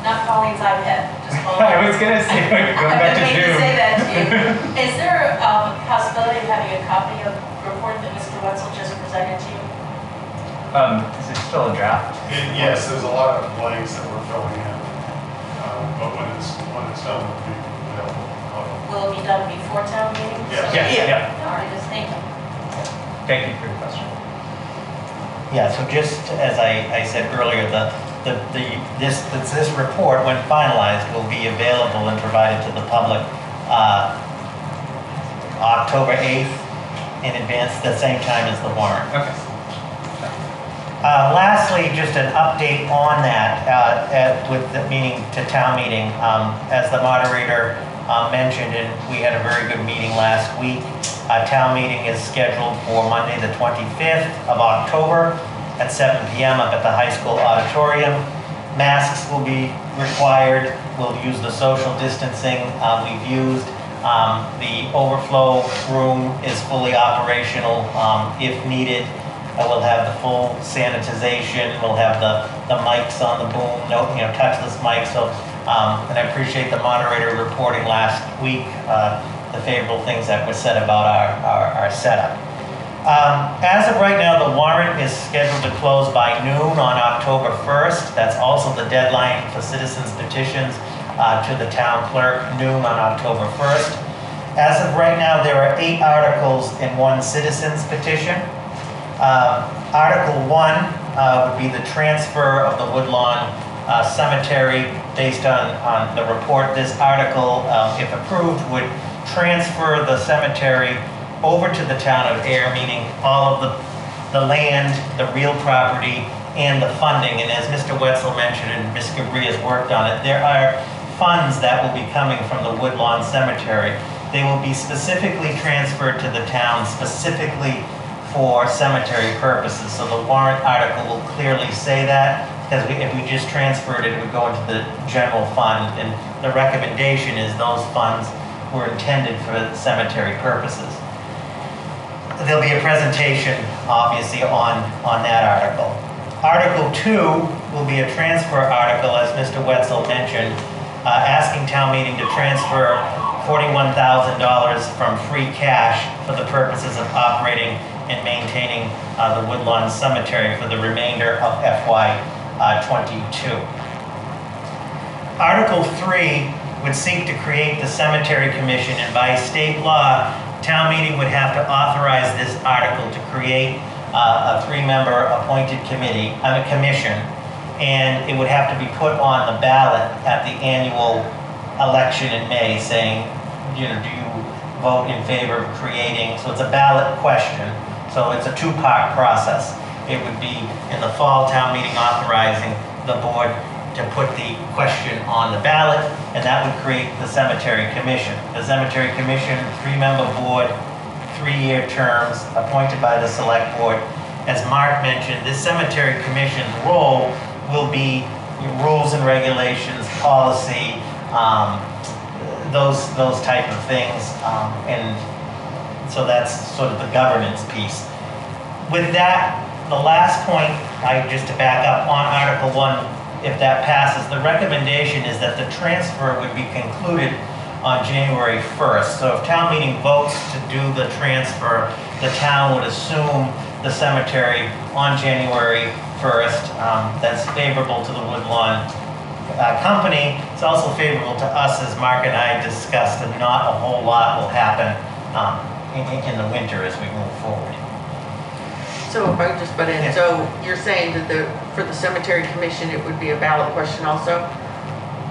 Not Colleen's iPad, just Colleen. I was gonna say, going back to I've been waiting to Zoom. say that to you. Is there a possibility of having a copy of the report that Mr. Wetzel just presented to you? Is it still a draft? Yes, there's a lot of blanks that we're filling in, but when it's done, it'll be available. Will it be done before town meeting? Yes. Yeah. All right, just thank you. thank you for your question. Yeah, so just as I said earlier, this report, when finalized, will be available and provided to the public October 8th in advance, the same time as the warrant. Okay. Lastly, just an update on that, with the town meeting. As the moderator mentioned, and we had a very good meeting last week. Town meeting is scheduled for Monday, the 25th of October at 7 p.m. up at the high school auditorium. Masks will be required. We'll use the social distancing we've used. The overflow room is fully operational if needed. We'll have the full sanitization. We'll have the mics on the boom, touchless mics. So, and I appreciate the moderator reporting last week the favorable things that were said about our setup. As of right now, the warrant is scheduled to close by noon on October 1st. That's also the deadline for citizens petitions to the town clerk, noon on October 1st. As of right now, there are 8 articles in one citizens petition. Article 1 would be the transfer of the Woodlawn Cemetery based on the report. This article, if approved, would transfer the cemetery over to the town of Ayer, meaning all of the land, the real property, and the funding. And as Mr. Wetzel mentioned, and Ms. Gabri has worked on it, there are funds that will be coming from the Woodlawn Cemetery. They will be specifically transferred to the town, specifically for cemetery purposes. So the warrant article will clearly say that, because if we just transferred it, it would go into the general fund. And the recommendation is those funds were intended for cemetery purposes. There'll be a presentation, obviously, on that article. Article 2 will be a transfer article, as Mr. Wetzel mentioned, asking town meeting to transfer $41,000 from free cash for the purposes of operating and maintaining the Woodlawn Cemetery for the remainder of FY '22. Article 3 would seek to create the Cemetery Commission, and by state law, town meeting would have to authorize this article to create a 3-member appointed commission, and it would have to be put on the ballot at the annual election in May, saying, do you vote in favor of creating? So it's a ballot question. So it's a 2-part process. It would be in the fall town meeting authorizing the board to put the question on the ballot, and that would create the Cemetery Commission. The Cemetery Commission, 3-member board, 3-year terms, appointed by the select board. As Mark mentioned, this Cemetery Commission's role will be rules and regulations, policy, those type of things, and so that's sort of the governance piece. With that, the last point, just to back up on Article 1, if that passes, the recommendation is that the transfer would be concluded on January 1st. So if town meeting votes to do the transfer, the town would assume the cemetery on January 1st. That's favorable to the Woodlawn company, it's also favorable to us, as Mark and I discussed, and not a whole lot will happen in the winter as we move forward. So if I could just butt in, so you're saying that for the cemetery commission, it would be a ballot question also?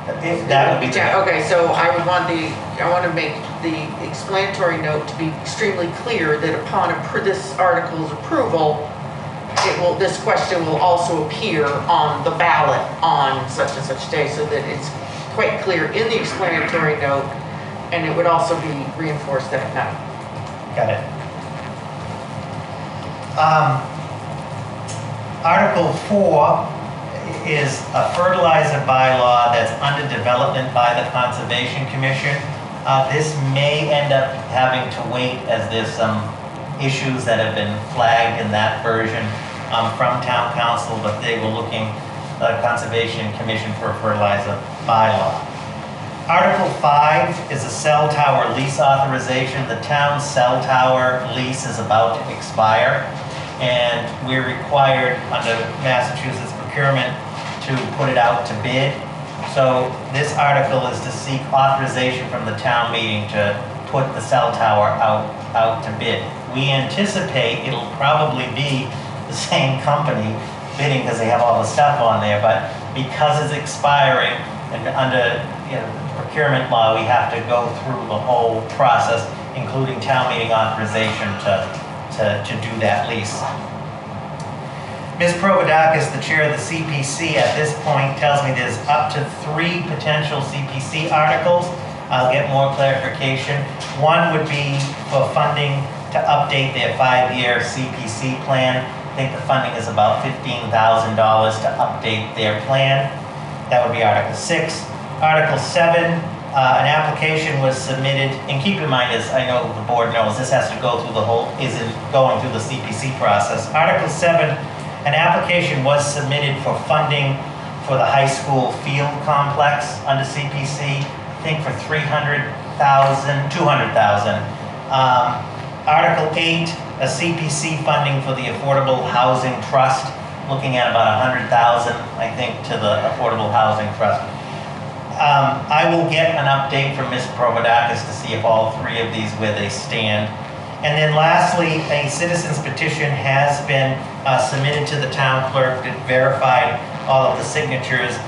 That would be Yeah, okay, so I want to make the explanatory note to be extremely clear that upon this article's approval, this question will also appear on the ballot on such and such day, so that it's quite clear in the explanatory note, and it would also be reinforced that night. Got it. Article 4 is a fertilizer bylaw that's under development by the Conservation Commission. This may end up having to wait, as there's some issues that have been flagged in that version from Town Council, but they were looking, the Conservation Commission, for a fertilizer bylaw. Article 5 is a cell tower lease authorization. The town's cell tower lease is about to expire, and we're required under Massachusetts procurement to put it out to bid. So this article is to seek authorization from the town meeting to put the cell tower out to bid. We anticipate it'll probably be the same company bidding because they have all the stuff on there, but because it's expiring and under procurement law, we have to go through the whole process, including town meeting authorization to do that lease. Ms. Provodakis, the chair of the CPC, at this point tells me there's up to 3 potential CPC articles. I'll get more clarification. One would be for funding to update their 5-year CPC plan. I think the funding is about $15,000 to update their plan. That would be Article 6. Article 7, an application was submitted, and keep in mind, as I know the board knows, this has to go through going through the CPC process. Article 7, an application was submitted for funding for the high school field complex under CPC, I think for $200,000. Article 8, a CPC funding for the Affordable Housing Trust, looking at about $100,000, I think, to the Affordable Housing Trust. I will get an update from Ms. Provodakis to see if all 3 of these, where they stand. And then lastly, a citizen's petition has been submitted to the town clerk that verified all of the signatures.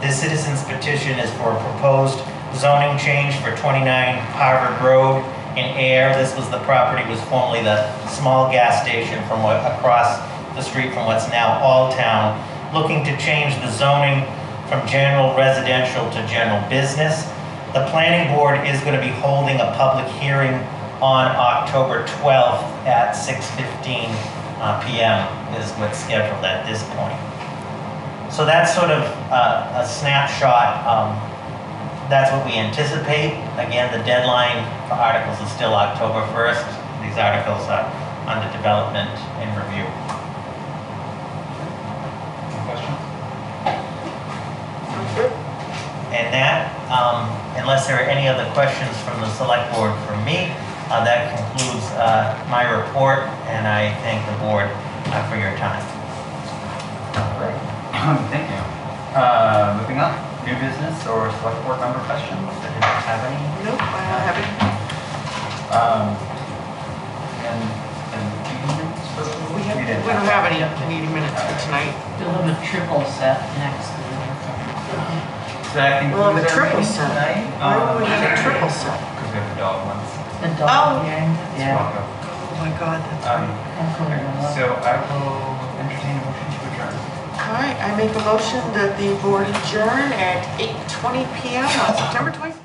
This citizen's petition is for a proposed zoning change for 29 Harvard Road in Ayer. This was the property, was formerly the small gas station from across the street from what's now Alltown, looking to change the zoning from general residential to general business. The planning board is going to be holding a public hearing on October 12th at 6:15 p.m. is what's scheduled at this point. So that's sort of a snapshot. That's what we anticipate. Again, the deadline for articles is still October 1st. These articles are under development and review. And that, unless there are any other questions from the select board for me, that concludes my report, and I thank the board for your time. Great. Thank you. Moving on, new business or select board member questions? I didn't have any. Nope, I don't have any. We don't have any meeting minutes for tonight. We'll have a triple set next week. That We'll have a concludes our triple meeting set. tonight. Why would we have a triple set? Because we have the dog ones. The Oh. dog hearing. Yeah. Welcome. Oh my God, that's Um, right. So I will entertain a motion to adjourn. All right, I make a motion that the board adjourn at 8:20 p.m. on September 20th.